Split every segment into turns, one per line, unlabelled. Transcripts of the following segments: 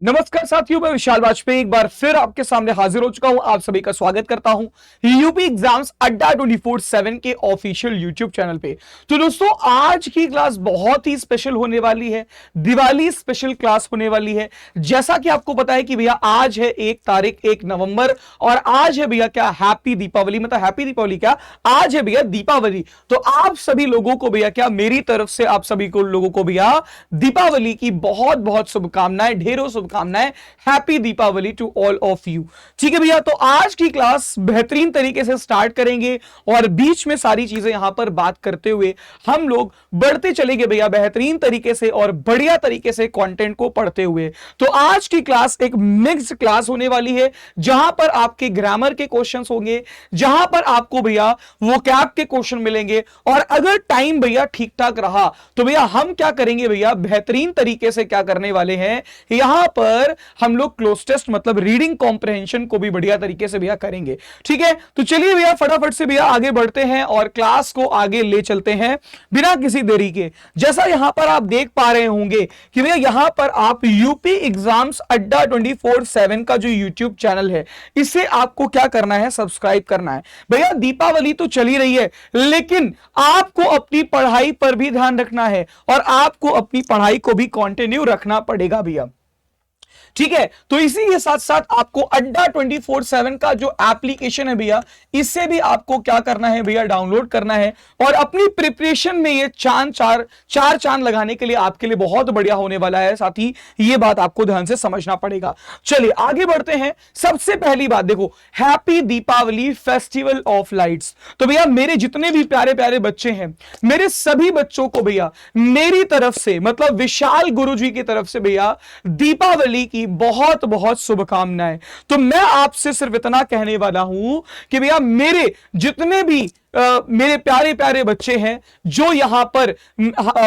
नमस्कार साथियों, मैं विशाल वाजपेयी एक बार फिर आपके सामने हाजिर हो चुका हूं। आप सभी का स्वागत करता हूं यूपी एग्जाम्स अड्डा 24/7 के ऑफिशियल यूट्यूब चैनल पे। तो दोस्तों, आज की क्लास बहुत ही स्पेशल होने वाली है, दिवाली स्पेशल क्लास होने वाली है। जैसा कि आपको पता है कि भैया आज है 1 नवंबर और आज है भैया क्या, हैप्पी दीपावली। मतलब हैप्पी दीपावली क्या, आज है भैया दीपावली। तो आप सभी लोगों को भैया क्या, मेरी तरफ से आप सभी को लोगों को भैया दीपावली की बहुत बहुत शुभकामनाएं, ढेरों शुभकामनाएं। Happy Deepavali to all of you. ठीक है भैया, तो आज की क्लास बेहतरीन तरीके से स्टार्ट करेंगे और बीच में सारी चीजें यहां पर बात करते हुए हम लोग बढ़ते चलेंगे भैया बेहतरीन तरीके से और बढ़िया तरीके से कंटेंट को पढ़ते हुए। तो आज की क्लास एक मिक्स्ड क्लास होने वाली है, जहां पर आपके ग्रामर के क्वेश्चंस होंगे, जहां पर आपको भैया वोकैब के क्वेश्चन मिलेंगे। और अगर टाइम भैया ठीक ठाक रहा तो भैया हम क्या करेंगे भैया, बेहतरीन तरीके से क्या करने वाले हैं, यहां पर हम लोग क्लोज टेस्ट मतलब रीडिंग कॉम्प्रिहेंशन को भी बढ़िया तरीके से भैया करेंगे। ठीक है, तो चलिए भैया फटाफट से भैया आगे बढ़ते हैं और क्लास को आगे ले चलते हैं बिना किसी देरी के। जैसा यहां पर आप देख पा रहे होंगे कि भैया यहां पर आप यूपी एग्जाम्स अड्डा 24/7 का जो यूट्यूब चैनल है, इसे आपको क्या करना है, सब्सक्राइब करना है। भैया दीपावली तो चली रही है, लेकिन आपको अपनी पढ़ाई पर भी ध्यान रखना है और आपको अपनी पढ़ाई को भी कंटिन्यू रखना पड़ेगा भैया। ठीक है, तो इसी के साथ साथ आपको अड्डा 24/7 का जो एप्लीकेशन है भैया, इससे भी आपको क्या करना है भैया, डाउनलोड करना है और अपनी प्रिपरेशन में ये चार चांद लगाने के लिए आपके लिए बहुत बढ़िया होने वाला है। साथ ही ये बात आपको ध्यान से समझना पड़ेगा। चलिए आगे बढ़ते हैं। सबसे पहली बात देखो, happy Deepavali festival of lights. तो भैया मेरे जितने भी प्यारे प्यारे बच्चे हैं, मेरे सभी बच्चों को भैया मेरी तरफ से मतलब विशाल गुरुजी की तरफ से भैया दीपावली की बहुत बहुत शुभकामनाएं। तो मैं आपसे सिर्फ इतना कहने वाला हूं कि भैया मेरे जितने भी मेरे प्यारे प्यारे बच्चे हैं जो यहां पर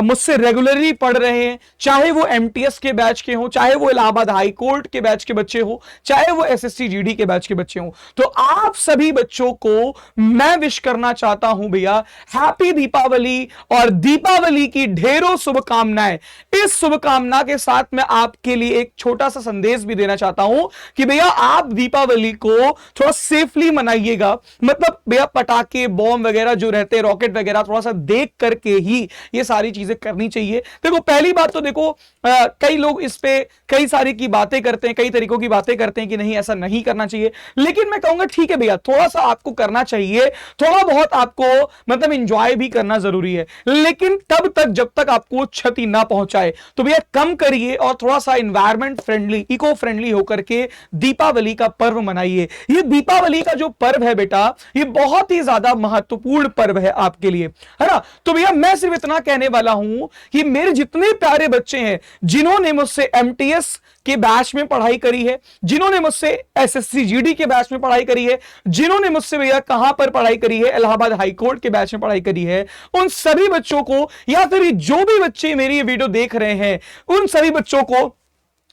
मुझसे रेगुलरली पढ़ रहे हैं, चाहे वो एमटीएस के बैच के हो, चाहे वो इलाहाबाद हाई कोर्ट के बैच के बच्चे हो, चाहे वो एसएससी जीडी के बैच के बच्चे हो, तो आप सभी बच्चों को मैं विश करना चाहता हूं भैया हैप्पी दीपावली और दीपावली की ढेरों शुभकामनाएं। इस शुभकामना के साथ मैं आपके लिए एक छोटा सा संदेश भी देना चाहता हूं कि भैया आप दीपावली को थोड़ा सेफली मनाइएगा। मतलब भैया पटाखे, बॉम्ब वगैरह जो रहते हैं, रॉकेट वगैरह, थोड़ा सा देख करके ही ये सारी चीजें करनी चाहिए। देखो पहली बात तो देखो, कई लोग इस पे कई सारी की बातें करते हैं, कई तरीकों की बातें करते हैं कि नहीं ऐसा नहीं करना चाहिए, लेकिन मैं कहूंगा ठीक है भैया थोड़ा सा आपको करना चाहिए, थोड़ा बहुत आपको मतलब एंजॉय भी करना जरूरी है, लेकिन तब तक जब तक आपको क्षति ना पहुंचाए। तो भैया कम करिए और थोड़ा सा एनवायरमेंट फ्रेंडली, इको फ्रेंडली होकर के दीपावली का पर्व मनाइए। ये दीपावली का जो पर्व है बेटा, ये बहुत ही ज्यादा महत्वपूर्ण पर्व है आपके लिए, है ना। तो भैया मैं सिर्फ इतना कहने वाला हूं कि मेरे जितने प्यारे बच्चे हैं जिन्होंने मुझसे एमटीएस के बैच में पढ़ाई करी है, जिन्होंने मुझसे एसएससी जीडी के बैच में पढ़ाई करी है, जिन्होंने मुझसे भैया कहां पर पढ़ाई करी है, इलाहाबाद हाई कोर्ट के बैच में पढ़ाई करी है, उन सभी बच्चों को या फिर जो भी बच्चे मेरी ये वीडियो देख रहे हैं, उन सभी बच्चों को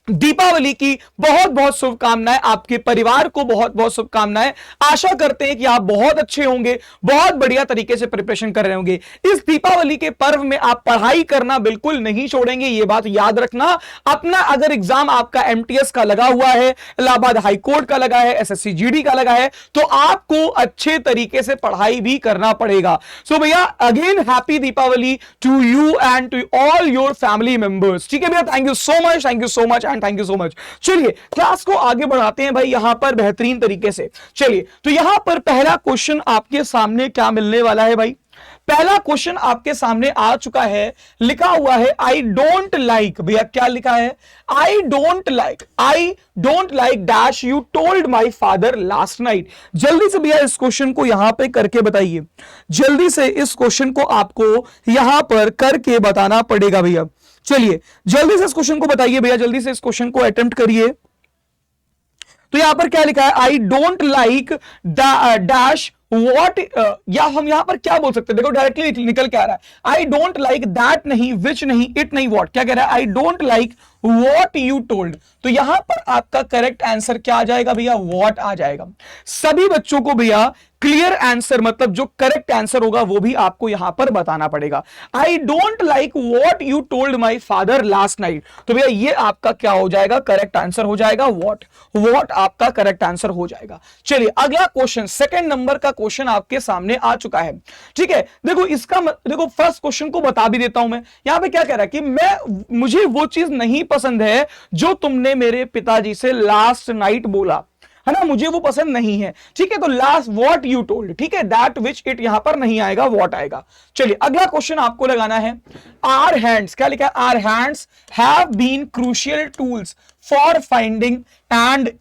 दीपावली की बहुत बहुत शुभकामनाएं। आपके परिवार को बहुत बहुत शुभकामनाएं। आशा करते हैं कि आप बहुत अच्छे होंगे, बहुत बढ़िया तरीके से प्रिपरेशन कर रहे होंगे। इस दीपावली के पर्व में आप पढ़ाई करना बिल्कुल नहीं छोड़ेंगे, ये बात याद रखना। अपना अगर एग्जाम आपका एमटीएस का लगा हुआ है, इलाहाबाद हाई कोर्ट का लगा है, एसएससी जीडी का लगा है, तो आपको अच्छे तरीके से पढ़ाई भी करना पड़ेगा। सो भैया again happy Deepavali to you and to all your family members. ठीक है भैया, thank you so much, thank you so much and thank you so much. चलिए क्लास को आगे बढ़ाते हैं भाई यहां पर बेहतरीन तरीके से। चलिए तो यहां पर पहला क्वेश्चन आपके सामने क्या मिलने वाला है भाई, पहला क्वेश्चन आपके सामने आ चुका है, लिखा हुआ है आई डोंट लाइक। भैया क्या लिखा है, I don't like dash you told my father last night. जल्दी से भैया इस क्वेश्चन को यहां पे करके बताइए, जल्दी से इस क्वेश्चन को आपको यहां पर करके बताना पड़ेगा भैया। चलिए जल्दी से इस क्वेश्चन को बताइए भैया, जल्दी से इस क्वेश्चन को अटेम्प्ट करिए। तो यहां पर क्या लिखा है, I don't like dash what, या हम यहां पर क्या बोल सकते हैं, देखो डायरेक्टली निकल के आ रहा है, आई डोंट लाइक दैट नहीं, विच नहीं, इट नहीं, व्हाट। क्या कह रहा है, I don't like what you told. तो यहां पर आपका करेक्ट आंसर क्या आ जाएगा भैया, व्हाट आ जाएगा। सभी बच्चों को भैया क्लियर आंसर मतलब जो करेक्ट आंसर होगा वो भी आपको यहां पर बताना पड़ेगा। I don't like what you told my father last night. तो भैया ये आपका क्या हो जाएगा, करेक्ट आंसर हो जाएगा व्हाट। व्हाट आपका करेक्ट आंसर हो जाएगा। चलिए अगला क्वेश्चन, सेकंड नंबर का क्वेश्चन आपके सामने आ चुका है। ठीक है, देखो इसका देखो फर्स्ट क्वेश्चन को बता भी देता हूं मैं। यहां पे क्या कह रहा है कि मुझे वो चीज नहीं पसंद है जो तुमने मेरे पिताजी से लास्ट नाइट बोला, है ना, मुझे वो पसंद नहीं है। ठीक है, तो लास्ट व्हाट यू टोल्ड, ठीक है, दैट विच इट यहां पर नहीं आएगा, व्हाट आएगा। चलिए अगला क्वेश्चन आपको लगाना है, आवर हैंड्स, क्या लिखा है, our hands have been crucial tools for finding and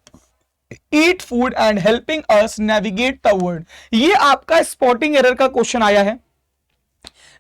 eat food and helping us navigate the world. ये आपका स्पॉटिंग एरर का क्वेश्चन आया है,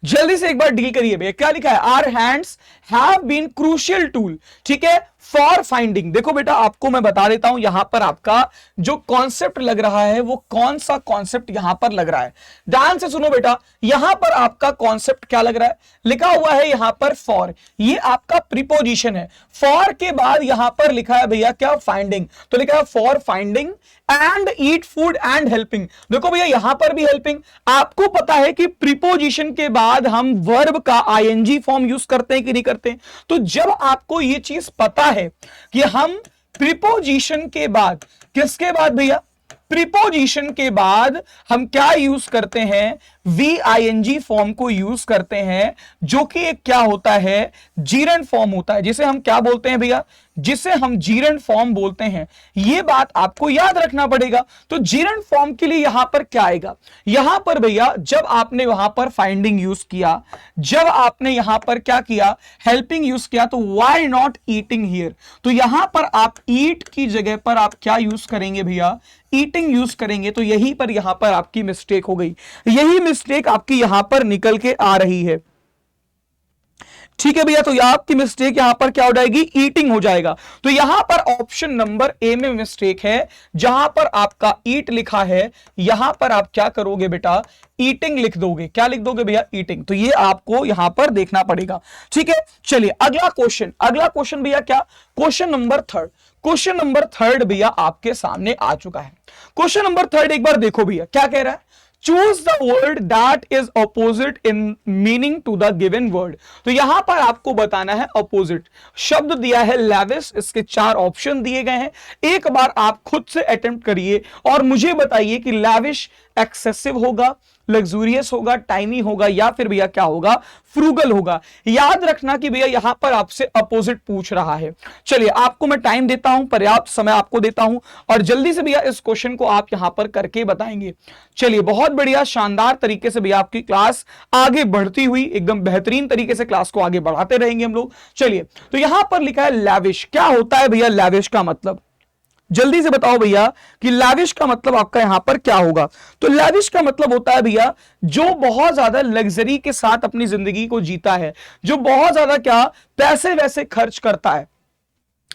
जल्दी से एक बार डील करिए भैया। क्या लिखा है, our hands have been crucial tool, ठीक है, फॉर फाइंडिंग। देखो बेटा आपको मैं बता देता हूं यहां पर आपका जो कॉन्सेप्ट लग रहा है वो कौन सा कॉन्सेप्ट यहां पर लग रहा है। ध्यान से सुनो बेटा, यहां पर आपका कॉन्सेप्ट क्या लग रहा है, लिखा हुआ है यहां पर फॉर, ये आपका प्रीपोजिशन है। फॉर के बाद यहां पर लिखा है भैया क्या, फाइंडिंग। तो लिखा है for finding and eat food and helping. देखो भैया यहां पर भी हेल्पिंग। आपको पता है कि प्रीपोजिशन के बाद हम वर्ब का आईएनजी फॉर्म यूज करते हैं कि नहीं करते। तो जब आपको यह चीज पता है कि हम प्रीपोजिशन के बाद, किसके बाद भैया, प्रीपोजिशन के बाद हम क्या यूज करते हैं, VING फॉर्म को यूज करते हैं, जो कि एक क्या होता है, जीरंड फॉर्म होता है, जिसे हम क्या बोलते हैं भैया, जिसे हम जीरंड फॉर्म बोलते हैं। यह बात आपको याद रखना पड़ेगा। तो जीरंड फॉर्म के लिए यहां पर क्या आएगा, यहां पर भैया जब आपने वहां पर फाइंडिंग यूज किया, जब आपने यहां पर क्या किया, हेल्पिंग यूज किया, तो व्हाई नॉट ईटिंग हियर। तो यहां पर आप ईट की जगह पर आप क्या यूज करेंगे भैया, ईटिंग यूज करेंगे। तो यहीं पर यहां पर आपकी मिस्टेक हो गई, यही मिस्टेक आपकी यहां पर निकल के आ रही है। ठीक है भैया, तो आपकी मिस्टेक यहां पर क्या हो जाएगी, ईटिंग हो जाएगा। तो यहां पर ऑप्शन नंबर ए में मिस्टेक है, जहां पर आपका ईट लिखा है, यहां पर आप क्या करोगे बेटा, ईटिंग लिख दोगे। क्या लिख दोगे भैया, ईटिंग। तो ये आपको यहां पर देखना पड़ेगा। ठीक है, चलिए अगला क्वेश्चन, अगला क्वेश्चन भैया क्या, question number third. Question number third भैया आपके सामने आ चुका है। क्वेश्चन नंबर थर्ड एक बार देखो भैया क्या कह रहा है, choose the word that is opposite in meaning to the given word. तो यहां पर आपको बताना है अपोजिट। शब्द दिया है लैविश, इसके 4 ऑप्शन दिए गए हैं। एक बार आप खुद से अटेम्प्ट करिए और मुझे बताइए कि लैविश एक्सेसिव होगा, लग्जूरियस होगा, टाइनी होगा, या फिर भैया क्या होगा, फ्रूगल होगा। याद रखना कि भैया यहां पर आपसे अपोजिट पूछ रहा है। चलिए आपको मैं टाइम देता हूं, पर्याप्त समय आपको देता हूं, और जल्दी से भैया इस क्वेश्चन को आप यहां पर करके बताएंगे। चलिए बहुत बढ़िया, शानदार तरीके से भैया आपकी क्लास आगे बढ़ती हुई, एकदम बेहतरीन तरीके से क्लास को आगे बढ़ाते रहेंगे हम लोग। चलिए तो यहां पर लिखा है लैविश। क्या होता है भैया लैविश का मतलब, जल्दी से बताओ भैया कि लैविश का मतलब आपका यहां पर क्या होगा। तो लैविश का मतलब होता है भैया जो बहुत ज्यादा लग्जरी के साथ अपनी जिंदगी को जीता है, जो बहुत ज्यादा क्या पैसे वैसे खर्च करता है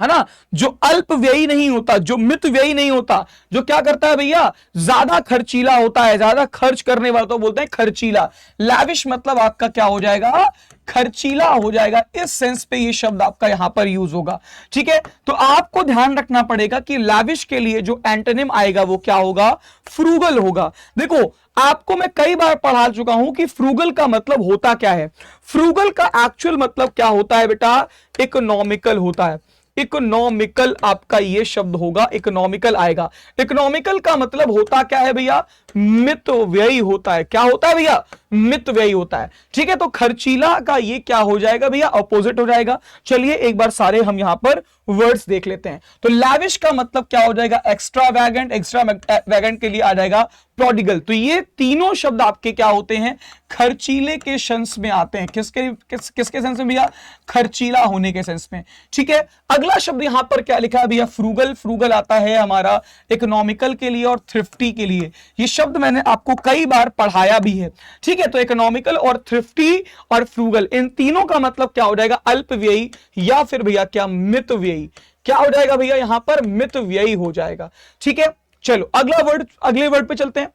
ना, जो अल्प व्ययी नहीं होता, जो मित व्ययी नहीं होता, जो क्या करता है भैया, ज्यादा खर्चीला होता है, ज्यादा खर्च करने वाला तो बोलते हैं खर्चीला। लैविश मतलब आपका क्या हो जाएगा, खर्चीला हो जाएगा। इस सेंस पे ये शब्द आपका यहां पर यूज होगा। ठीक है, तो आपको ध्यान रखना पड़ेगा कि लैविश के लिए जो एंटोनिम आएगा वो क्या होगा, फ्रूगल होगा। देखो आपको मैं कई बार पढ़ा चुका हूं कि फ्रूगल का मतलब होता क्या है। फ्रूगल का एक्चुअल मतलब क्या होता है बेटा, इकोनॉमिकल होता है। इकोनॉमिकल आपका ये शब्द होगा, इकोनॉमिकल आएगा। इकोनॉमिकल का मतलब होता क्या है भैया, मित व्ययी होता है। क्या होता है भैया, मित व्ययी होता है। ठीक है, तो खर्चीला का ये क्या हो जाएगा भैया, अपोजिट हो जाएगा। चलिए एक बार सारे हम यहां पर वर्ड्स देख लेते हैं। तो लैविश का मतलब क्या हो जाएगा, एक्स्ट्रा वैगेंट, एक्स्ट्रा वैगेंट के लिए आ जाएगा प्रोडिगल। तो ये तीनों शब्द आपके क्या होते हैं, खर्चीले के सेंस में आते हैं। किसके सेंस में भैया, खर्चीला होने के सेंस में। ठीक है, अगला शब्द यहां पर क्या लिखा है भैया, फ्रूगल। फ्रूगल आता है हमारा इकोनॉमिकल के लिए और थ्रिफ्टी के लिए। ये शब्द मैंने आपको कई बार पढ़ाया भी है। ठीक है, तो इकोनॉमिकल और थ्रिफ्टी और फ्रूगल, इन तीनों का मतलब क्या हो जाएगा, अल्प व्ययी या फिर भैया क्या, मित व्ययी। क्या हो जाएगा भैया यहां पर, मित व्ययी हो जाएगा। ठीक है, चलो अगला वर्ड, अगले वर्ड पे चलते हैं।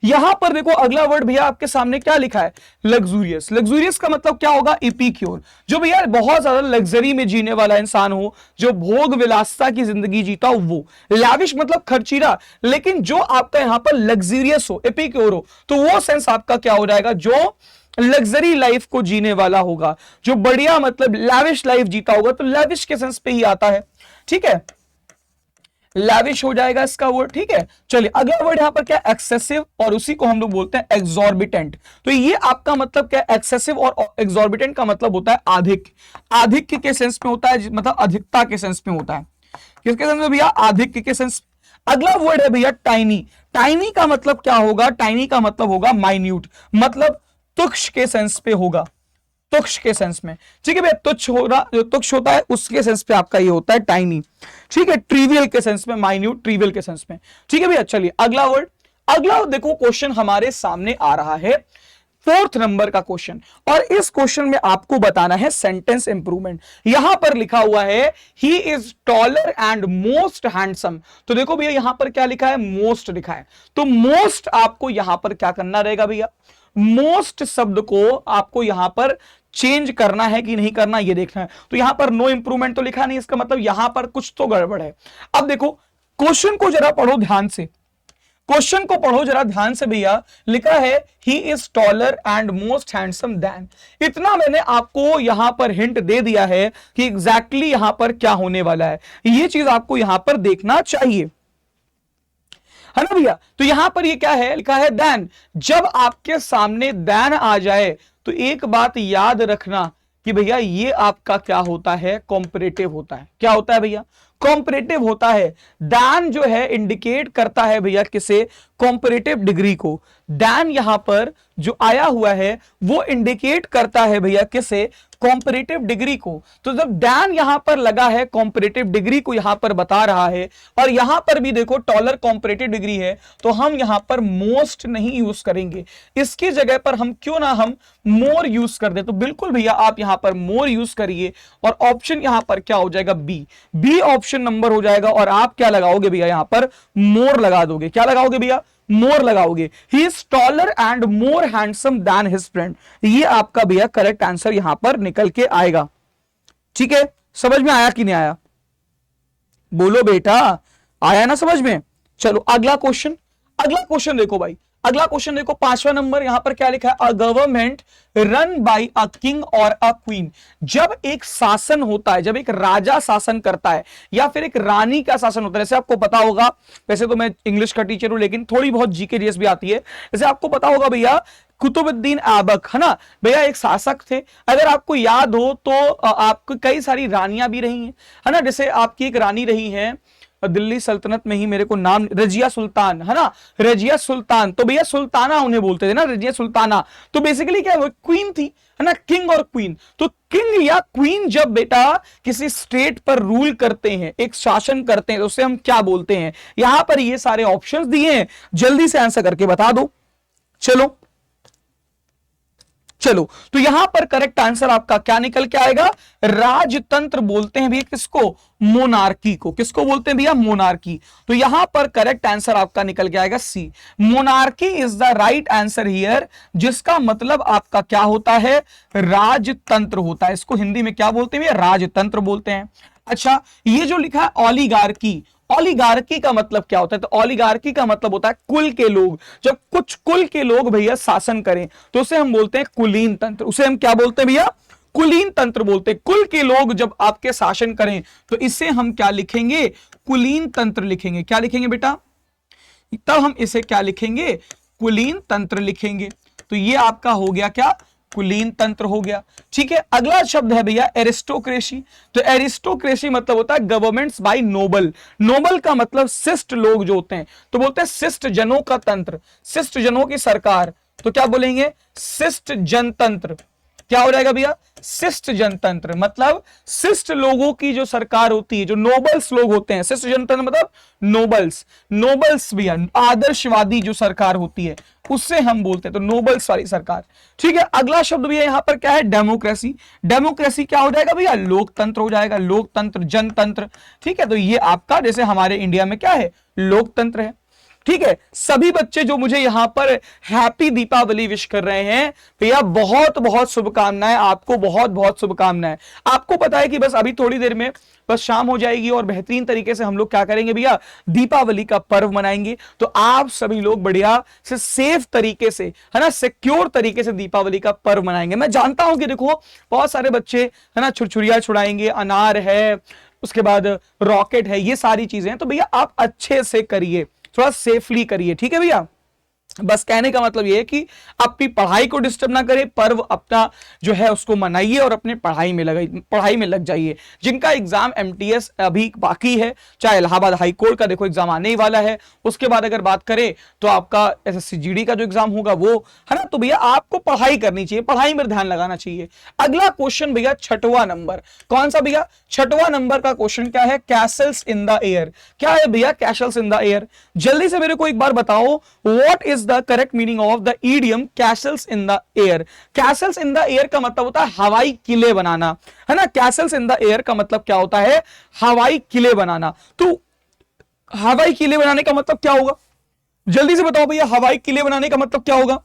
यहां पर देखो अगला वर्ड भैया आपके सामने क्या लिखा है, लग्जूरियस। लग्जूरियस का मतलब क्या होगा, इपिक्योर, जो भैया बहुत ज्यादा लग्जरी में जीने वाला इंसान हो, जो भोग विलासता की जिंदगी जीता हो वो। लैविश मतलब खर्चीला, लेकिन जो आपका यहां पर लग्जरियस हो, एपिक्योर हो, तो वो सेंस आपका क्या हो जाएगा, जो लग्जरी लाइफ को जीने वाला होगा, जो बढ़िया मतलब लैविश लाइफ जीता होगा, तो लैविश के सेंस पे ही आता है। ठीक है, लैविश हो जाएगा इसका वर्ड। ठीक है, चलिए अगला वर्ड यहां पर क्या, एक्सेसिव, और उसी को हम लोग बोलते हैं एक्सॉर्बिटेंट। तो ये आपका मतलब क्या, एक्सेसिव और एक्सॉर्बिटेंट का मतलब होता है अधिक। अधिक के सेंस में होता है, मतलब अधिकता के सेंस में होता है। किसके सेंस में भैया, अधिक के सेंस। अगला वर्ड है भैया टाइनी। टाइनी का मतलब क्या होगा, टाइनी का मतलब होगा माइन्यूट, मतलब तुच्छ के सेंस पे होगा, तुच्छ के सेंस में। ठीक है भैया, तुच्छ हो रहा, जो तुच्छ होता है उसके सेंस पे आपका ये होता है टाइनी। ठीक है, ट्रिवियल के सेंस में, माइन्यूट ट्रिवियल के सेंस में। ठीक है भैया, चलिए अगला वर्ड। अगला देखो क्वेश्चन हमारे सामने आ रहा है 4th नंबर का क्वेश्चन, और इस क्वेश्चन में आपको बताना है सेंटेंस इंप्रूवमेंट। यहां पर लिखा हुआ है he is taller and most handsome. तो देखो भैया यहां पर क्या लिखा है, मोस्ट लिखा है, तो मोस्ट आपको यहां पर क्या करना रहेगा भैया, मोस्ट शब्द को आपको यहां पर चेंज करना है कि नहीं करना, ये देखना है। तो यहां पर नो इंप्रूवमेंट तो लिखा नहीं, इसका मतलब यहां पर कुछ तो गड़बड़ है। अब देखो क्वेश्चन को जरा पढ़ो ध्यान से, क्वेश्चन को पढ़ो जरा ध्यान से भैया। लिखा है he is taller and most handsome then. इतना मैंने आपको यहां पर हिंट दे दिया है कि एग्जैक्टली यहां पर क्या होने वाला है, ये चीज आपको यहां पर देखना चाहिए, है ना भैया। तो यहां पर ये क्या है, लिखा है देन। जब आपके सामने देन आ जाए तो एक बात याद रखना कि भैया ये आपका क्या होता है, कॉम्परेटिव होता है। क्या होता है भैया, कॉम्परेटिव होता है। देन जो है इंडिकेट करता है भैया किसे, कॉम्परेटिव डिग्री को। देन यहां पर जो आया हुआ है वो इंडिकेट करता है भैया किसे, कॉम्परेटिव डिग्री को। तो जब डैन यहां पर लगा है, कॉम्परेटिव डिग्री को यहां पर बता रहा है, और यहां पर भी देखो टॉलर कॉम्परेटिव डिग्री है, तो हम यहां पर मोस्ट नहीं यूज करेंगे, इसकी जगह पर हम क्यों ना हम मोर यूज कर दे। तो बिल्कुल भैया आप यहां पर मोर यूज करिए, और ऑप्शन यहां पर क्या हो जाएगा, बी। बी ऑप्शन नंबर हो जाएगा, और आप क्या लगाओगे भैया, यहां पर मोर लगा दोगे। क्या लगाओगे भैया, मोर लगाओगे। He is taller and more handsome than his friend. ये आपका भैया करेक्ट आंसर यहां पर निकल के आएगा। ठीक है, समझ में आया कि नहीं आया, बोलो बेटा, आया ना समझ में। चलो अगला क्वेश्चन, अगला क्वेश्चन देखो भाई, अगला क्वेश्चन देखो 5वां नंबर। यहां पर क्या लिखा है, a government run by a king और अ क्वीन। जब एक शासन होता है, जब एक राजा शासन करता है या फिर एक रानी का शासन होता है, जैसे आपको पता होगा, वैसे तो मैं इंग्लिश का टीचर हूं लेकिन थोड़ी बहुत जीके जीएस भी आती है। जैसे आपको पता होगा भैया कुतुबुद्दीन ऐबक, है ना भैया, एक शासक थे। अगर आपको याद हो तो आपको कई सारी रानियां भी रही हैं, है ना। जैसे आपकी एक रानी रही है दिल्ली सल्तनत में ही, मेरे को नाम, रजिया सुल्तान, है ना, रजिया सुल्तान। तो भैया सुल्ताना उन्हें बोलते थे ना, रजिया सुल्ताना। तो बेसिकली क्या है, वो क्वीन थी, है ना, किंग और क्वीन। तो किंग या क्वीन जब बेटा किसी स्टेट पर रूल करते हैं, एक शासन करते हैं, तो उसे हम क्या बोलते हैं। यहां पर ये सारे ऑप्शंस दिए हैं, जल्दी से आंसर करके बता दो। चलो चलो, तो यहां पर करेक्ट आंसर आपका क्या निकल के आएगा, राजतंत्र बोलते हैं भैया किसको, मोनार्की को। किसको बोलते हैं भैया, मोनार्की। तो यहां पर करेक्ट आंसर आपका निकल के आएगा C, monarchy is the right answer here, जिसका मतलब आपका क्या होता है, राजतंत्र होता है। इसको हिंदी में क्या बोलते हैं भैया, राजतंत्र बोलते हैं। अच्छा, ये जो लिखा है ओलिगार्की, ओलिगार्की का मतलब क्या होता है, तो ओलिगार्की का मतलब होता है कुल के लोग। जब कुछ कुल के लोग भैया शासन करें तो उसे हम बोलते हैं कुलीन तंत्र। उसे हम क्या बोलते हैं भैया, कुलीन तंत्र बोलते हैं। कुल के लोग जब आपके शासन करें तो इसे हम क्या लिखेंगे, कुलीन तंत्र लिखेंगे। क्या लिखेंगे बेटा, तब हम इसे क्या लिखेंगे, कुलीन तंत्र लिखेंगे। तो ये आपका हो गया क्या, कुलीन तंत्र हो गया। ठीक है, अगला शब्द है भैया एरिस्टोक्रेसी। तो एरिस्टोक्रेसी मतलब होता है गवर्नमेंट्स बाय नोबल। नोबल का मतलब शिष्ट लोग जो होते हैं, तो बोलते हैं शिष्ट जनों का तंत्र, शिष्ट जनों की सरकार। तो क्या बोलेंगे, शिष्ट जनतंत्र। क्या हो जाएगा भैया, शिष्ट जनतंत्र, मतलब शिष्ट लोगों की जो सरकार होती है, जो नोबल्स लोग होते हैं। शिष्ट जनतंत्र मतलब नोबल्स, नोबल्स भैया आदर्शवादी जो सरकार होती है उससे हम बोलते हैं, तो नोबल्स वाली सरकार। ठीक है, अगला शब्द भैया यहां पर क्या है, डेमोक्रेसी। डेमोक्रेसी क्या हो जाएगा भैया, लोकतंत्र हो जाएगा, लोकतंत्र जनतंत्र। ठीक है, तो ये आपका जैसे हमारे इंडिया में क्या है, लोकतंत्र है। ठीक है, सभी बच्चे जो मुझे यहां पर हैप्पी दीपावली विश कर रहे हैं, भैया बहुत बहुत शुभकामनाएं आपको, बहुत बहुत शुभकामनाएं। आपको पता है कि बस अभी थोड़ी देर में बस शाम हो जाएगी और बेहतरीन तरीके से हम लोग क्या करेंगे भैया, दीपावली का पर्व मनाएंगे। तो आप सभी लोग बढ़िया से सेफ तरीके से, है ना, सिक्योर तरीके से दीपावली का पर्व मनाएंगे। मैं जानता हूं कि देखो बहुत सारे बच्चे, है ना, छुरछुरिया छुड़ाएंगे, अनार है, उसके बाद रॉकेट है, ये सारी चीजें हैं। तो भैया आप अच्छे से करिए, थोड़ा सेफली करिए, ठीक है भैया। बस कहने का मतलब यह है कि अपनी पढ़ाई को डिस्टर्ब ना करें, पर्व अपना जो है उसको मनाइए और अपने पढ़ाई में लग जाइए। जिनका एग्जाम एमटीएस अभी बाकी है, चाहे इलाहाबाद हाई कोर्ट का देखो एग्जाम आने ही वाला है, उसके बाद अगर बात करें तो आपका एसएससी जीडी का जो एग्जाम होगा वो, है ना, तो भैया आपको पढ़ाई करनी चाहिए, पढ़ाई में ध्यान लगाना चाहिए। अगला क्वेश्चन भैया छठवां नंबर, कौन सा भैया, छठवां नंबर का क्वेश्चन क्या है, कैसल्स इन द एयर। क्या है भैया कैसल्स इन द एयर, जल्दी से मेरे को एक बार बताओ, what is the correct meaning of the idiom Castle's in the air. Castle's in the air का मतलब होता है हवाई किले बनाना, है ना। कैसल्स इन द एयर का मतलब क्या होता है, हवाई किले बनाना। तो हवाई किले बनाने का मतलब क्या होगा, जल्दी से बताओ भैया, हवाई किले बनाने का मतलब क्या होगा,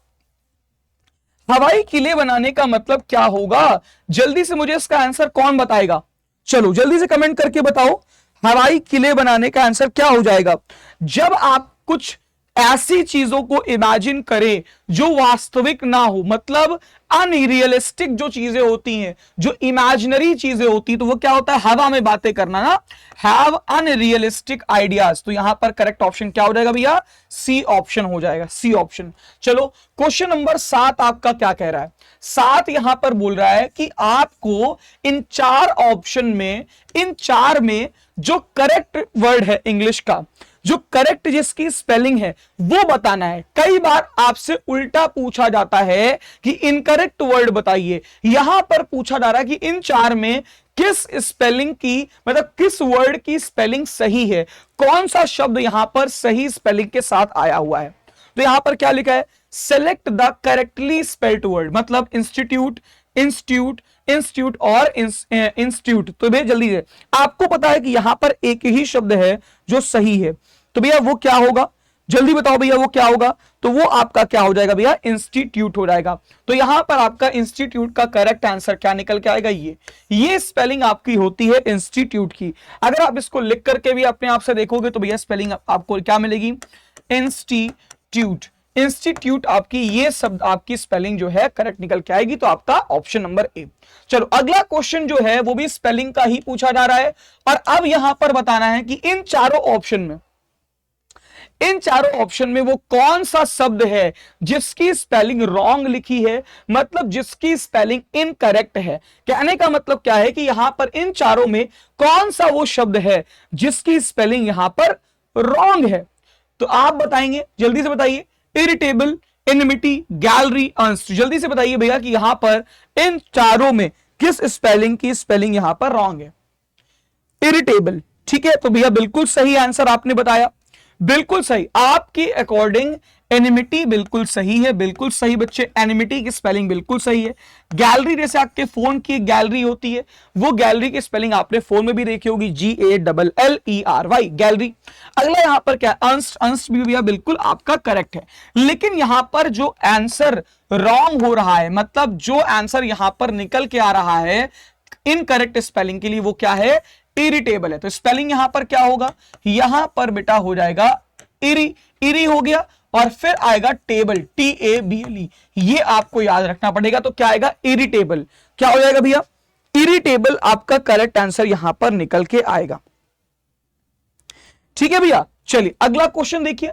हवाई किले बनाने का मतलब क्या होगा, जल्दी से मुझे इसका आंसर कौन बताएगा, चलो जल्दी से कमेंट करके बताओ। हवाई किले बनाने का आंसर क्या हो जाएगा, जब आप कुछ ऐसी चीजों को इमेजिन करें जो वास्तविक ना हो, मतलब अनरियलिस्टिक जो चीजें होती हैं, जो इमेजिनरी चीजें होती, तो वो क्या होता है, हवा में बातें करना ना, हैव अनरियलिस्टिक आइडियाज। तो यहां पर करेक्ट ऑप्शन क्या हो जाएगा भैया, सी ऑप्शन हो जाएगा, सी ऑप्शन। चलो क्वेश्चन नंबर 7 आपका क्या कह रहा है, 7 यहां पर बोल रहा है कि आपको इन 4 ऑप्शन में, इन 4 में जो करेक्ट वर्ड है इंग्लिश का, जो करेक्ट जिसकी स्पेलिंग है वो बताना है। कई बार आपसे उल्टा पूछा जाता है कि इनकरेक्ट वर्ड बताइए, यहां पर पूछा जा रहा है कि इन 4 में किस स्पेलिंग की, मतलब किस वर्ड की स्पेलिंग सही है, कौन सा शब्द यहां पर सही स्पेलिंग के साथ आया हुआ है। तो यहां पर क्या लिखा है, select the correctly spelled word, मतलब इंस्टीट्यूट, इंस्टीट्यूट, इंस्टीट्यूट और इंस्टीट्यूट। तो भैया जल्दी से, आपको पता है कि यहां पर एक ही शब्द है जो सही है, तो भैया वो क्या होगा, जल्दी बताओ भैया वो क्या होगा। तो वो आपका क्या हो जाएगा भैया, इंस्टीट्यूट हो जाएगा। तो यहां पर आपका इंस्टीट्यूट का करेक्ट आंसर क्या निकल के आएगा, ये स्पेलिंग आपकी होती है इंस्टीट्यूट की। अगर आप इसको लिख करके भी अपने आप से देखोगे तो भैया स्पेलिंग आपको क्या मिलेगी, इंस्टीट्यूट। इंस्टीट्यूट आपकी, ये शब्द आपकी स्पेलिंग जो है करेक्ट निकल के आएगी, तो आपका ऑप्शन नंबर ए। चलो अगला क्वेश्चन जो है वो भी स्पेलिंग का ही पूछा जा रहा है, और अब यहां पर बताना है कि इन चारों ऑप्शन में, इन चारों ऑप्शन में वो कौन सा शब्द है जिसकी स्पेलिंग रॉन्ग लिखी है, मतलब जिसकी स्पेलिंग इनकरेक्ट है। कहने का मतलब क्या है कि यहां पर इन चारों में कौन सा वो शब्द है जिसकी स्पेलिंग यहां पर रॉन्ग है। तो आप बताएंगे, जल्दी से बताइए, इरिटेबल, एनिमिटी, गैलरी, अंश। जल्दी से बताइए भैया कि यहां पर इन चारों में किस स्पेलिंग की स्पेलिंग यहां पर रॉन्ग है, इरिटेबल। ठीक है, तो भैया बिल्कुल सही आंसर आपने बताया, बिल्कुल सही आपके अकॉर्डिंग। एनिमिटी बिल्कुल सही है, बिल्कुल सही बच्चे, एनिमिटी की स्पेलिंग बिल्कुल सही है। गैलरी, जैसे आपके फोन की गैलरी होती है, वो गैलरी की स्पेलिंग आपने फोन में भी देखी होगी, GALLERY, गैलरी। अगला यहां पर क्या, अंश, अंश भी भैया बिल्कुल आपका करेक्ट है। लेकिन यहां पर जो आंसर रॉन्ग हो रहा है, मतलब जो आंसर यहां पर निकल के आ रहा है इनकरेक्ट स्पेलिंग के लिए, वो क्या है, इरिटेबल है। तो स्पेलिंग यहां पर क्या होगा, यहां पर बेटा हो जाएगा इरी, इरी हो गया, और फिर आएगा टेबल, TABLE, ये आपको याद रखना पड़ेगा। तो क्या आएगा, इरिटेबल। क्या हो जाएगा भैया, इरिटेबल आपका करेक्ट आंसर यहां पर निकल के आएगा। ठीक है भैया, चलिए अगला क्वेश्चन देखिए।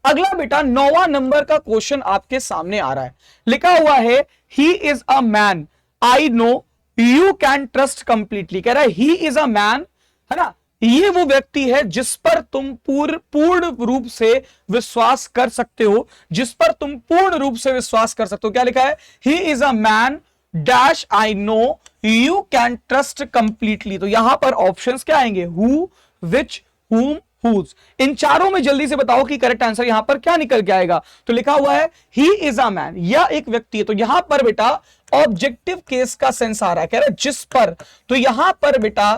अगला बेटा 9वां नंबर का क्वेश्चन आपके सामने आ रहा है, लिखा हुआ है, he is a man I know you can trust completely. कह रहा है ही इज अ मैन, है ना, ये वो व्यक्ति है जिस पर तुम पूर्ण रूप से विश्वास कर सकते हो, जिस पर तुम पूर्ण रूप से विश्वास कर सकते हो। क्या लिखा है, he is a man dash I know you can trust completely. तो यहां पर ऑप्शंस क्या आएंगे, हु, विच, हुम, हुज। इन चारों में जल्दी से बताओ कि करेक्ट आंसर यहां पर क्या निकल के आएगा। तो लिखा हुआ है ही इज अ मैन, या एक व्यक्ति है, तो यहां पर बेटा ऑब्जेक्टिव केस का सेंस आ रहा है, कह रहा है जिस पर, तो यहां पर बेटा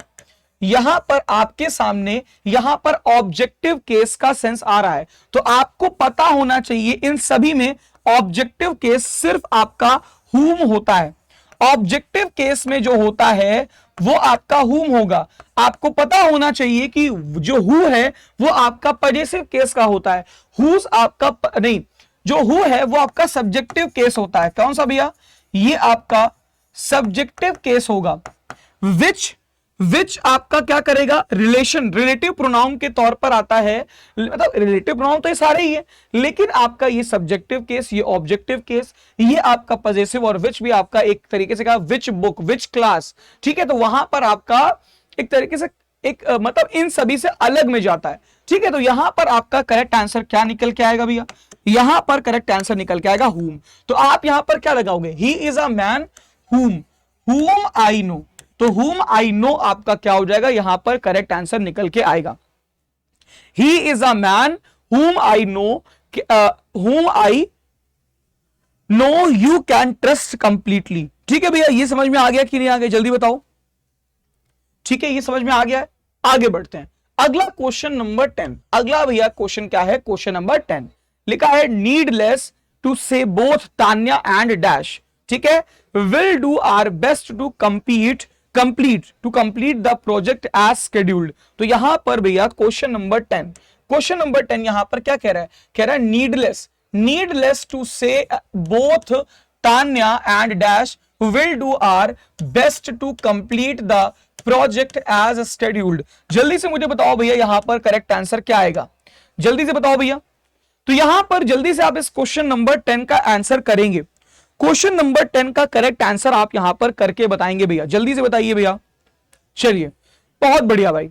यहां पर आपके सामने यहां पर ऑब्जेक्टिव केस का सेंस आ रहा है, तो आपको पता होना चाहिए इन सभी में ऑब्जेक्टिव केस सिर्फ आपका whom होता है। ऑब्जेक्टिव केस में जो होता है वो आपका whom होगा। आपको पता होना चाहिए कि जो who है वो आपका पजेसिव केस का होता है, whose आपका नहीं, जो who है वो आपका सब्जेक्टिव केस होता है। कौन सा भैया? ये आपका सब्जेक्टिव केस होगा। विच आपका क्या करेगा? रिलेशन, रिलेटिव प्रोनाउन के तौर पर आता है, मतलब रिलेटिव प्रोनाउन तो ये सारे ही है, लेकिन आपका ये सब्जेक्टिव केस, ये ऑब्जेक्टिव केस, ये आपका पजेसिव, और विच भी आपका एक तरीके से कहा विच बुक, विच क्लास, ठीक है। तो वहां पर आपका एक तरीके से एक मतलब इन सभी से अलग में जाता है, ठीक है। तो यहां पर आपका करेक्ट आंसर क्या निकल के आएगा भैया? यहां पर करेक्ट आंसर निकल के आएगा whom। तो आप यहां पर क्या लगाओगे? He is a man whom I know. तो whom आई नो आपका क्या हो जाएगा? यहां पर करेक्ट आंसर निकल के आएगा। He is a man whom I know, whom I know you can trust completely. ठीक है भैया, ये समझ में आ गया कि नहीं आ गया? जल्दी बताओ। ठीक है, ये समझ में आ गया है। आगे बढ़ते हैं। अगला क्वेश्चन नंबर 10। अगला भैया क्वेश्चन क्या है? क्वेश्चन नंबर 10 लिखा है needless to say both Tanya and dash, ठीक है, will do our best to complete the project as scheduled. तो यहां पर भैया क्वेश्चन नंबर 10 यहां पर क्या कह रहा है? कह रहा है needless to say both Tanya and dash will do our best to complete the project as scheduled. जल्दी से मुझे बताओ भैया यहां पर करेक्ट आंसर क्या आएगा? जल्दी से बताओ भैया। तो यहां पर जल्दी से आप इस क्वेश्चन नंबर 10 का आंसर करेंगे। क्वेश्चन नंबर 10 का करेक्ट आंसर आप यहां पर करके बताएंगे भैया। जल्दी से बताइए भैया। चलिए, बहुत बढ़िया भाई,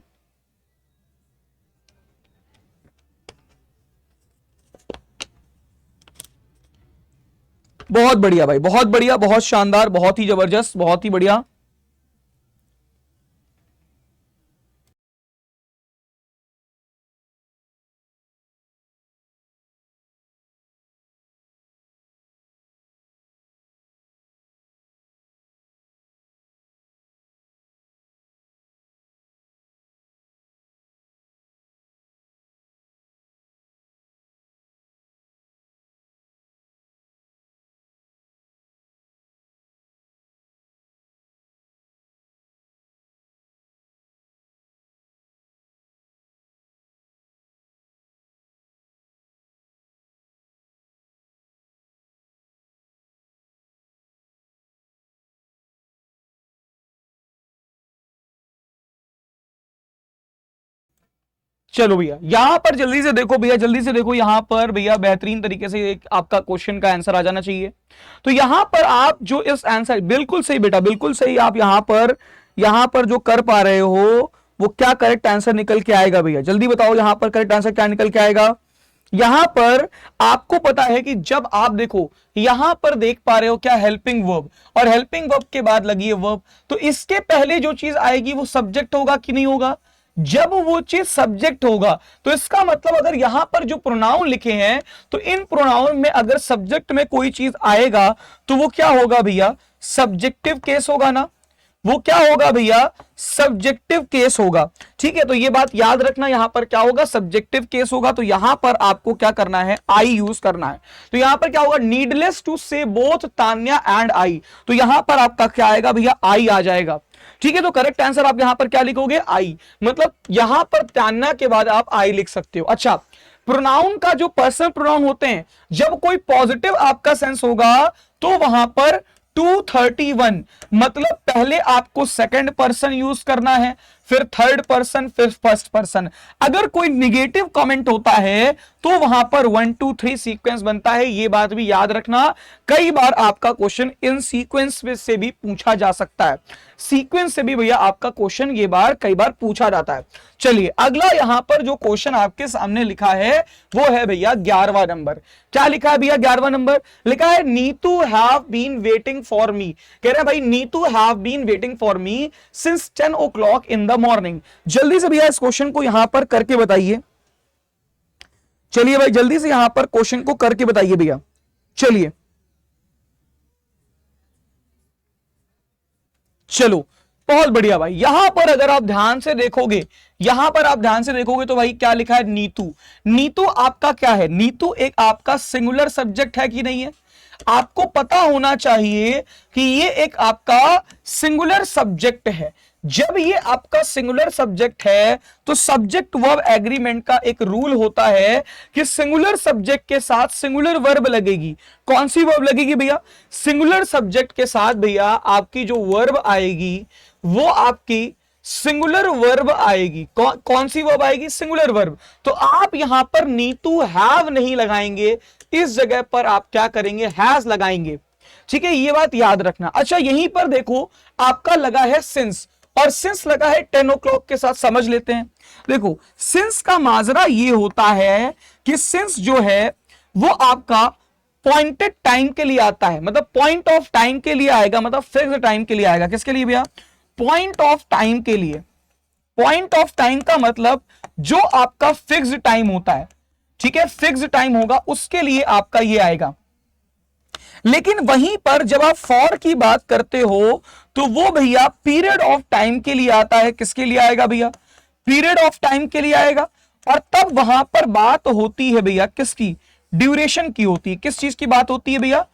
बहुत बढ़िया भाई, बहुत बढ़िया, बहुत शानदार, बहुत ही जबरदस्त, बहुत ही बढ़िया। चलो भैया, यहां पर जल्दी से देखो भैया, जल्दी से देखो, यहां पर भैया बेहतरीन तरीके से एक आपका क्वेश्चन का आंसर आ जाना चाहिए। तो यहां पर आप जो इस आंसर, बिल्कुल सही बेटा, बिल्कुल सही, आप यहां पर जो कर पा रहे हो वो क्या करेक्ट आंसर निकल के आएगा भैया? जल्दी बताओ यहां पर करेक्ट आंसर क्या निकल के आएगा? यहां पर आपको पता है कि जब आप देखो यहां पर देख पा रहे हो क्या? हेल्पिंग वर्ब, और हेल्पिंग वर्ब के बाद लगी है वर्ब, तो इसके पहले जो चीज आएगी वो सब्जेक्ट होगा कि नहीं होगा? जब वो चीज सब्जेक्ट होगा तो इसका मतलब अगर यहां पर जो प्रोनाउन लिखे हैं तो इन प्रोनाउन में अगर सब्जेक्ट में कोई चीज आएगा तो वो क्या होगा भैया? सब्जेक्टिव केस होगा ना? वो क्या होगा भैया? सब्जेक्टिव केस होगा। ठीक है, तो ये बात याद रखना, यहां पर क्या होगा? सब्जेक्टिव केस होगा। तो यहां पर आपको क्या करना है? आई यूज करना है। तो यहां पर क्या होगा? Needless to say both Tanya and I, तो यहां पर आपका क्या आएगा भैया? आई आ जाएगा। ठीक है, तो करेक्ट आंसर आप यहां पर क्या लिखोगे? आई। मतलब यहां पर तान्या के बाद आप आई लिख सकते हो। अच्छा, प्रोनाउन का जो पर्सनल प्रोनाउन होते हैं, जब कोई पॉजिटिव आपका सेंस होगा तो वहां पर 231, मतलब पहले आपको सेकंड पर्सन यूज करना है, फिर थर्ड पर्सन, फिर फर्स्ट पर्सन। अगर कोई निगेटिव कमेंट होता है तो वहां पर 1 2 3 सीक्वेंस बनता है। ये बात भी याद रखना, कई बार आपका क्वेश्चन इन सीक्वेंस से भी पूछा जा सकता है। सीक्वेंस से भी भैया आपका क्वेश्चन ये बार कई बार पूछा जाता है। चलिए, अगला यहां पर जो क्वेश्चन आपके सामने लिखा है वो है भैया 11वां नंबर। क्या लिखा है भैया? 11वां नंबर लिखा है Neetu have been waiting for me. कह रहे हैं भाई Neetu have been waiting for me since 10 o'clock in the morning. जल्दी से भैया इस क्वेश्चन को यहां पर करके बताइए। चलिए भाई, जल्दी से यहां पर क्वेश्चन को करके बताइए भैया। चलिए, चलो, बहुत बढ़िया भाई। यहां पर अगर आप ध्यान से देखोगे, यहां पर आप ध्यान से देखोगे तो भाई क्या लिखा है, नीतू। नीतू आपका क्या है, नीतू एक आपका सिंगुलर सब्जेक्ट है कि नहीं है? आपको पता होना चाहिए कि ये एक आपका सिंगुलर सब्जेक्ट है। जब ये आपका सिंगुलर सब्जेक्ट है तो सब्जेक्ट वर्ब एग्रीमेंट का एक रूल होता है कि सिंगुलर सब्जेक्ट के साथ सिंगुलर वर्ब लगेगी। कौन सी वर्ब लगेगी भैया? सिंगुलर सब्जेक्ट के साथ भैया आपकी जो वर्ब आएगी वो आपकी सिंगुलर वर्ब आएगी। कौन सी वर्ब आएगी? Singular verb. तो आप यहां पर नीतू हैव नहीं लगाएंगे, इस जगह पर आप क्या करेंगे, हैज लगाएंगे। ठीक है, ये बात याद रखना। अच्छा, यहीं पर देखो आपका लगा है सिंस, और सिंस लगा है 10 o'clock के साथ। समझ लेते हैं। देखो सिंस का माजरा ये होता है कि सिंस जो है वो आपका पॉइंटेड टाइम के लिए आता है, मतलब पॉइंट ऑफ टाइम के लिए आएगा, मतलब फिक्स्ड टाइम के लिए आएगा। किसके लिए भैया? पॉइंट ऑफ टाइम के लिए। पॉइंट ऑफ टाइम का मतलब जो आपका फिक्स्ड टाइम होता है, ठीक है, फिक्स्ड टाइम होगा उसके लिए आपका ये आएगा। लेकिन वहीं पर जब आप फॉर की बात करते हो तो वो भैया पीरियड ऑफ टाइम के लिए आता है। किसके लिए आएगा भैया? पीरियड ऑफ टाइम के लिए आएगा। और तब वहां पर बात होती है भैया किसकी? ड्यूरेशन की होती है। किस चीज की बात होती है भैया?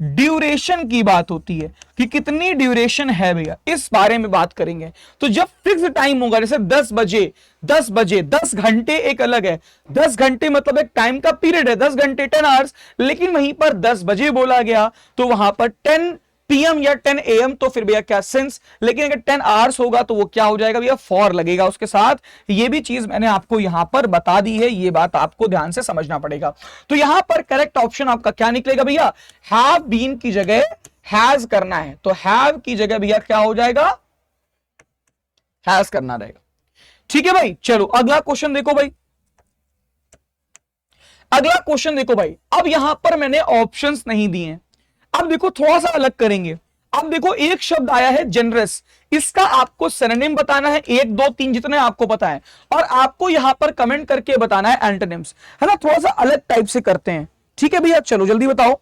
ड्यूरेशन की बात होती है कि कितनी ड्यूरेशन है भैया, इस बारे में बात करेंगे। तो जब फिक्स टाइम होगा, जैसे 10 बजे, 10 बजे, 10 घंटे एक अलग है। 10 घंटे मतलब एक टाइम का पीरियड है, 10 घंटे 10 आवर्स। लेकिन वहीं पर 10 बजे बोला गया तो वहां पर 10 PM या 10 AM, तो फिर भैया क्या? सिंस। लेकिन अगर 10 आवर्स होगा तो वो क्या हो जाएगा भैया? फॉर लगेगा उसके साथ। ये भी चीज मैंने आपको यहां पर बता दी है, ये बात आपको ध्यान से समझना पड़ेगा। तो यहां पर करेक्ट ऑप्शन आपका क्या निकलेगा भैया? हैव बीन की जगह हैज करना है, तो हैव की जगह भैया क्या हो जाएगा? हैज करना रहेगा। ठीक है भाई, चलो अगला क्वेश्चन देखो भाई। अगला क्वेश्चन देखो भाई। अब यहां पर मैंने ऑप्शंस नहीं दिए हैं। अब देखो थोड़ा सा अलग करेंगे। अब देखो एक शब्द आया है जनरस, इसका आपको सिनोनिम बताना है, 1 2 3 जितने आपको पता है, और आपको यहां पर कमेंट करके बताना है एंटोनिम्स, है ना। थोड़ा सा अलग टाइप से करते हैं, ठीक है भैया। चलो जल्दी बताओ।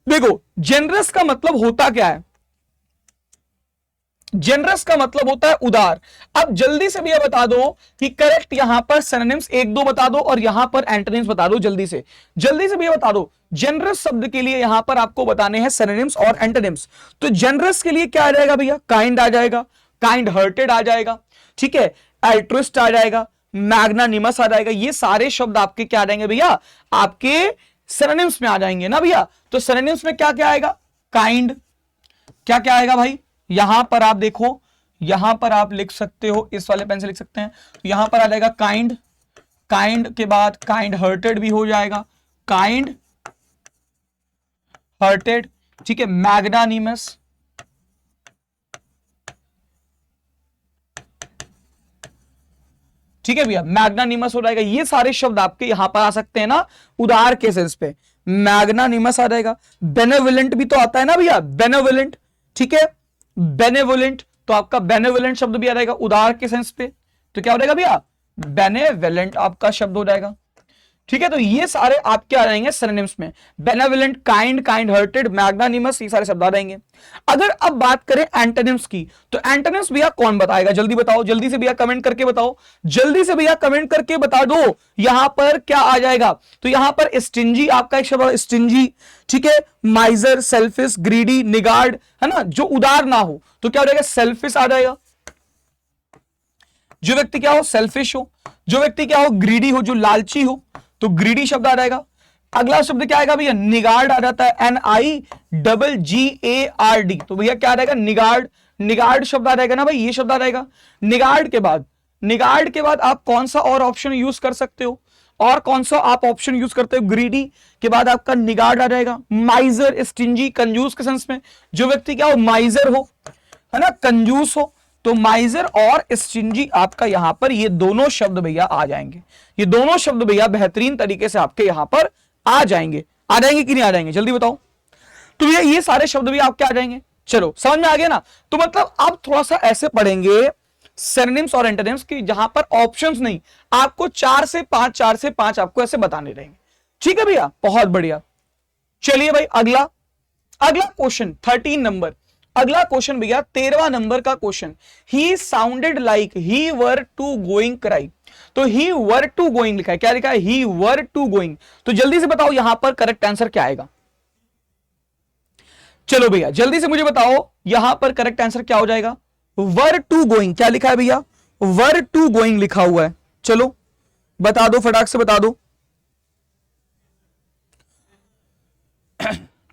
देखो जनरस का मतलब होता क्या है? जनरस का मतलब होता है उदार। अब जल्दी से भैया बता दो कि करेक्ट यहां पर सिनोनिम्स 1 2 बता दो और यहां पर एंटोनिम्स बता दो। जल्दी से भैया बता दो। जनरस शब्द के लिए यहां पर आपको बताने हैं सिनोनिम्स और एंटोनिम्स। तो जनरस के लिए क्या आ जाएगा भैया? काइंड आ जाएगा, काइंड हार्टेड आ जाएगा, ठीक है, एल्ट्रुइस्ट आ जाएगा, मैग्नानिमस आ जाएगा। ये सारे शब्द आपके क्या आ जाएंगे भैया? आपके सिनोनिम्स में आ जाएंगे ना भैया। तो सिनोनिम्स में क्या क्या आएगा? काइंड, क्या क्या आएगा भाई? यहां पर आप देखो, यहां पर आप लिख सकते हो, इस वाले पेन से लिख सकते हैं। तो यहां पर आ जाएगा काइंड, काइंड के बाद काइंड हार्टेड भी हो जाएगा, काइंड हार्टेड, ठीक है, मैग्नानिमस, ठीक है भैया, मैग्नानिमस हो जाएगा। ये सारे शब्द आपके यहां पर आ सकते हैं ना उदार के सेंस पे। मैग्नानिमस आ जाएगा। बेनेवोलेंट भी तो आता है ना भैया, बेनेवोलेंट, ठीक है, बेनेवोलेंट, तो आपका बेनेवोलेंट शब्द भी आ जाएगा उदार के सेंस पे। तो क्या हो जाएगा भैया? बेनेवोलेंट आपका शब्द हो जाएगा, ठीक है। तो ये सारे आपके आ जाएंगे सिनोनिम्स में। Benevolent, kind, kind hearted, magnanimous, ये सारे शब्द आ जाएंगे। अगर अब बात करें एंटोनिम्स की, तो एंटोनिम्स भैया कौन बताएगा? जल्दी बताओ, जल्दी से भैया कमेंट करके बताओ, जल्दी से भैया कमेंट करके बता दो यहां पर क्या आ जाएगा। तो यहां पर स्टिंजी आपका एक शब्द, स्टिंजी, ठीक है, माइजर, सेल्फिश, ग्रीडी, निगार्ड, है ना, जो उदार ना हो तो क्या हो जाएगा? सेल्फिश आ जाएगा। जो व्यक्ति क्या हो? सेल्फिश हो। जो व्यक्ति क्या हो? ग्रीडी हो, जो लालची हो, तो ग्रीडी शब्द आ जाएगा। अगला शब्द क्या आएगा भैया? निगार्ड आ जाता है, NIGGARD, तो भैया क्या आ जाएगा? निगार्ड, निगार्ड शब्द आ जाएगा ना भाई, ये शब्द आ जाएगा। निगार्ड के बाद, निगार्ड के बाद आप कौन सा और ऑप्शन यूज कर सकते हो? और कौन सा आप ऑप्शन यूज करते हो? ग्रीडी के बाद आपका निगार्ड आ जाएगा। माइजर, स्टिंजी, कंजूस के सेंस में, जो व्यक्ति क्या हो? माइजर हो, है ना, कंजूस हो, तो माइजर और स्टिंजी आपका यहां पर ये दोनों शब्द भैया आ जाएंगे। ये दोनों शब्द भैया बेहतरीन तरीके से आपके यहां पर आ जाएंगे। आ जाएंगे कि नहीं आ जाएंगे? जल्दी बताओ। तो भैया ये सारे शब्द भी आपके आ जाएंगे। चलो समझ में आ गया ना। तो मतलब आप थोड़ा सा ऐसे पढ़ेंगे सिनोनिम्स और एंटोनिम्स की, जहां पर ऑप्शंस नहीं, आपको 4 से 5, 4 से 5 आपको ऐसे बताने रहेंगे। ठीक है भैया, बहुत बढ़िया। चलिए भाई अगला, अगला क्वेश्चन 13 नंबर। अगला क्वेश्चन भैया 13वां नंबर का question, he sounded like he were to going cry. तो ही वर टू गोइंग लिखा है, क्या लिखा है, ही वर टू गोइंग। तो जल्दी से बताओ यहां पर करेक्ट आंसर क्या आएगा। चलो भैया जल्दी से मुझे बताओ यहां पर करेक्ट आंसर क्या हो जाएगा। वर टू गोइंग क्या लिखा है भैया, वर टू गोइंग लिखा हुआ है। चलो बता दो, फटाक से बता दो।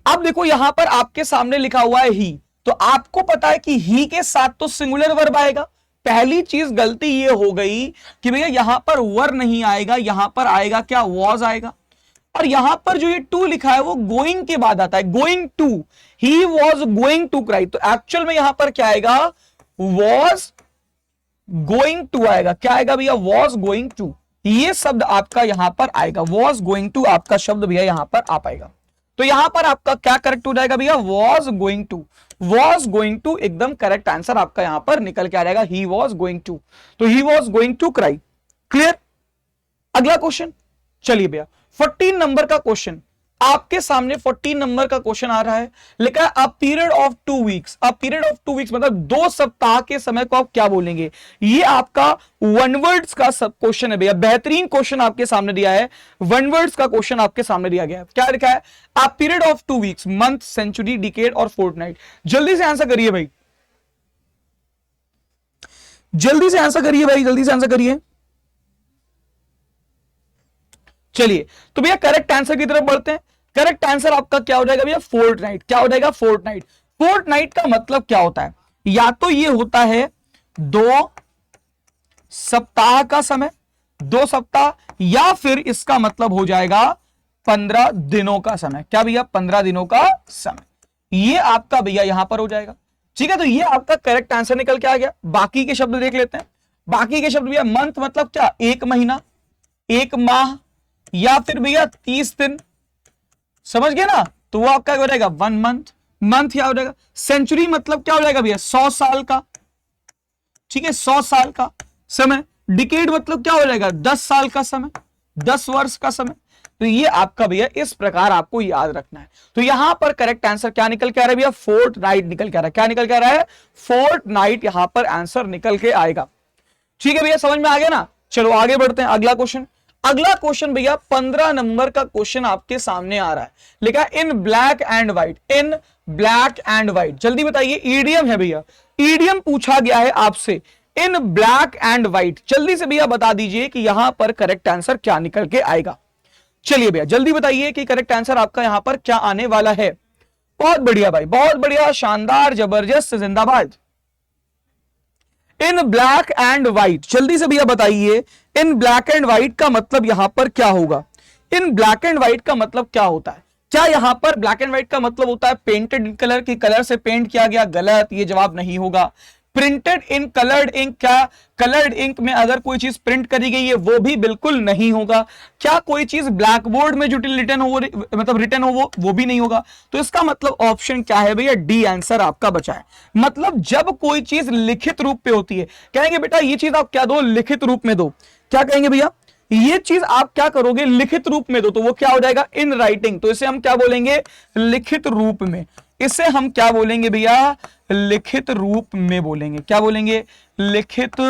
अब देखो यहां पर आपके सामने लिखा हुआ है ही, तो आपको पता है कि ही के साथ तो सिंगुलर वर्ब आएगा। पहली चीज गलती ये हो गई कि भैया यहां पर वर नहीं आएगा, यहां पर आएगा क्या, वॉज आएगा। और यहां पर जो ये टू लिखा है वो गोइंग के बाद आता है, going to, he was going to cry. तो एक्चुअल में यहां पर क्या आएगा, वॉज गोइंग टू आएगा। क्या आएगा भैया, वॉज गोइंग टू, ये शब्द आपका यहां पर आएगा, वॉज गोइंग टू आपका शब्द भैया यहां पर आ पाएगा। तो यहां पर आपका क्या करेक्ट हो जाएगा भैया, was going to, was going to एकदम करेक्ट आंसर आपका यहां पर निकल के आ जाएगा, ही वॉज गोइंग टू। तो he was going to cry. Clear. अगला क्वेश्चन, चलिए भैया 14 नंबर का क्वेश्चन आपके सामने, 14 नंबर का क्वेश्चन आ रहा है, लिखा है a period of 2 weeks. A period of 2 weeks मतलब 2 सप्ताह के समय को आप क्या बोलेंगे। ये आपका वन वर्ड्स का सब क्वेश्चन है भैया, बेहतरीन क्वेश्चन आपके सामने दिया है, वन वर्ड्स का क्वेश्चन आपके सामने दिया गया है। क्या लिखा है, a period of 2 weeks, month, century, decade और फोर्टनाइट। जल्दी से आंसर करिए भाई, जल्दी से आंसर करिए भाई, जल्दी से आंसर करिए। चलिए तो भैया करेक्ट आंसर की तरफ बढ़ते हैं। करेक्ट आंसर आपका क्या हो जाएगा भैया, फोर्टनाइट। क्या हो जाएगा, फोर्टनाइट। फोर्टनाइट का मतलब क्या होता है, या तो ये होता है 2 सप्ताह का समय, 2 सप्ताह, या फिर इसका मतलब हो जाएगा 15 दिनों का समय। क्या भैया, 15 दिनों का समय, ये आपका भैया यहां पर हो जाएगा। ठीक है, तो ये आपका करेक्ट आंसर निकल के आ गया। बाकी के शब्द देख लेते हैं। बाकी के शब्द भैया, मंथ मतलब क्या, 1 महीना, 1 माह, या फिर भैया 30 दिन, समझ गए ना, तो वो आपका क्या हो जाएगा, 1 मंथ। मंथ क्या हो जाएगा। सेंचुरी मतलब क्या हो जाएगा भैया, 100 साल का। ठीक है, 100 साल का समय। डिकेड मतलब क्या हो जाएगा, 10 साल का समय, 10 वर्ष का समय। तो ये आपका भैया इस प्रकार आपको याद रखना है। तो यहां पर करेक्ट आंसर क्या निकल के आ रहा है भैया, फोर्टनाइट निकल के आ रहा है। क्या निकल के आ रहा है, फोर्टनाइट यहां पर आंसर निकल के आएगा। ठीक है भैया, समझ में आ गया ना। चलो आगे बढ़ते हैं, अगला क्वेश्चन। अगला क्वेश्चन भैया 15 नंबर का क्वेश्चन आपके सामने आ रहा है, लिखा है in black and white. In black and white, जल्दी बताइए, ईडियम है भैया, ईडियम पूछा गया है आपसे, इन ब्लैक एंड व्हाइट। जल्दी से भैया बता दीजिए कि यहां पर करेक्ट आंसर क्या निकल के आएगा। चलिए भैया जल्दी बताइए कि करेक्ट आंसर आपका यहां पर क्या आने वाला है। बहुत बढ़िया भाई, बहुत बढ़िया, शानदार, जबरदस्त, जिंदाबाद। इन ब्लैक एंड व्हाइट, जल्दी से भैया बताइए, इन ब्लैक एंड व्हाइट का मतलब यहां पर क्या होगा। इन ब्लैक एंड व्हाइट का मतलब क्या होता है। क्या यहां पर ब्लैक एंड व्हाइट का मतलब होता है पेंटेड इन कलर, की कलर से पेंट किया गया, गलत, ये जवाब नहीं होगा। प्रिंटेड इन कलर्ड इंक, क्या कलर्ड इंक में अगर कोई चीज प्रिंट करी गई है, वो भी बिल्कुल नहीं होगा। क्या कोई चीज ब्लैक बोर्ड में जो रिटर्न हो, मतलब रिटर्न हो, वो भी नहीं होगा। तो इसका मतलब ऑप्शन क्या है भैया, डी आंसर आपका बचा है। मतलब जब कोई चीज लिखित रूप पे होती है, कहेंगे बेटा ये चीज आप क्या दो, लिखित रूप में दो। क्या कहेंगे भैया, ये चीज आप क्या करोगे, लिखित रूप में दो, तो वो क्या हो जाएगा, इन राइटिंग। तो इसे हम क्या बोलेंगे, लिखित रूप में। इसे हम क्या बोलेंगे भैया, लिखित रूप में बोलेंगे। क्या बोलेंगे, लिखित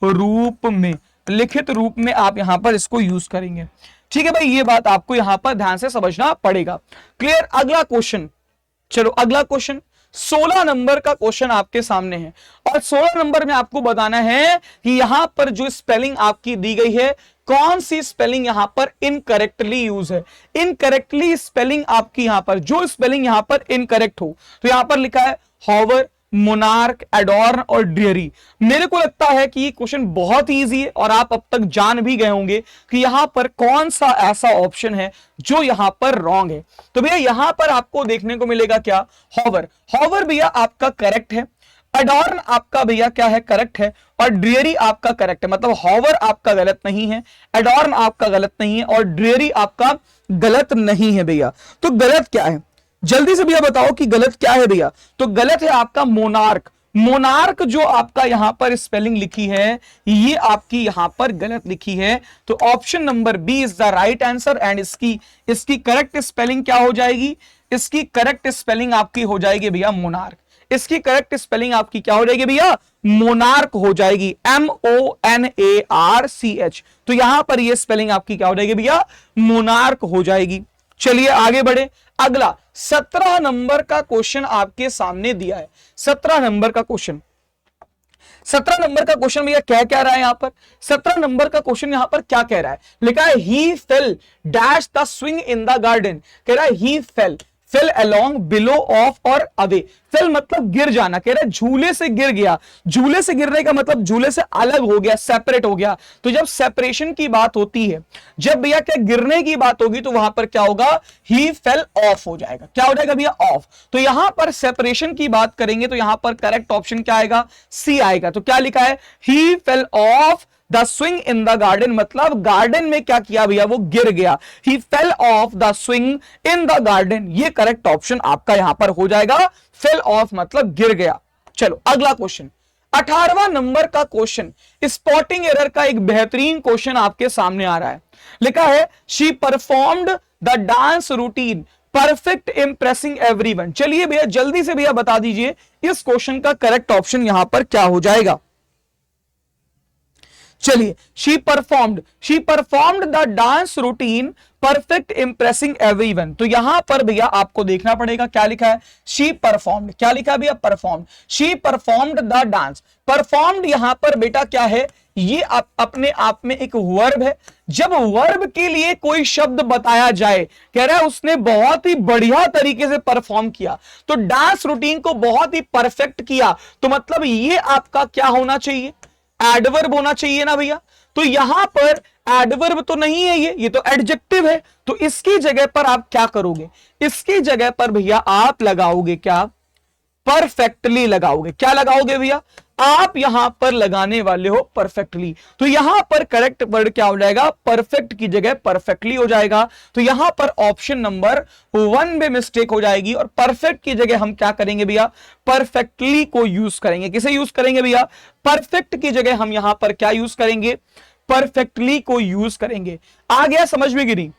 रूप में। लिखित रूप में आप यहां पर इसको यूज करेंगे। ठीक है भाई, ये बात आपको यहां पर ध्यान से समझना पड़ेगा। क्लियर। अगला क्वेश्चन, चलो अगला क्वेश्चन 16 नंबर का क्वेश्चन आपके सामने है, और 16 नंबर में आपको बताना है कि यहां पर जो स्पेलिंग आपकी दी गई है, कौन सी स्पेलिंग यहां पर इनकरेक्टली यूज है। इनकरेक्टली स्पेलिंग आपकी यहां पर, जो स्पेलिंग यहां पर इनकरेक्ट हो, तो यहां पर लिखा है हॉवर, मोनार्क, एडॉर्न और ड्रियरी। मेरे को लगता है कि ये क्वेश्चन बहुत ही इजी है और आप अब तक जान भी गए होंगे कि यहां पर कौन सा ऐसा ऑप्शन है जो यहां पर रॉन्ग है। तो भैया यहां पर आपको देखने को मिलेगा क्या, हॉवर। हॉवर भैया आपका करेक्ट है, एडॉर्न आपका भैया क्या है, करेक्ट है, और ड्रियरी आपका करेक्ट है। मतलब हॉवर आपका गलत नहीं है, एडॉर्न आपका गलत नहीं है, और ड्रियरी आपका गलत नहीं है भैया। तो गलत क्या है, जल्दी से भैया बताओ कि गलत क्या है भैया। तो गलत है आपका मोनार्क। मोनार्क जो आपका यहां पर स्पेलिंग लिखी है, ये आपकी यहां पर गलत लिखी है। तो option number B is the right answer, and इसकी करेक्ट स्पेलिंग क्या हो जाएगी, इसकी करेक्ट स्पेलिंग आपकी हो जाएगी भैया मोनार्क। इसकी करेक्ट स्पेलिंग आपकी क्या हो जाएगी भैया, मोनार्क हो जाएगी, MONARCH। तो यहां पर ये स्पेलिंग आपकी क्या हो जाएगी भैया, मोनार्क हो जाएगी। चलिए आगे बढ़े। अगला 17 नंबर का क्वेश्चन आपके सामने दिया है। 17 नंबर का क्वेश्चन, 17 नंबर का क्वेश्चन भैया क्या कह रहा है यहां पर, 17 नंबर का क्वेश्चन यहां पर क्या कह रहा है, लिखा है he fell dash the swing in the garden. कह रहा है he fell along below off और अवे। फेल मतलब गिर जाना, कह रहा है झूले से गिर गया। झूले से गिरने का मतलब झूले से अलग हो गया, सेपरेट हो गया। तो जब सेपरेशन की बात होती है, जब भैया क्या गिरने की बात होगी, तो वहां पर क्या होगा, ही फेल ऑफ हो जाएगा। क्या हो जाएगा भैया, ऑफ। तो यहां पर सेपरेशन की बात करेंगे तो यहां पर करेक्ट ऑप्शन क्या आएगा, सी आएगा। तो क्या लिखा है, he fell off the swing in the garden, मतलब गार्डन में क्या किया भैया, वो गिर गया। He fell off the swing in the garden, ये करेक्ट ऑप्शन आपका यहां पर हो जाएगा। फेल ऑफ मतलब गिर गया। चलो अगला क्वेश्चन, 18वां नंबर का क्वेश्चन, स्पॉटिंग एरर का एक बेहतरीन क्वेश्चन आपके सामने आ रहा है। लिखा है she performed the dance routine perfect impressing everyone. चलिए भैया जल्दी से भैया बता दीजिए इस क्वेश्चन का करेक्ट ऑप्शन यहां पर क्या हो जाएगा। चलिए, she performed the dance routine perfect impressing everyone. तो यहां पर भैया आपको देखना पड़ेगा क्या लिखा है, शी परफॉर्म्ड, क्या लिखा है भैया, performed. She performed the dance, performed यहां पर बेटा क्या है, ये अपने आप में एक वर्ब है। जब वर्ब के लिए कोई शब्द बताया जाए, कह रहा है उसने बहुत ही बढ़िया तरीके से परफॉर्म किया, तो डांस रूटीन को बहुत ही परफेक्ट किया, तो मतलब ये आपका क्या होना चाहिए, एडवर्ब होना चाहिए ना भैया। तो यहां पर एडवर्ब तो नहीं है, ये तो एडजेक्टिव है। तो इसकी जगह पर आप क्या करोगे, इसकी जगह पर भैया आप लगाओगे क्या, परफेक्टली लगाओगे। क्या लगाओगे भैया, आप यहां पर लगाने वाले हो परफेक्टली। तो यहां पर करेक्ट वर्ड क्या हो जाएगा, परफेक्ट की जगह परफेक्टली हो जाएगा। तो यहां पर ऑप्शन नंबर 1 में मिस्टेक हो जाएगी और परफेक्ट की जगह हम क्या करेंगे भैया, परफेक्टली को यूज करेंगे। किसे यूज करेंगे भैया, परफेक्ट की जगह हम यहां पर क्या यूज करेंगे, परफेक्टली को यूज करेंगे। आ गया समझ में कि नहीं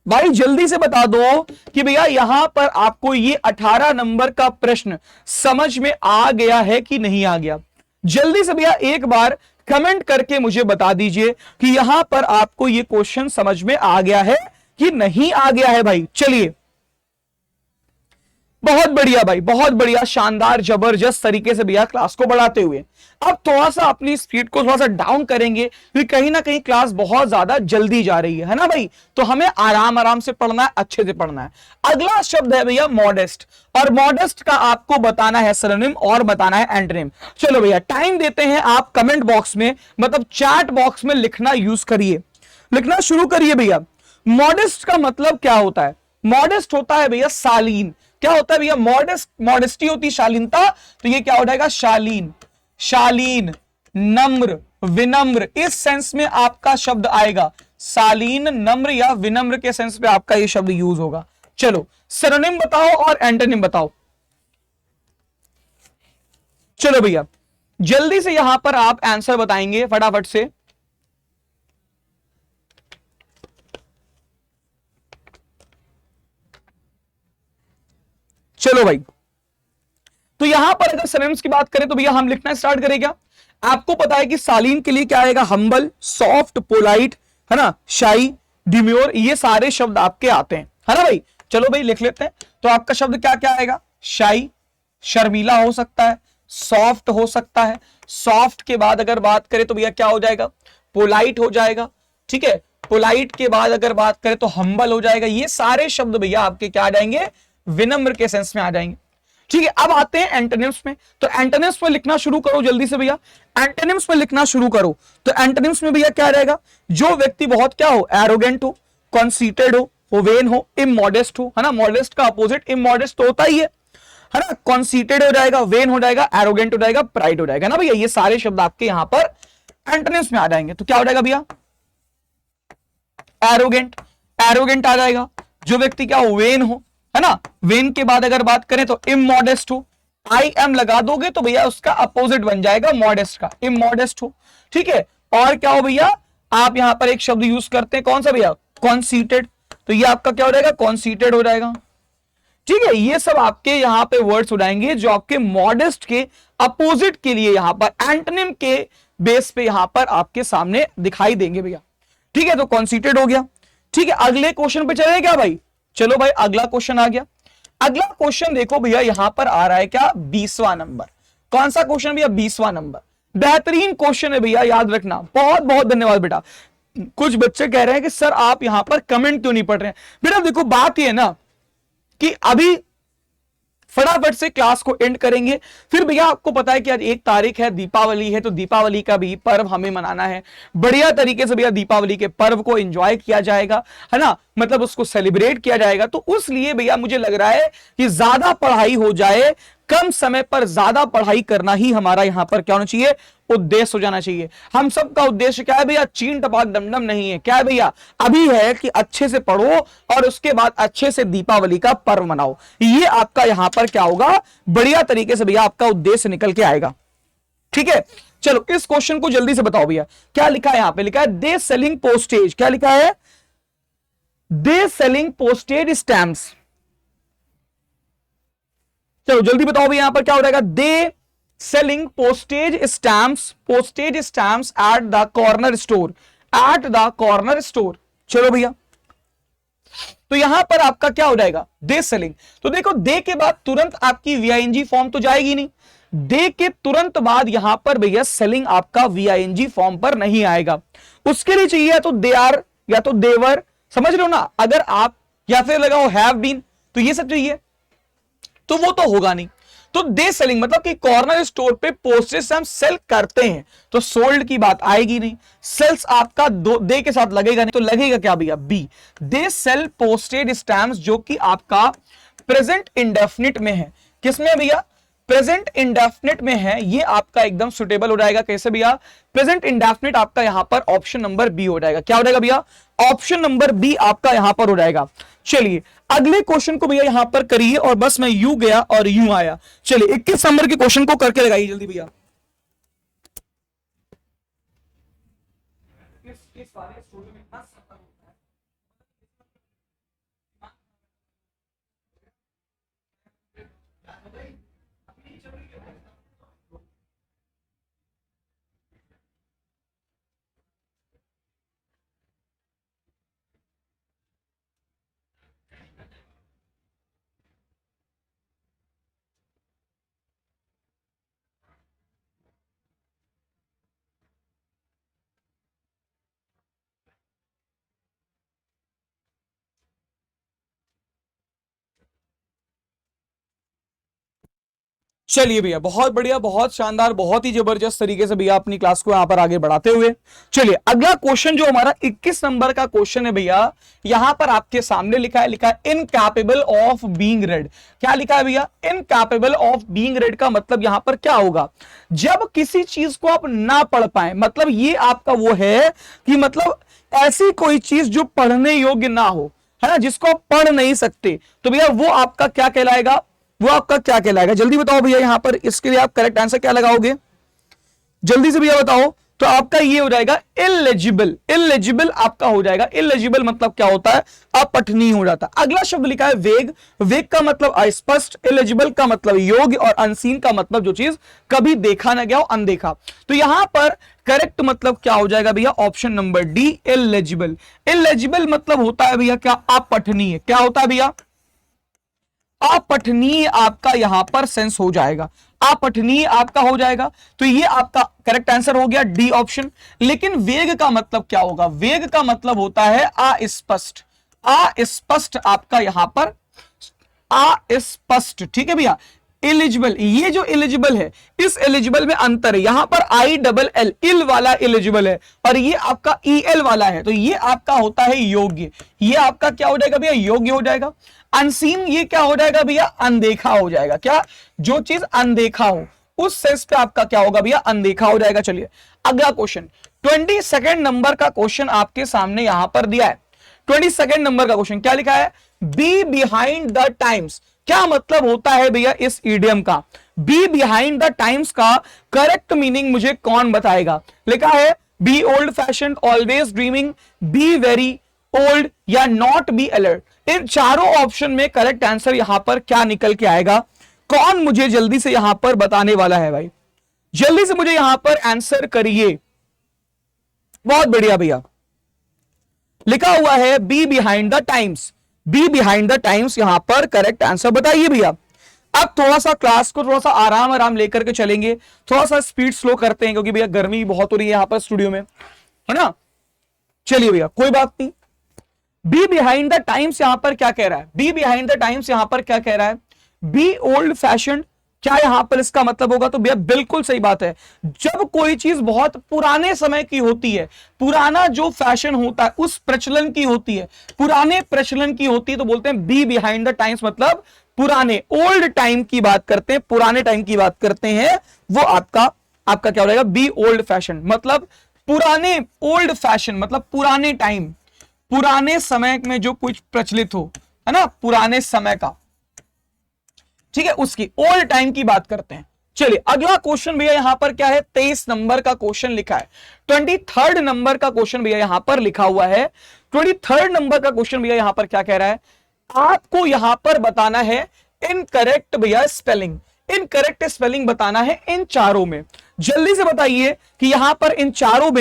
भाई, जल्दी से बता दो कि भैया यहां पर आपको ये 18 नंबर का प्रश्न समझ में आ गया है कि नहीं आ गया। जल्दी से भैया एक बार कमेंट करके मुझे बता दीजिए कि यहां पर आपको ये क्वेश्चन समझ में आ गया है कि नहीं आ गया है भाई। चलिए, बहुत बढ़िया भाई, बहुत बढ़िया, शानदार जबरदस्त तरीके से भैया क्लास को बढ़ाते हुए अब थोड़ा सा अपनी स्पीड को थोड़ा सा डाउन करेंगे, क्योंकि कहीं ना कहीं क्लास बहुत ज्यादा जल्दी जा रही है ना भाई। तो हमें आराम आराम से पढ़ना है, अच्छे से पढ़ना है। अगला शब्द है भैया मॉडेस्ट, और मॉडेस्ट का आपको बताना है सिनोनिम और बताना है एंटोनिम। चलो भैया टाइम देते हैं, आप कमेंट बॉक्स में मतलब चैट बॉक्स में लिखना यूज करिए, लिखना शुरू करिए भैया। मॉडेस्ट का मतलब क्या होता है, मॉडेस्ट होता है भैया शालीन। क्या होता है भैया, मॉडेस्ट, मॉडेस्टी होती शालीनता, तो ये क्या हो जाएगा, शालीन, शालीन, नम्र, विनम्र, इस सेंस में आपका शब्द आएगा। शालीन, नम्र या विनम्र के सेंस में आपका ये शब्द यूज होगा। चलो सिनोनिम बताओ और एंटोनिम बताओ। चलो भैया जल्दी से यहां पर आप आंसर बताएंगे फटाफट से। चलो भाई, तो यहां पर अगर सिनोनिम्स की बात करें तो भैया हम लिखना स्टार्ट करें क्या। आपको पता है कि शालीन के लिए क्या आएगा, हम्बल, सॉफ्ट, पोलाइट, है ना, शाई, डिम्योर, ये सारे शब्द आपके आते हैं, है ना भाई। चलो भाई लिख लेते हैं। तो आपका शब्द क्या क्या आएगा, शाई, शर्मीला हो सकता है, सॉफ्ट हो सकता है, सॉफ्ट के बाद अगर बात करें तो भैया क्या हो जाएगा, पोलाइट हो जाएगा, ठीक है। पोलाइट के बाद अगर बात करें तो हम्बल हो जाएगा। ये सारे शब्द भैया आपके क्या आ जाएंगे, विनम्र के सेंस में आ जाएंगे, ठीक है। अब आते हैं एंटोनिम्स में। तो एंटोनिम्स में लिखना शुरू करो जल्दी से भैया, एंटोनिम्स में लिखना शुरू करो। तो एंटोनिम्स में भैया क्या रहेगा, जो व्यक्ति बहुत क्या हो, एरोगेंट हो, कॉन्सीटेड हो, वेन हो, इमोडेस्ट हो, है ना। मॉडेस्ट का अपोजिट इमोडेस्ट तो होता ही है ना। कॉन्सीटेड हो जाएगा, वेन हो जाएगा, एरोगेंट हो जाएगा, प्राइड हो जाएगा ना भैया। ये सारे शब्द आपके यहां पर एंटोनिम्स में आ जाएंगे। तो क्या हो जाएगा भैया, एरोगेंट, एरोगेंट आ जाएगा। जो व्यक्ति क्या हो, वेन हो, है ना। वेन के बाद अगर बात करें तो इमोडेस्ट हो, आई एम लगा दोगे तो भैया उसका अपोजिट बन जाएगा मॉडेस्ट का, इमोडेस्ट हो, ठीक है। और क्या हो भैया, आप यहां पर एक शब्द यूज करते हैं, कौन सा भैया, कॉन्सीटेड। तो ये आपका क्या हो जाएगा, कॉन्सीटेड हो जाएगा। ठीक है, ये सब आपके यहां पे वर्ड्स उड़ाएंगे जो आपके मॉडेस्ट के अपोजिट के लिए यहां पर एंटोनिम के बेस पे यहां पर आपके सामने दिखाई देंगे भैया। ठीक है, तो कॉन्सीटेड हो गया। ठीक है, अगले क्वेश्चन पे चले क्या भाई? चलो भाई, अगला क्वेश्चन आ गया। अगला क्वेश्चन देखो भैया, यहां पर आ रहा है क्या? 20वां नंबर। कौन सा क्वेश्चन भैया? 20वां नंबर। बेहतरीन क्वेश्चन है भैया, याद रखना। बहुत बहुत धन्यवाद बेटा। कुछ बच्चे कह रहे हैं कि सर आप यहां पर कमेंट क्यों नहीं पढ़ रहे हैं? बेटा देखो, बात यह है ना कि अभी फटाफट से क्लास को एंड करेंगे, फिर भैया आपको पता है कि आज 1 तारीख है, दीपावली है, तो दीपावली का भी पर्व हमें मनाना है। बढ़िया तरीके से भैया दीपावली के पर्व को एंजॉय किया जाएगा, है ना, मतलब उसको सेलिब्रेट किया जाएगा। तो उसलिए भैया मुझे लग रहा है कि ज्यादा पढ़ाई हो जाए, कम समय पर ज्यादा पढ़ाई करना ही हमारा यहां पर क्या होना चाहिए? उद्देश्य हो जाना चाहिए। हम सबका उद्देश्य क्या है भैया? चीन टपाक डमडम नहीं है। क्या है भैया? अभी है कि अच्छे से पढ़ो और उसके बाद अच्छे से दीपावली का पर्व मनाओ। ये आपका यहां पर क्या होगा? बढ़िया तरीके से भैया आपका उद्देश्य निकल के आएगा। ठीक है, चलो इस क्वेश्चन को जल्दी से बताओ भैया, क्या लिखा है? यहां पे लिखा है दे सेलिंग पोस्टेज। क्या लिखा है? They selling postage stamps. चलो जल्दी बताओ भैया, यहां पर क्या हो जाएगा? They selling postage stamps, postage stamps at the corner store, at the corner store. चलो भैया, तो यहां पर आपका क्या हो जाएगा? They selling. तो देखो, दे के बाद तुरंत आपकी वीआईएनजी फॉर्म तो जाएगी नहीं। दे के तुरंत बाद यहां पर भैया सेलिंग आपका वीआईएनजी फॉर्म पर नहीं आएगा। उसके लिए चाहिए या तो दे आर या तो देवर, समझ लो ना। अगर आप या फिर लगाओ हैव बीन, तो ये सब चाहिए, तो वो तो होगा नहीं। तो दे सेलिंग मतलब कि कॉर्नर स्टोर पे पोस्टेज से हम सेल करते हैं, तो सोल्ड की बात आएगी नहीं। सेल्स आपका दे के साथ लगेगा नहीं, तो लगेगा क्या भैया? B. They sell posted stamps, जो कि आपका प्रेजेंट इंडेफिनिट में है। किसमें भैया? प्रेजेंट इंडेफिनिट में है। ये आपका एकदम सुटेबल हो जाएगा। कैसे भैया? प्रेजेंट इंडेफिनिट आपका यहां पर ऑप्शन नंबर बी हो जाएगा। क्या हो जाएगा भैया? ऑप्शन नंबर बी आपका यहां पर हो जाएगा। चलिए अगले क्वेश्चन को भैया यहां पर करिए, और बस मैं यू गया और यू आया। चलिए 21 नंबर के क्वेश्चन को करके लगाइए जल्दी भैया। चलिए भैया, बहुत बढ़िया, बहुत शानदार, बहुत ही जबरदस्त तरीके से भैया अपनी क्लास को यहां पर आगे बढ़ाते हुए। चलिए अगला क्वेश्चन जो हमारा 21 नंबर का क्वेश्चन है भैया, यहां पर आपके सामने लिखा है इनकैपेबल ऑफ बीइंग रेड। क्या लिखा है भैया? इनकैपेबल ऑफ बीइंग रेड का मतलब यहां पर क्या होगा? जब किसी चीज को आप ना पढ़ पाए, मतलब ये आपका वो है कि मतलब ऐसी कोई चीज जो पढ़ने योग्य ना हो, है ना, जिसको आप पढ़ नहीं सकते, तो भैया वो आपका क्या कहलाएगा? वो आपका क्या कहलाएगा? जल्दी बताओ भैया, यहां पर इसके लिए आप करेक्ट आंसर क्या लगाओगे? जल्दी से भैया बताओ। तो आपका ये हो जाएगा इलेजिबल। इलेजिबल आपका हो जाएगा। इलेजिबल मतलब क्या होता है? अपठनीय हो जाता है। अगला शब्द लिखा है वेग। वेग का मतलब अस्पष्ट, इलेजिबल का मतलब योग्य, और अनसीन का मतलब जो चीज कभी देखा ना गया हो, अनदेखा। तो यहां पर करेक्ट मतलब क्या हो जाएगा भैया? Option number D, illegible. Illegible मतलब होता है भैया क्या? अपठनीय। क्या होता है भैया? अपठनीय आपका यहां पर सेंस हो जाएगा। अपठनीय आपका हो जाएगा। तो ये आपका करेक्ट आंसर हो गया, डी ऑप्शन। लेकिन वेग का मतलब क्या होगा? वेग का मतलब होता है अस्पष्ट। अस्पष्ट आपका यहां पर अस्पष्ट। ठीक है भैया। एलिजिबल, ये जो एलिजिबल है, इस एलिजिबल में अंतर है। यहां पर ILL इल वाला एलिजिबल है, और ये आपका EL वाला है। तो ये आपका होता है योग्य। ये आपका क्या हो जाएगा भैया? योग्य हो जाएगा। अनसीन ये क्या हो जाएगा भैया? अनदेखा हो जाएगा। क्या? जो चीज अनदेखा हो, उस सेंस पे आपका क्या होगा भैया? अनदेखा हो जाएगा। चलिए अगला क्वेश्चन, 22 नंबर का क्वेश्चन आपके सामने यहां पर दिया है। 22 नंबर का क्वेश्चन क्या लिखा है? Be behind the times. क्या मतलब होता है भैया इस इडियम का? बी बिहाइंड द टाइम्स का करेक्ट मीनिंग मुझे कौन बताएगा? लिखा है be old fashion, always dreaming, be very old, या नॉट बी अलर्ट। इन चारों ऑप्शन में करेक्ट आंसर यहां पर क्या निकल के आएगा, कौन मुझे जल्दी से यहां पर बताने वाला है भाई, जल्दी से मुझे यहां पर आंसर करिए। बहुत बढ़िया भैया, लिखा हुआ है be behind the times, B behind the times यहां पर करेक्ट आंसर बताइए भैया। अब थोड़ा सा क्लास को थोड़ा सा आराम आराम लेकर के चलेंगे, थोड़ा सा स्पीड स्लो करते हैं क्योंकि भैया गर्मी बहुत हो रही है यहां पर स्टूडियो में, है ना। चलिए भैया कोई बात नहीं। बी बिहाइंड द टाइम्स यहां पर क्या कह रहा है, बी बिहाइंड द टाइम्स यहां पर क्या कह रहा है, बी ओल्ड फैशन, क्या यहां पर इसका मतलब होगा, तो भैया बिल्कुल सही बात है। जब कोई चीज बहुत पुराने समय की होती है, पुराना जो फैशन होता है उस प्रचलन की होती है, पुराने प्रचलन की होती है, तो बोलते हैं बी बिहाइंड द टाइम्स, मतलब पुराने, ओल्ड टाइम की बात करते हैं, पुराने टाइम की बात करते हैं, वो आपका आपका क्या हो जाएगा, बी ओल्ड फैशन, मतलब पुराने, ओल्ड फैशन मतलब पुराने टाइम, पुराने समय में जो कुछ प्रचलित हो, है ना, पुराने समय का, ठीक है, उसकी ओल्ड टाइम की बात करते हैं। चलिए अगला क्वेश्चन भैया यहां पर क्या है, 23 नंबर का क्वेश्चन लिखा है, 23 नंबर का क्वेश्चन भैया यहां पर लिखा हुआ है। 23 नंबर का क्वेश्चन भैया यहां पर क्या कह रहा है, आपको यहां पर बताना है इनकरेक्ट भैया स्पेलिंग, इनकरेक्ट स्पेलिंग बताना है इन चारों में। जल्दी से बताइए कि यहां पर इन चारों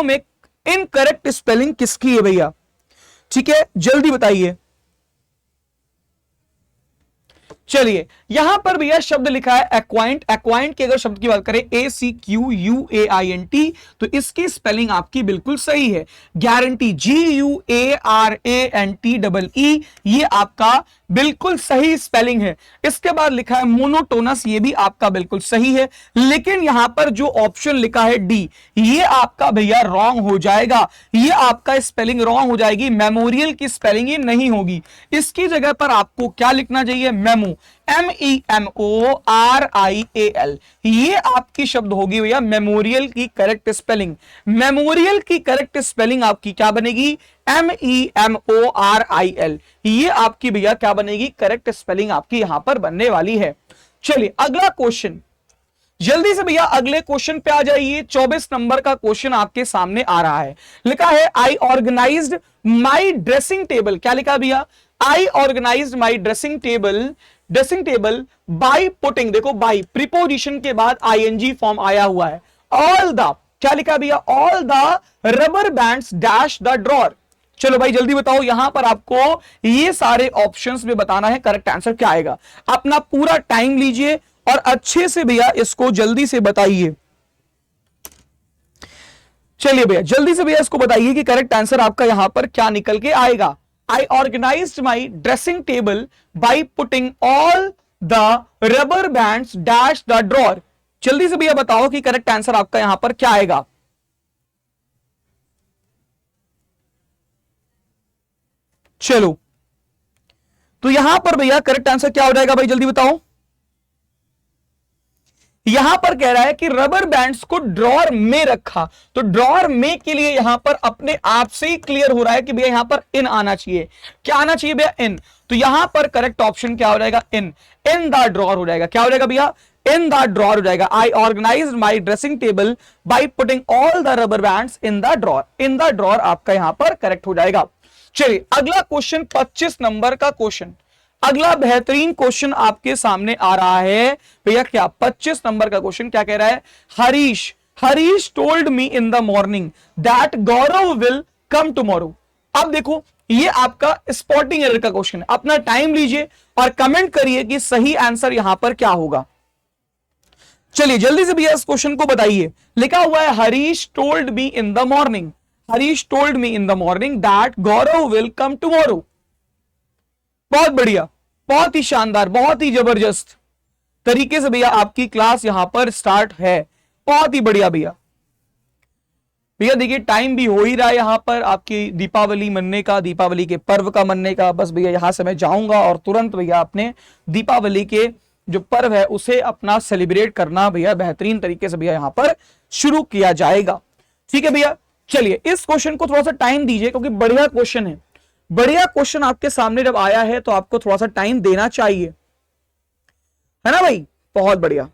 में इनकरेक्ट स्पेलिंग किसकी है भैया, ठीक है, जल्दी बताइए। चलिए यहां पर भैया शब्द लिखा है एक्वाइंट, एक्वाइंट के अगर शब्द की बात करें ACQUAINT, तो इसकी स्पेलिंग आपकी बिल्कुल सही है। गारंटी GUARANTEE, ये आपका बिल्कुल सही स्पेलिंग है। इसके बाद लिखा है मोनोटोनस, ये भी आपका बिल्कुल सही है। लेकिन यहां पर जो ऑप्शन लिखा है डी, ये आपका भैया रॉन्ग हो जाएगा, ये आपका स्पेलिंग रॉन्ग हो जाएगी, मेमोरियल की स्पेलिंग ये नहीं होगी। इसकी जगह पर आपको क्या लिखना चाहिए, मेमो, MEMORIAL, ये आपकी शब्द होगी भैया मेमोरियल की करेक्ट स्पेलिंग। मेमोरियल की करेक्ट स्पेलिंग आपकी क्या बनेगी, MEMORIL, ये आपकी भैया क्या बनेगी, करेक्ट स्पेलिंग आपकी यहां पर बनने वाली है। चलिए अगला क्वेश्चन, जल्दी से भैया अगले क्वेश्चन पे आ जाइए। 24 नंबर का क्वेश्चन आपके सामने आ रहा है, लिखा है I organized my dressing table, क्या लिखा भैया, I organized my dressing table by putting, देखो बाय प्रीपोजिशन के बाद आईएनजी फॉर्म आया हुआ है, ऑल द, क्या लिखा भैया, all the rubber bands dash the drawer. चलो भाई जल्दी बताओ, यहां पर आपको ये सारे ऑप्शंस में बताना है करेक्ट आंसर क्या आएगा। अपना पूरा टाइम लीजिए और अच्छे से भैया इसको जल्दी से बताइए। चलिए भैया जल्दी से भैया इसको बताइए कि करेक्ट आंसर आपका यहां पर क्या निकल के आएगा। I organized my dressing table by putting all the rubber bands dash the drawer। जल्दी से भैया बताओ कि करेक्ट आंसर आपका यहां पर क्या आएगा। चलो तो यहां पर भैया करेक्ट आंसर क्या हो जाएगा भाई, जल्दी बताओ। यहां पर कह रहा है कि रबर बैंड्स को ड्रॉर में रखा, तो ड्रॉर में के लिए यहां पर अपने आप से ही क्लियर हो रहा है कि भैया यहां पर इन आना चाहिए, क्या आना चाहिए भैया, इन। तो यहां पर करेक्ट ऑप्शन क्या हो जाएगा, इन द ड्रॉर हो जाएगा, क्या हो जाएगा भैया, इन द ड्रॉर हो जाएगा। I organized my dressing table by putting all the rubber bands in the drawer, in the drawer आपका यहां पर करेक्ट हो जाएगा। चलिए अगला क्वेश्चन 25 नंबर का क्वेश्चन, अगला बेहतरीन क्वेश्चन आपके सामने आ रहा है भैया, क्या 25 नंबर का क्वेश्चन क्या कह रहा है, Harish told me in the morning that Gaurav will come tomorrow. अब देखो ये आपका स्पॉटिंग एरर का क्वेश्चन है, अपना टाइम लीजिए और कमेंट करिए कि सही आंसर यहां पर क्या होगा। चलिए जल्दी से भैया इस क्वेश्चन को बताइए। लिखा हुआ है Harish told me in the morning, Harish told me in the morning that Gaurav will come tomorrow. बहुत बढ़िया, बहुत ही शानदार, बहुत ही जबरदस्त तरीके से भैया आपकी क्लास यहां पर स्टार्ट है, बहुत ही बढ़िया भैया। भैया देखिए टाइम भी हो ही रहा है यहां पर आपकी दीपावली मनने का, दीपावली के पर्व का मनने का। बस भैया यहां से मैं जाऊंगा और तुरंत भैया अपने दीपावली के जो पर्व है उसे अपना सेलिब्रेट करना भैया बेहतरीन तरीके से भैया यहां पर शुरू किया जाएगा। ठीक है भैया, चलिए इस क्वेश्चन को थोड़ा सा टाइम दीजिए क्योंकि बढ़िया क्वेश्चन है, बढ़िया क्वेश्चन आपके सामने जब आया है तो आपको थोड़ा सा टाइम देना चाहिए, है ना भाई, बहुत बढ़िया।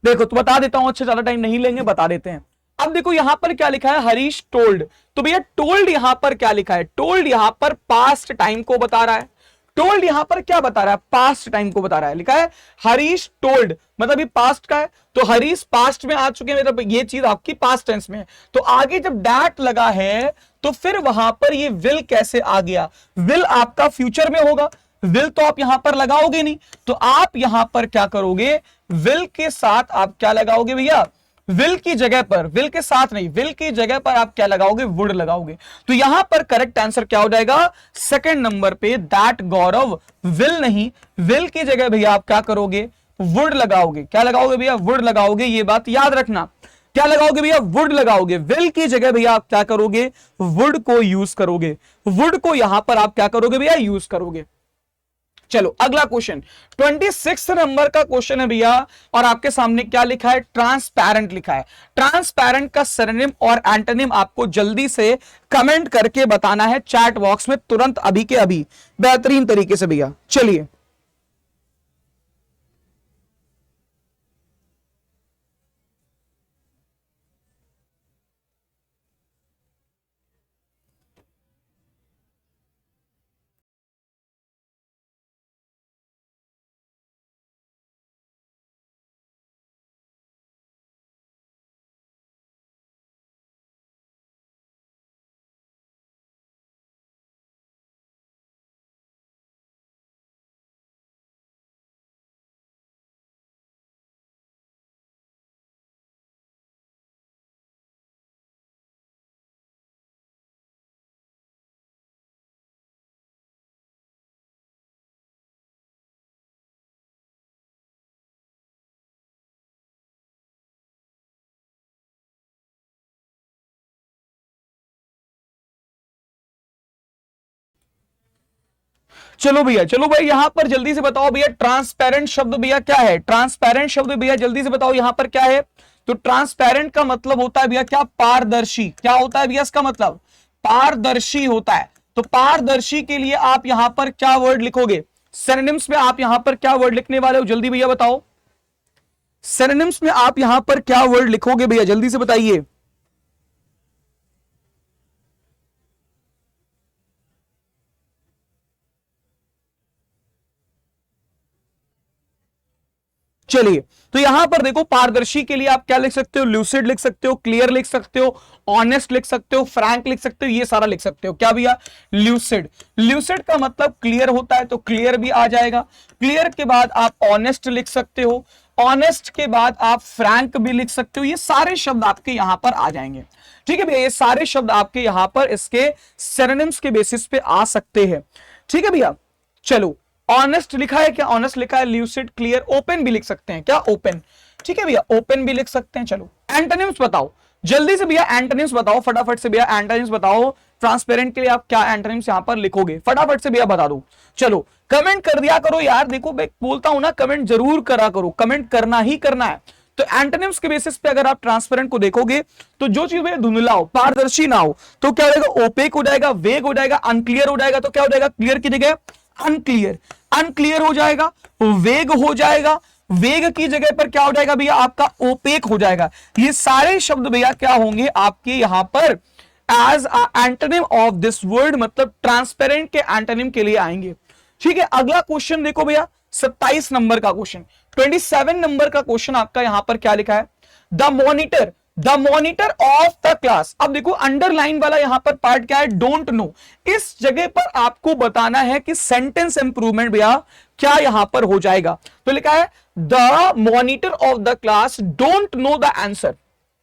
देखो तो बता देता हूं, अच्छा ज्यादा टाइम नहीं लेंगे, बता देते हैं। अब देखो यहां पर क्या लिखा है, हरीश टोल्ड, तो भैया टोल्ड यहां पर क्या लिखा है, टोल्ड यहां पर पास्ट टाइम को बता रहा है, टोल्ड यहां पर क्या बता रहा है, पास्ट टाइम को बता रहा है, लिखा है हरीश टोल्ड, मतलब ये पास्ट का है, तो हरीश पास्ट में आ चुके हैं, मतलब ये चीज आपकी पास्ट टेंस में है, तो आगे जब डैट लगा है तो फिर वहां पर ये विल कैसे आ गया, विल आपका फ्यूचर में होगा, विल तो आप यहां पर लगाओगे नहीं, तो आप यहां पर क्या करोगे, विल के साथ आप क्या लगाओगे भैया, विल की जगह पर, विल के साथ नहीं, विल की जगह पर आप क्या लगाओगे, वुड लगाओगे, तो यहां पर करेक्ट आंसर क्या हो जाएगा, सेकंड नंबर पे दैट गौरव विल नहीं, विल की जगह भैया आप क्या करोगे, वुड लगाओगे, क्या लगाओगे भैया, वुड लगाओगे, ये बात याद रखना, क्या लगाओगे भैया, वुड लगाओगे, विल की जगह भैया आप क्या करोगे, वुड को यूज करोगे, वुड को यहां पर आप क्या करोगे भैया, यूज करोगे। चलो अगला क्वेश्चन 26 नंबर का क्वेश्चन है भैया, और आपके सामने क्या लिखा है, ट्रांसपेरेंट लिखा है, ट्रांसपेरेंट का सिनोनिम और एंटोनिम आपको जल्दी से कमेंट करके बताना है चैट बॉक्स में, तुरंत अभी के अभी, बेहतरीन तरीके से भैया। चलिए चलो भैया, चलो भाई यहां पर जल्दी से बताओ भैया, ट्रांसपेरेंट शब्द भैया क्या है, ट्रांसपेरेंट शब्द भैया जल्दी से बताओ यहां पर क्या है, तो ट्रांसपेरेंट का मतलब होता है भैया क्या, पारदर्शी, क्या होता है भैया इसका मतलब, पारदर्शी होता है, तो पारदर्शी के लिए आप यहां पर क्या वर्ड लिखोगे, सिनोनिम्स में आप यहां पर क्या वर्ड लिखने वाले हो, जल्दी भैया बताओ, सिनोनिम्स में आप यहां पर क्या वर्ड लिखोगे भैया, जल्दी से बताइए। चलिए, तो यहां पर देखो पारदर्शी के लिए आप क्या लिख सकते हो, ल्यूसिड लिख सकते हो, क्लियर लिख सकते हो, ऑनेस्ट लिख सकते हो, फ्रैंक लिख सकते हो, ये सारा लिख सकते हो, क्या भैया, ल्यूसिड, ल्यूसिड का मतलब क्लियर होता है, तो क्लियर भी आ जाएगा, क्लियर के बाद आप ऑनेस्ट लिख सकते हो, ऑनेस्ट के बाद आप फ्रैंक भी लिख सकते हो, ये सारे शब्द आपके यहां पर आ जाएंगे, ठीक है भैया, ये सारे शब्द आपके यहां पर इसके सिनोनिम्स के बेसिस पे आ सकते हैं, ठीक है भैया। चलो ऑनेस्ट लिखा है क्या, ऑनेस्ट लिखा है, ल्यूसिड, क्लियर, ओपन भी लिख सकते हैं, क्या ओपन, ठीक है भैया, ओपन भी लिख सकते हैं। चलो एंटोनिम्स बताओ जल्दी से भैया, एंटोनिम्स बताओ फटाफट से भैया, एंटोनिम्स बताओ ट्रांसपेरेंट के लिए आप क्या एंटोनिम्स यहां पर लिखोगे, फटाफट से भैया बता दो। चलो कमेंट कर दिया करो यार, देखो मैं बोलता हूं ना, कमेंट जरूर करा करो, कमेंट करना ही करना है। तो एंटोनिम्स के बेसिस पे अगर आप ट्रांसपेरेंट को देखोगे तो जो चीज भैया धुंधला हो, पारदर्शी ना हो, तो क्या हो जाएगा, ओपेक हो जाएगा, वेग हो जाएगा, अनक्लियर हो जाएगा, तो क्या हो जाएगा, क्लियर की जगह अनक्लियर, अनक्लियर हो जाएगा, वेग हो जाएगा, वेग की जगह पर क्या हो जाएगा भैया आपका, ओपेक हो जाएगा, ये सारे शब्द भैया क्या होंगे आपके यहां पर as antonym of this word, मतलब ट्रांसपेरेंट के एंटोनिम के लिए आएंगे, ठीक है। अगला क्वेश्चन देखो भैया 27 नंबर का क्वेश्चन, 27 नंबर का क्वेश्चन आपका यहां पर क्या लिखा है, the monitor of the class, अब देखो अंडरलाइन वाला यहां पर पार्ट क्या है, डोंट नो, इस जगह पर आपको बताना है कि सेंटेंस इंप्रूवमेंट भैया क्या यहां पर हो जाएगा, तो लिखा है the monitor of the class don't know the answer,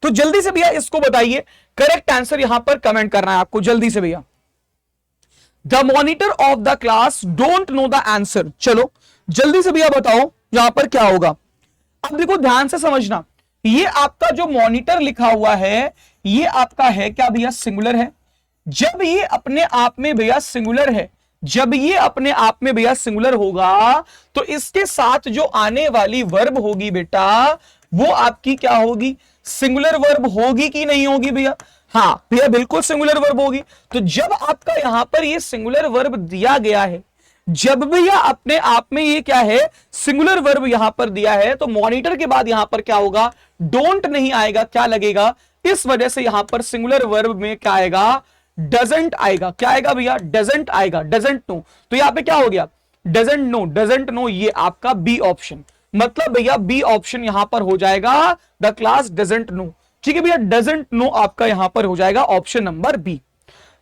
तो जल्दी से भैया इसको बताइए, करेक्ट आंसर यहां पर कमेंट करना है आपको जल्दी से भैया, the monitor of the class don't know the answer, चलो जल्दी से भैया बताओ यहां पर क्या होगा। अब देखो ध्यान से समझना, ये आपका जो मॉनिटर लिखा हुआ है ये आपका है क्या भैया, सिंगुलर है, जब ये अपने आप में भैया सिंगुलर है, जब ये अपने आप में भैया सिंगुलर होगा तो इसके साथ जो आने वाली वर्ब होगी बेटा वो आपकी क्या होगी, सिंगुलर वर्ब होगी कि नहीं होगी भैया, हाँ भैया बिल्कुल सिंगुलर वर्ब होगी, तो जब आपका यहां पर ये सिंगुलर वर्ब दिया गया है, जब भैया अपने आप में ये क्या है, सिंगुलर वर्ब यहां पर दिया है, तो मॉनिटर के बाद यहां पर क्या होगा, डोंट नहीं आएगा, क्या लगेगा, इस वजह से यहां पर सिंगुलर वर्ब में क्या आएगा, डजंट आएगा। क्या आएगा भैया, डजंट आएगा, डजंट नो। तो यहां पे क्या हो गया, डजंट नो, डजंट नो, ये आपका बी ऑप्शन, मतलब भैया बी ऑप्शन यहां पर हो जाएगा, द क्लास डजंट नो। ठीक है भैया, डजंट नो आपका यहां पर हो जाएगा ऑप्शन नंबर बी।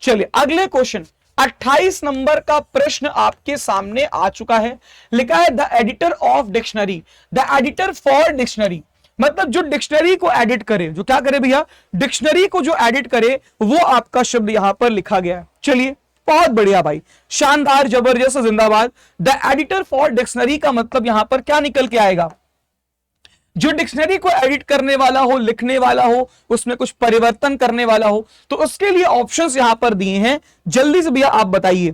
चलिए अगले क्वेश्चन, 28 नंबर का प्रश्न आपके सामने आ चुका है। लिखा है the editor of dictionary, the editor for dictionary, मतलब जो डिक्शनरी को एडिट करे, जो क्या करे भैया, डिक्शनरी को जो एडिट करे, वो आपका शब्द यहां पर लिखा गया है। चलिए बहुत बढ़िया भाई, शानदार, जबरदस्त, जिंदाबाद। द एडिटर फॉर डिक्शनरी का मतलब यहां पर क्या निकल के आएगा, जो डिक्शनरी को एडिट करने वाला हो, लिखने वाला हो, उसमें कुछ परिवर्तन करने वाला हो, तो उसके लिए ऑप्शंस यहां पर दिए हैं। जल्दी से भैया आप बताइए।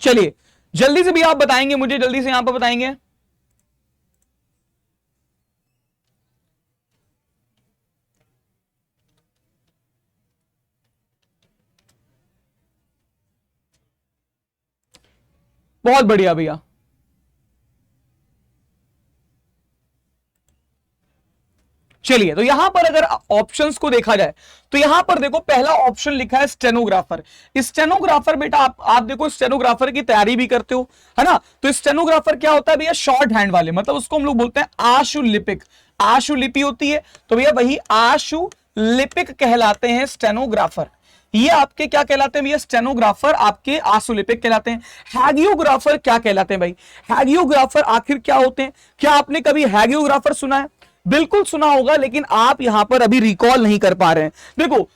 चलिए जल्दी से भैया आप बताएंगे मुझे, जल्दी से यहां पर बताएंगे। बहुत बढ़िया भैया। चलिए तो यहां पर अगर ऑप्शंस को देखा जाए तो यहां पर देखो पहला ऑप्शन लिखा है स्टेनोग्राफर। स्टेनोग्राफर बेटा आप देखो स्टेनोग्राफर की तैयारी भी करते हो, है ना, तो स्टेनोग्राफर क्या होता है भैया, शॉर्ट हैंड वाले, मतलब उसको हम लोग बोलते हैं आशुलिपिक। आशुलिपि होती है तो भैया वही आशुलिपिक कहलाते हैं स्टेनोग्राफर। ये आपके क्या कहलाते हैं भैया, स्टेनोग्राफर आपके आशुलिपिक कहलाते हैं। हैगियोग्राफर क्या कहलाते हैं भाई, हैगियोग्राफर आखिर क्या होते हैं, क्या आपने कभी हैगियोग्राफर सुना है, बिल्कुल सुना होगा, लेकिन आप यहां पर अभी रिकॉल नहीं कर पा रहे हैं। देखो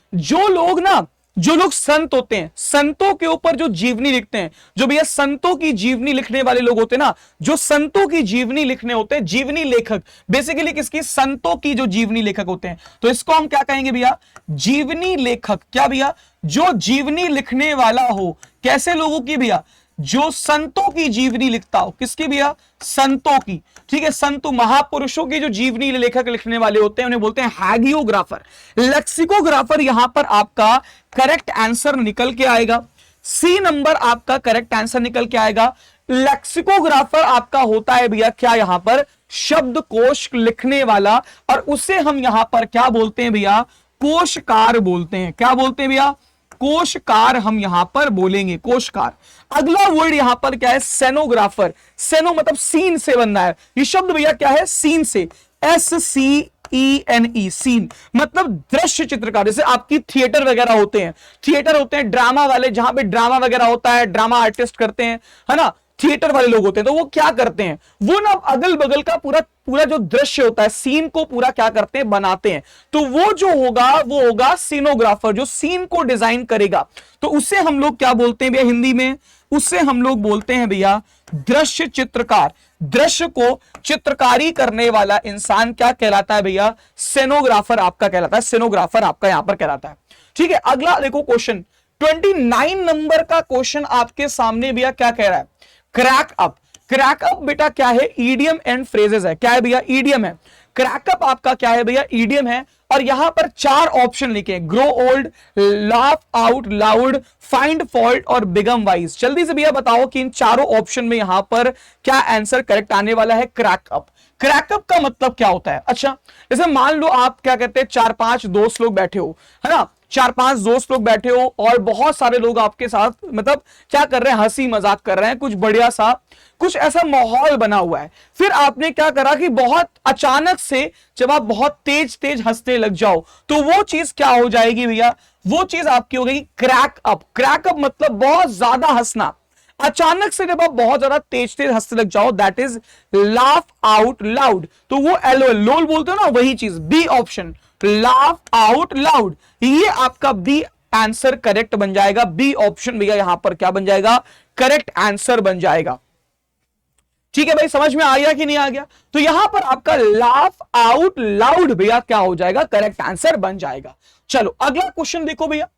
जो लोग संत होते हैं, संतों के ऊपर जो जीवनी लिखते हैं, जो भैया संतों की जीवनी लिखने वाले लोग होते हैं ना, जो संतों की जीवनी लिखने होते हैं, जीवनी लेखक, बेसिकली किसकी, संतों की जो जीवनी लेखक होते हैं, तो इसको हम क्या कहेंगे भैया, जीवनी लेखक। क्या भैया, जो जीवनी लिखने वाला हो, कैसे लोगों की भैया, जो संतों की जीवनी लिखता हो, किसकी भैया, संतों की। ठीक है, संत महापुरुषों की जो जीवनी लेखक लिखने वाले होते हैं उन्हें बोलते हैं हैगियोग्राफर। लेक्सिकोग्राफर यहां पर आपका करेक्ट आंसर निकल के आएगा, सी नंबर आपका करेक्ट आंसर निकल के आएगा। लेक्सिकोग्राफर आपका होता है भैया क्या, यहां पर शब्दकोश लिखने वाला, और उसे हम यहां पर क्या बोलते हैं भैया, कोशकार बोलते हैं। क्या बोलते हैं भैया, कोशकार हम यहां पर बोलेंगे, कोशकार। अगला वर्ड यहां पर क्या है, सेनोग्राफर। सेनो मतलब सीन से बनना है, ये शब्द भैया क्या है, सीन से, SCENE, सीन मतलब दृश्य चित्रकार। जैसे आपकी थिएटर वगैरह होते हैं, थिएटर होते हैं ड्रामा वाले, जहां पे ड्रामा वगैरह होता है, ड्रामा आर्टिस्ट करते हैं, है ना, थिएटर वाले लोग होते हैं, तो वो क्या करते हैं, वो ना अगल बगल का पूरा पूरा जो दृश्य होता है, सीन को पूरा क्या करते हैं, बनाते हैं। तो वो जो होगा वो होगा सीनोग्राफर, जो सीन को डिजाइन करेगा। तो उसे हम लोग क्या बोलते हैं भैया हिंदी में, उसे हम लोग बोलते हैं भैया दृश्य चित्रकार। दृश्य को चित्रकारी करने वाला इंसान क्या कहलाता है भैया, सेनोग्राफर आपका कहलाता है, सेनोग्राफर आपका यहां पर कहलाता है। ठीक है, अगला देखो क्वेश्चन 29 नंबर का क्वेश्चन आपके सामने भैया क्या कह रहा है, क्रैक अप। क्रैक अप बेटा क्या है, ईडियम एंड फ्रेजेस है। क्या है भैया, ईडियम है। क्रैकअप आपका क्या है भैया, ईडियम है। और यहां पर 4 ऑप्शन लिखे, grow old, laugh out loud, find fault और बिगम वाइज। जल्दी से भैया बताओ कि इन चारों ऑप्शन में यहां पर क्या आंसर करेक्ट आने वाला है, क्रैकअप। क्रैकअप का मतलब क्या होता है, अच्छा जैसे मान लो आप क्या कहते हैं, 4-5 दोस्त लोग बैठे हो, है ना, 4-5 दोस्त लोग बैठे हो और बहुत सारे लोग आपके साथ मतलब क्या कर रहे हैं, हंसी मजाक कर रहे हैं, कुछ बढ़िया सा कुछ ऐसा माहौल बना हुआ है। फिर आपने क्या करा कि बहुत अचानक से जब आप बहुत तेज तेज हंसने लग जाओ तो वो चीज क्या हो जाएगी भैया, वो चीज आपकी हो गई क्रैक अप। क्रैक अप मतलब बहुत ज्यादा हंसना, अचानक से जब आप बहुत ज्यादा तेज तेज हंसने लग जाओ, that is laugh out loud. तो वो एलओएल लोल बोलते हो ना, वही चीज, B option, laugh out loud, ये आपका बी आंसर करेक्ट बन जाएगा। बी ऑप्शन भैया यहां पर क्या बन जाएगा, करेक्ट आंसर बन जाएगा। ठीक है भाई, समझ में आ गया कि नहीं आ गया, तो यहां पर आपका लाफ आउट लाउड भैया क्या हो जाएगा, करेक्ट आंसर बन जाएगा। चलो अगला क्वेश्चन देखो भैया,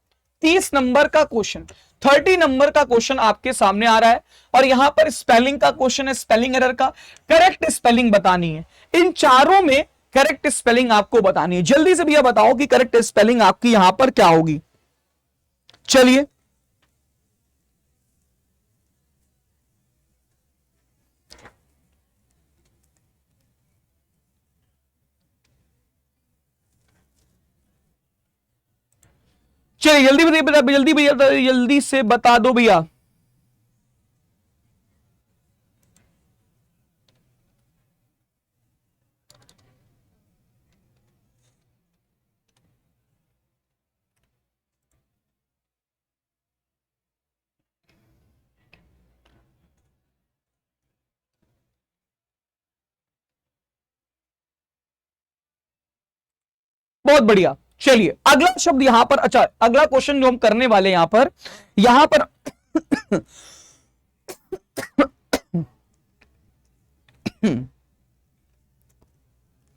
30 नंबर का क्वेश्चन, 30 नंबर का क्वेश्चन आपके सामने आ रहा है और यहां पर स्पेलिंग का क्वेश्चन है, स्पेलिंग एरर का करेक्ट स्पेलिंग बतानी है। इन चारों में करेक्ट स्पेलिंग आपको बतानी है। जल्दी से भैया बताओ कि करेक्ट स्पेलिंग आपकी यहां पर क्या होगी। चलिए चलिए जल्दी बताइए, जल्दी भैया, जल्दी से बता दो भैया। बहुत बढ़िया। चलिए अगला शब्द यहां पर, अच्छा अगला क्वेश्चन जो हम करने वाले यहां पर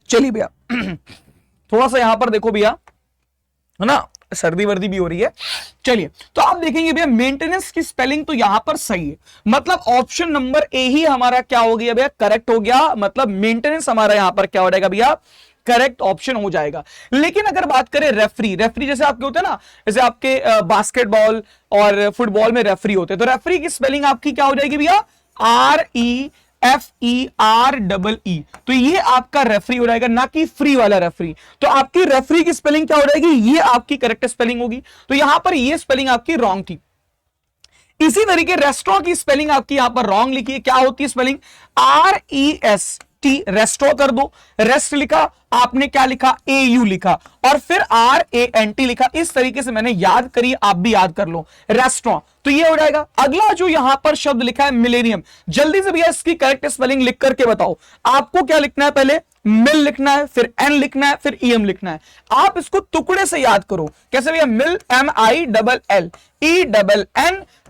चलिए भैया थोड़ा सा यहां पर देखो भैया, है ना, सर्दी वर्दी भी हो रही है। चलिए तो आप देखेंगे भैया मेंटेनेंस की स्पेलिंग तो यहां पर सही है, मतलब ऑप्शन नंबर ए ही हमारा क्या हो गया भैया, करेक्ट हो गया। मतलब मेंटेनेंस हमारा यहां पर क्या हो जाएगा भैया, करेक्ट ऑप्शन हो जाएगा। लेकिन अगर बात करें रेफरी, रेफरी जैसे आपके होते हैं ना, जैसे आपके बास्केटबॉल और फुटबॉल में रेफरी होते हैं, तो रेफरी की स्पेलिंग आपकी क्या हो जाएगी भैया, REFEREE। तो ये आपका रेफरी हो जाएगा, ना कि फ्री वाला रेफरी। तो आपकी रेफरी की स्पेलिंग क्या हो जाएगी, ये आपकी करेक्ट स्पेलिंग होगी। तो यहां पर ये स्पेलिंग आपकी रॉन्ग थी। इसी तरीके रेस्टोरेंट की स्पेलिंग आपकी यहां पर रॉन्ग लिखी है। क्या होती है स्पेलिंग, REST, रेस्टोरेंट कर दो, रेस्ट लिखा आपने, क्या लिखा, AU लिखा, और फिर RANT लिखा। इस तरीके से मैंने याद करी, आप भी याद कर लो, रेस्टोरेंट। तो ये हो जाएगा। अगला जो यहां पर शब्द लिखा है मिलेनियम, जल्दी से भैया इसकी करेक्ट स्पेलिंग लिख करके बताओ। आपको क्या लिखना है, पहले मिल लिखना है, फिर एन लिखना है, फिर EM लिखना है। आप इसको टुकड़े से याद करो, कैसे भैया, मिल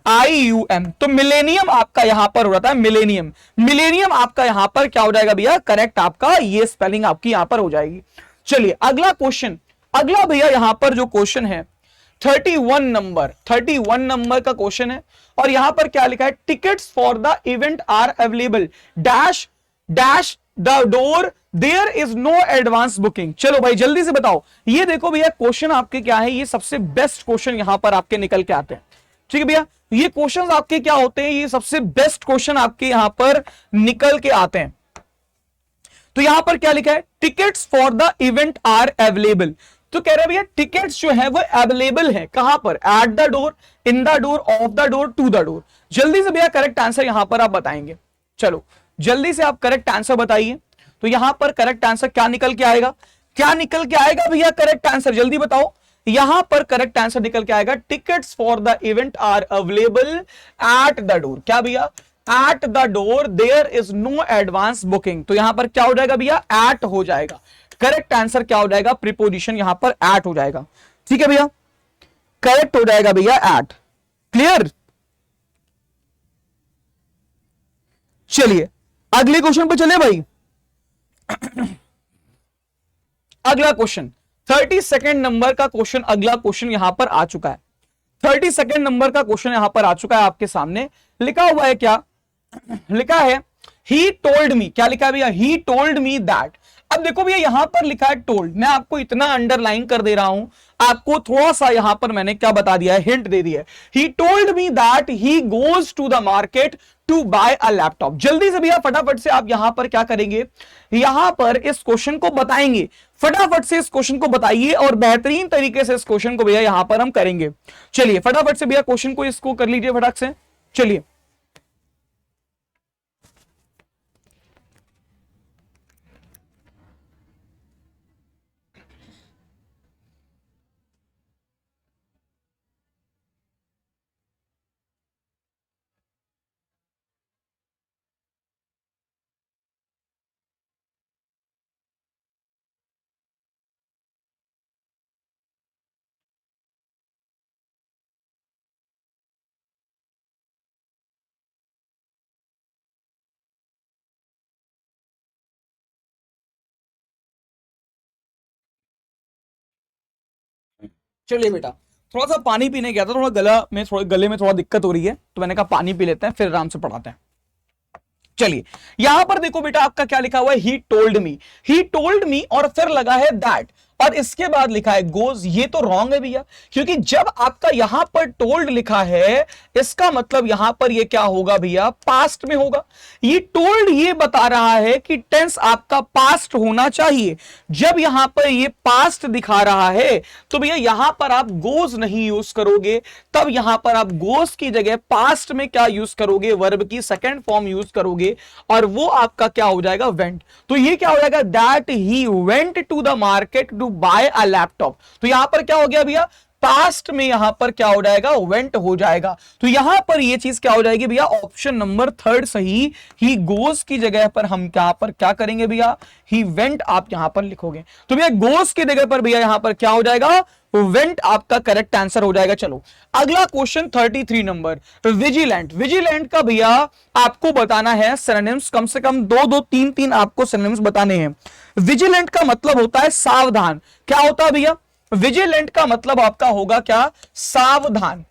MILLENNIUM। तो मिलेनियम आपका यहां पर हो रहा था, मिलेनियम। मिलेनियम आपका यहां पर क्या हो जाएगा भैया, करेक्ट आपका ये स्पेलिंग आपकी यहां पर हो जाएगी। चलिए अगला क्वेश्चन, अगला भैया यहां पर जो क्वेश्चन है 31 नंबर का क्वेश्चन है, और यहां पर क्या लिखा है, tickets for the event are available dash dash the door, there is no advance booking. चलो भाई जल्दी से बताओ। ये देखो भैया क्वेश्चन आपके क्या है, ये सबसे बेस्ट क्वेश्चन यहां पर आपके निकल के आते हैं। ठीक है भैया, ये क्वेश्चंस आपके क्या होते हैं, ये सबसे बेस्ट क्वेश्चन आपके यहां पर निकल के आते हैं। तो यहां पर क्या लिखा है, tickets for the event are available. तो कह रहे हैं भैया टिकट्स जो है वो अवेलेबल है, कहां पर, at the door, in the door, of the door, to the door. जल्दी से भैया करेक्ट आंसर यहां पर आप बताएंगे। चलो जल्दी से आप करेक्ट आंसर बताइए। तो यहां पर करेक्ट आंसर क्या निकल के आएगा, क्या निकल के आएगा भैया, करेक्ट आंसर जल्दी बताओ। यहां पर करेक्ट आंसर निकल के आएगा, tickets for the event are available at the door. क्या भैया, at the door, there is no advance booking. तो यहां पर क्या हो जाएगा भैया, एट हो जाएगा। करेक्ट आंसर क्या हो जाएगा, प्रीपोजिशन यहां पर एट हो जाएगा। ठीक है भैया, करेक्ट हो जाएगा भैया एट। क्लियर। चलिए अगले क्वेश्चन पे चले भाई। अगला क्वेश्चन 32 नंबर का क्वेश्चन, अगला क्वेश्चन यहां पर आ चुका है। 32 नंबर का क्वेश्चन यहां पर आ चुका है आपके सामने। लिखा हुआ है क्या, लिखा है ही टोल्ड मी। क्या लिखा है भैया, ही टोल्ड मी दैट। अब देखो भैया यहां पर लिखा है टोल्ड, मैं आपको इतना अंडरलाइन कर दे रहा हूं, आपको थोड़ा सा यहां पर मैंने क्या बता दिया है, हिंट दे दिया है। He told me that he goes to the market to buy a laptop. जल्दी से भैया फटाफट से आप यहां पर क्या करेंगे, यहां पर इस क्वेश्चन को बताएंगे। फटाफट से इस क्वेश्चन को बताइए और बेहतरीन तरीके से इस क्वेश्चन को भैया यहां पर हम करेंगे। चलिए फटाफट से भैया क्वेश्चन को इसको कर लीजिए फटाक से। चलिए चलिए बेटा, थोड़ा सा पानी पीने गया था, थोड़ा गले में थोड़ा दिक्कत हो रही है, तो मैंने कहा पानी पी लेते हैं फिर आराम से पढ़ाते हैं। चलिए यहां पर देखो बेटा आपका क्या लिखा हुआ है, he told me. He told मी और फिर लगा है दैट। और इसके बाद लिखा है गोज, ये तो रॉन्ग है भैया, क्योंकि जब आपका यहां पर टोल्ड लिखा है इसका मतलब यहां पर ये क्या होगा भैया, पास्ट में होगा। ये टोल्ड ये बता रहा है कि टेंस आपका पास्ट होना चाहिए। जब यहां पर ये पास्ट दिखा रहा है तो भैया यहां पर आप गोज नहीं यूज करोगे, तब यहां पर आप गोज की जगह पास्ट में क्या यूज करोगे, वर्ब की सेकंड फॉर्म यूज करोगे, और वो आपका क्या हो जाएगा, वेंट। तो ये क्या हो जाएगा, that he went to the market to buy a laptop. तो यहां पर क्या हो गया भैया, पास्ट में यहां पर क्या हो जाएगा, वेंट हो जाएगा। तो यहां पर ये चीज क्या हो जाएगी भैया, ऑप्शन नंबर थर्ड सही, ही गोज की जगह पर हम क्या पर क्या करेंगे भैया, ही वेंट आप यहां पर लिखोगे। तो भैया गोज की जगह पर भैया यहां पर क्या हो जाएगा, वेंट आपका करेक्ट आंसर हो जाएगा। चलो अगला क्वेश्चन 33 नंबर, विजिलेंट। विजिलेंट का भैया आपको बताना है सिनोनिम्स, कम से कम दो दो तीन तीन आपको सिनोनिम्स बताने हैं। विजिलेंट का मतलब होता है सावधान। क्या होता है भैया, विजिलेंट का मतलब आपका होगा क्या, सावधान।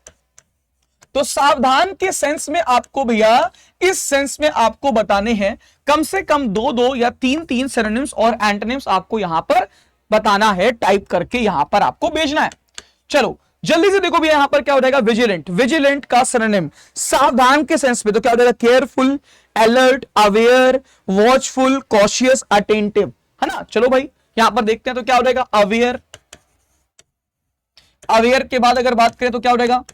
तो सावधान के सेंस में आपको भैया, इस सेंस में आपको बताने हैं कम से कम दो दो या तीन तीन सिनोनिम्स और एंटोनिम्स आपको यहां पर बताना है, टाइप करके यहां पर आपको भेजना है। चलो जल्दी से देखो भैया यहां पर क्या हो जाएगा, विजिलेंट। विजिलेंट का सिनोनिम सावधान के सेंस में तो क्या हो जाएगा, careful, alert, aware, watchful, cautious, attentive, है ना। चलो भाई यहां पर देखते हैं तो क्या हो जाएगा, अवेयर। अवेयर के बाद अगर बात करें तो क्या हो जाएगा,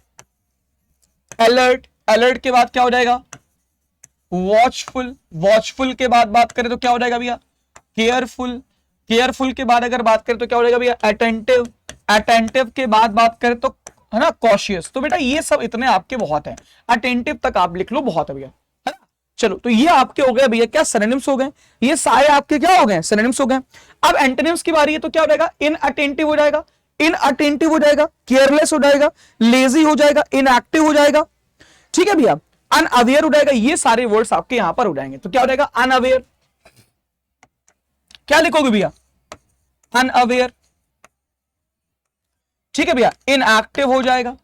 अलर्ट। अलर्ट के बाद क्या हो जाएगा, वॉचफुल। वॉचफुल के बाद बात करें तो क्या हो जाएगा भैया, केयरफुल। केयरफुल के बाद अगर बात करें तो क्या हो जाएगा भैया, अटेंटिव। अटेंटिव के बाद बात करें तो है ना, कॉशियस। तो बेटा ये सब इतने आपके बहुत हैं, अटेंटिव तक आप लिख लो, बहुत है भैया, है ना। चलो तो ये आपके हो गए भैया क्या, सिनोनिम्स हो गए। ये सारे आपके क्या हो गए, सिनोनिम्स हो गए। अब एंटोनिम्स की बारी है तो क्या हो जाएगा, इनअटेंटिव हो जाएगा, इनअटेंटिव हो जाएगा, केयरलेस हो जाएगा, लेजी हो जाएगा, इनएक्टिव हो जाएगा, ठीक है भैया, अनअवेयर हो जाएगा। ये सारे वर्ड्स आपके यहां पर हो जाएंगे। तो क्या हो जाएगा, अनअवेयर। क्या लिखोगे भैया, अनअवेयर, ठीक है भैया। इनएक्टिव हो जाएगा,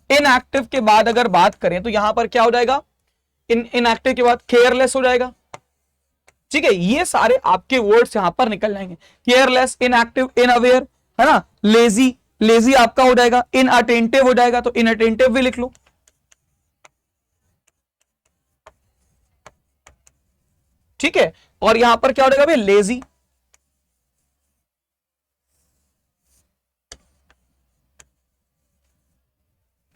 इनएक्टिव के बाद अगर बात करें तो यहां पर क्या हो जाएगा, इनएक्टिव के बाद केयरलेस हो जाएगा, ठीक है। ये सारे आपके वर्ड्स यहां पर निकल जाएंगे, केयरलेस, इनएक्टिव, इनअवेयर, है ना, लेजी। लेजी आपका हो जाएगा, इनअटेंटिव हो जाएगा, तो इनअटेंटिव भी लिख लो, ठीक है। और यहां पर क्या हो जाएगा भाई, लेजी,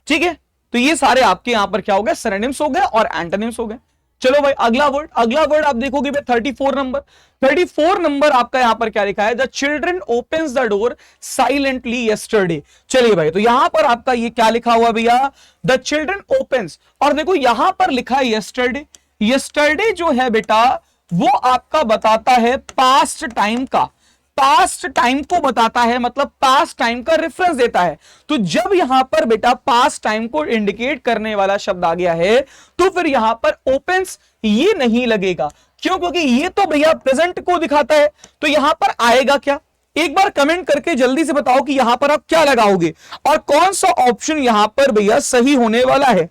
ठीक है। तो ये सारे आपके यहां पर क्या हो गए, सिनोनिम्स हो गए और एंटोनिम्स हो गए। चलो भाई अगला वर्ड, अगला वर्ड आप देखोगे भाई 34 नंबर। 34 नंबर आपका यहां पर क्या लिखा है, the children opens the door silently yesterday. चलिए भाई तो यहां पर आपका ये क्या लिखा हुआ भैया, द चिल्ड्रन ओपन्स, और देखो यहां पर लिखा है यस्टरडे। यस्टरडे जो है बेटा वो आपका बताता है पास्ट टाइम का, पास्ट टाइम को बताता है, मतलब पास्ट टाइम का रेफरेंस देता है। तो जब यहां पर बेटा पास्ट टाइम को इंडिकेट करने वाला शब्द आ गया है तो फिर यहां पर ओपन्स ये नहीं लगेगा। क्यों, क्योंकि ये तो भैया प्रेजेंट को दिखाता है। तो यहां पर आएगा क्या, एक बार कमेंट करके जल्दी से बताओ कि यहां पर आप क्या लगाओगे और कौन सा ऑप्शन यहां पर भैया सही होने वाला है।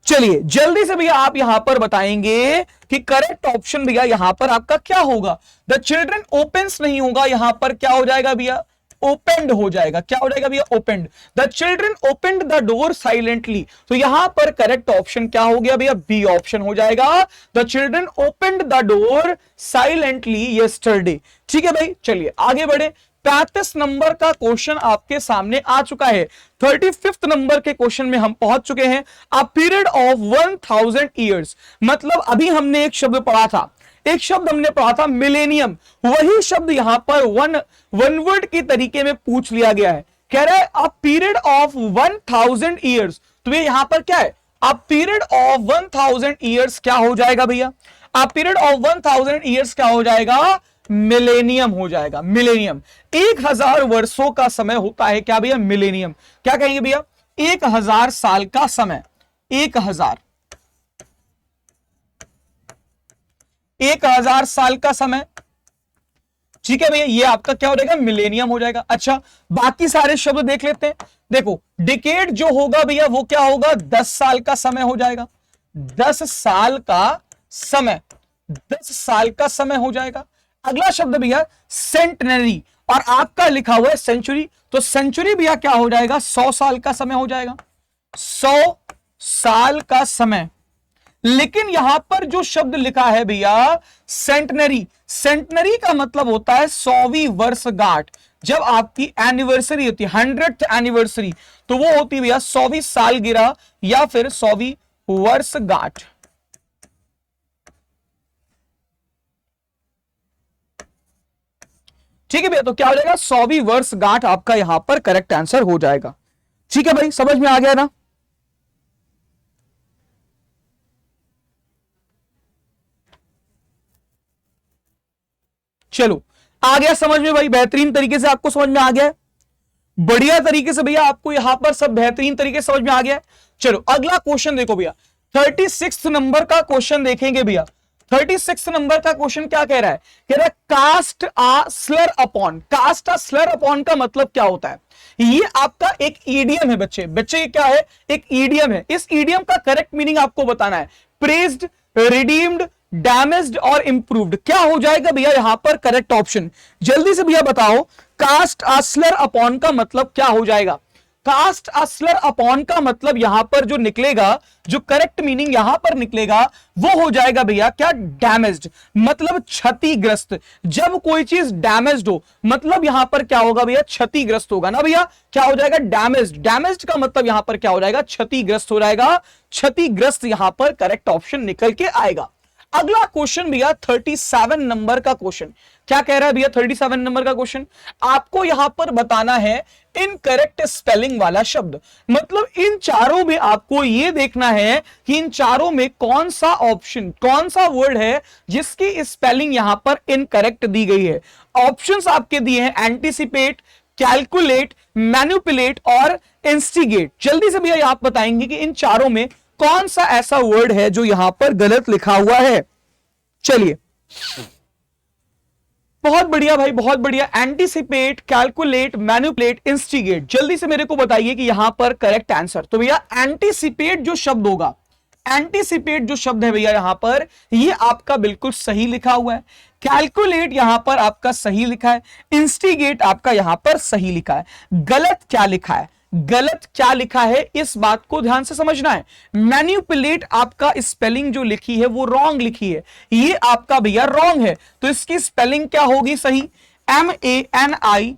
चलिए जल्दी से भैया आप यहां पर बताएंगे कि करेक्ट ऑप्शन भैया यहां पर आपका क्या होगा। द चिल्ड्रन ओपन्स नहीं होगा, यहां पर क्या हो जाएगा भैया, ओपेंड हो जाएगा। क्या हो जाएगा भैया, opened. The children opened the door silently. तो यहां पर करेक्ट ऑप्शन क्या हो गया भैया, बी ऑप्शन हो जाएगा। The children opened the door silently yesterday. ठीक है भाई, चलिए आगे बढ़े। 35 नंबर का क्वेश्चन आपके सामने आ चुका है। 35 नंबर के क्वेश्चन में हम पहुंच चुके हैं। अ पीरियड ऑफ 1000 ईयर्स, मतलब अभी हमने एक शब्द पढ़ा था, एक शब्द हमने पढ़ा था मिलेनियम, वही शब्द यहां पर वन वर्ड के तरीके में पूछ लिया गया है। कह रहा है अ पीरियड ऑफ 1000 ईयर्स। तो ये यहां पर क्या है, अ पीरियड ऑफ 1000 ईयर्स क्या हो जाएगा भैया, अ पीरियड ऑफ 1000 ईयर्स क्या हो जाएगा, मिलेनियम हो जाएगा। मिलेनियम 1000 वर्षों का समय होता है क्या भैया, मिलेनियम। क्या कहेंगे भैया, 1000 साल का समय, 1000 साल का समय, ठीक है भैया। ये आपका क्या हो जाएगा, मिलेनियम हो जाएगा। अच्छा बाकी सारे शब्द देख लेते हैं। देखो डिकेड जो होगा भैया वो क्या होगा, 10 साल का समय हो जाएगा। 10 साल का समय, 10 साल का समय हो जाएगा। अगला शब्द भैया सेंटनरी, और आपका लिखा हुआ है सेंचुरी, तो सेंचुरी भैया क्या हो जाएगा, 100 साल का समय हो जाएगा, 100 साल का समय। लेकिन यहां पर जो शब्द लिखा है भैया सेंटनरी, सेंटनरी का मतलब होता है 100वीं वर्षगांठ। जब आपकी एनिवर्सरी होती है 100th एनिवर्सरी, तो वो होती है भैया 100वीं सालगिरह या फिर 100वीं वर्षगांठ। ठीक है भैया, तो क्या हो जाएगा 100वीं वर्षगांठ आपका यहां पर करेक्ट आंसर हो जाएगा। ठीक है भाई, समझ में आ गया ना। चलो आ गया समझ में भाई, बेहतरीन तरीके से आपको समझ में आ गया है, बढ़िया तरीके से भैया आपको यहां पर सब बेहतरीन तरीके से समझ में आ गया है। चलो अगला क्वेश्चन देखो भैया, 36 नंबर का क्वेश्चन देखेंगे भैया। 36 नंबर का क्वेश्चन क्या कह रहा है, कह रहा है कास्ट आ स्लर अपॉन। कास्ट आ स्लर अपॉन का मतलब क्या होता है, ये आपका एक ईडियम है बच्चे, बच्चे क्या है, एक ईडियम है। इस ईडियम का करेक्ट मीनिंग आपको बताना है, प्रेज्ड, रिडीम्ड, डैमेज्ड और इंप्रूव्ड। क्या हो जाएगा भैया यहां पर करेक्ट ऑप्शन, जल्दी से भैया बताओ। कास्ट अस्लर अपॉन का मतलब क्या हो जाएगा, कास्ट अस्लर अपॉन का मतलब यहां पर जो निकलेगा, जो करेक्ट मीनिंग यहां पर निकलेगा वो हो जाएगा भैया क्या, डैमेज्ड, मतलब क्षतिग्रस्त। जब कोई चीज डैमेज्ड हो मतलब यहां पर क्या होगा भैया, क्षतिग्रस्त होगा ना भैया, क्या हो जाएगा डैमेज्ड। डैमेज्ड का मतलब यहां पर क्या हो जाएगा, क्षतिग्रस्त हो जाएगा, क्षतिग्रस्त यहां पर करेक्ट ऑप्शन निकल के आएगा। अगला क्वेश्चन भैया 37 नंबर का क्वेश्चन, क्या कह रहा है भैया 37 नंबर का क्वेश्चन, आपको यहां पर बताना है इनकरेक्ट स्पेलिंग वाला शब्द। मतलब इन चारों में आपको यह देखना है कि इन चारों में कौन सा ऑप्शन, कौन सा वर्ड है जिसकी स्पेलिंग यहां पर इनकरेक्ट दी गई है। ऑप्शंस आपके दिए हैं एंटीसिपेट, कैलकुलेट, मैनिपुलेट और इंस्टिगेट। जल्दी से भैया आप बताएंगे कि इन चारों में कौन सा ऐसा वर्ड है जो यहां पर गलत लिखा हुआ है। चलिए बहुत बढ़िया भाई, बहुत बढ़िया। एंटीसिपेट, कैलकुलेट, मैनिपुलेट, इंस्टिगेट, जल्दी से मेरे को बताइए कि यहां पर करेक्ट आंसर। तो भैया एंटीसिपेट जो शब्द होगा, एंटीसिपेट जो शब्द है भैया यहां पर, ये आपका बिल्कुल सही लिखा हुआ है। कैलकुलेट यहां पर आपका सही लिखा है, इंस्टिगेट आपका यहां पर सही लिखा है। गलत क्या लिखा है, गलत क्या लिखा है इस बात को ध्यान से समझना है। मैनिपुलेट आपका स्पेलिंग जो लिखी है वो रॉन्ग लिखी है, ये आपका भैया रॉन्ग है, तो इसकी स्पेलिंग क्या होगी सही, MANIPULATE।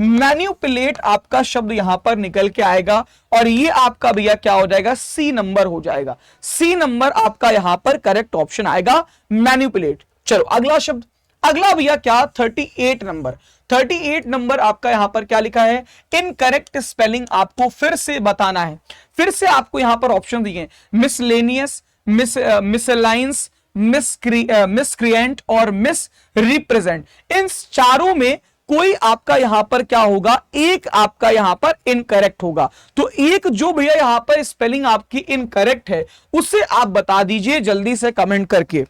मैन्युपुलेट आपका शब्द यहां पर निकल के आएगा और ये आपका भैया क्या हो जाएगा, सी नंबर हो जाएगा। सी नंबर आपका यहां पर करेक्ट ऑप्शन आएगा, मैन्युपुलेट। चलो अगला शब्द, अगला भैया क्या 38 नंबर। 38 नंबर आपका यहां पर क्या लिखा है, इनकरेक्ट स्पेलिंग आपको फिर से बताना है। फिर से आपको यहां पर ऑप्शन दिए, मिसलेनियस, मिसलाइंस, मिसक्रिएंट और मिस रिप्रेजेंट। इन चारों में कोई आपका यहां पर क्या होगा, एक आपका यहां पर इनकरेक्ट होगा। तो एक जो भैया यहां पर स्पेलिंग आपकी इनकरेक्ट है उसे आप बता दीजिए जल्दी से कमेंट करके।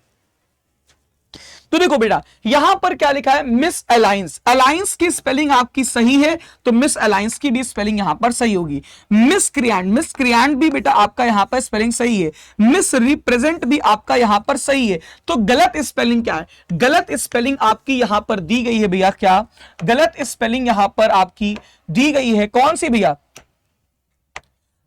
तो देखो बेटा यहां पर क्या लिखा है, मिस अलायंस। अलायंस की स्पेलिंग आपकी सही है तो मिस अलायंस की भी स्पेलिंग यहां पर सही होगी। मिसक्रिएंट, मिसक्रिएंट भी बेटा आपका यहां पर स्पेलिंग सही है। मिस रिप्रेजेंट भी आपका यहां पर सही है। तो गलत स्पेलिंग क्या है, गलत स्पेलिंग आपकी यहां पर दी गई है भैया, क्या गलत स्पेलिंग यहां पर आपकी दी गई है, कौन सी भैया,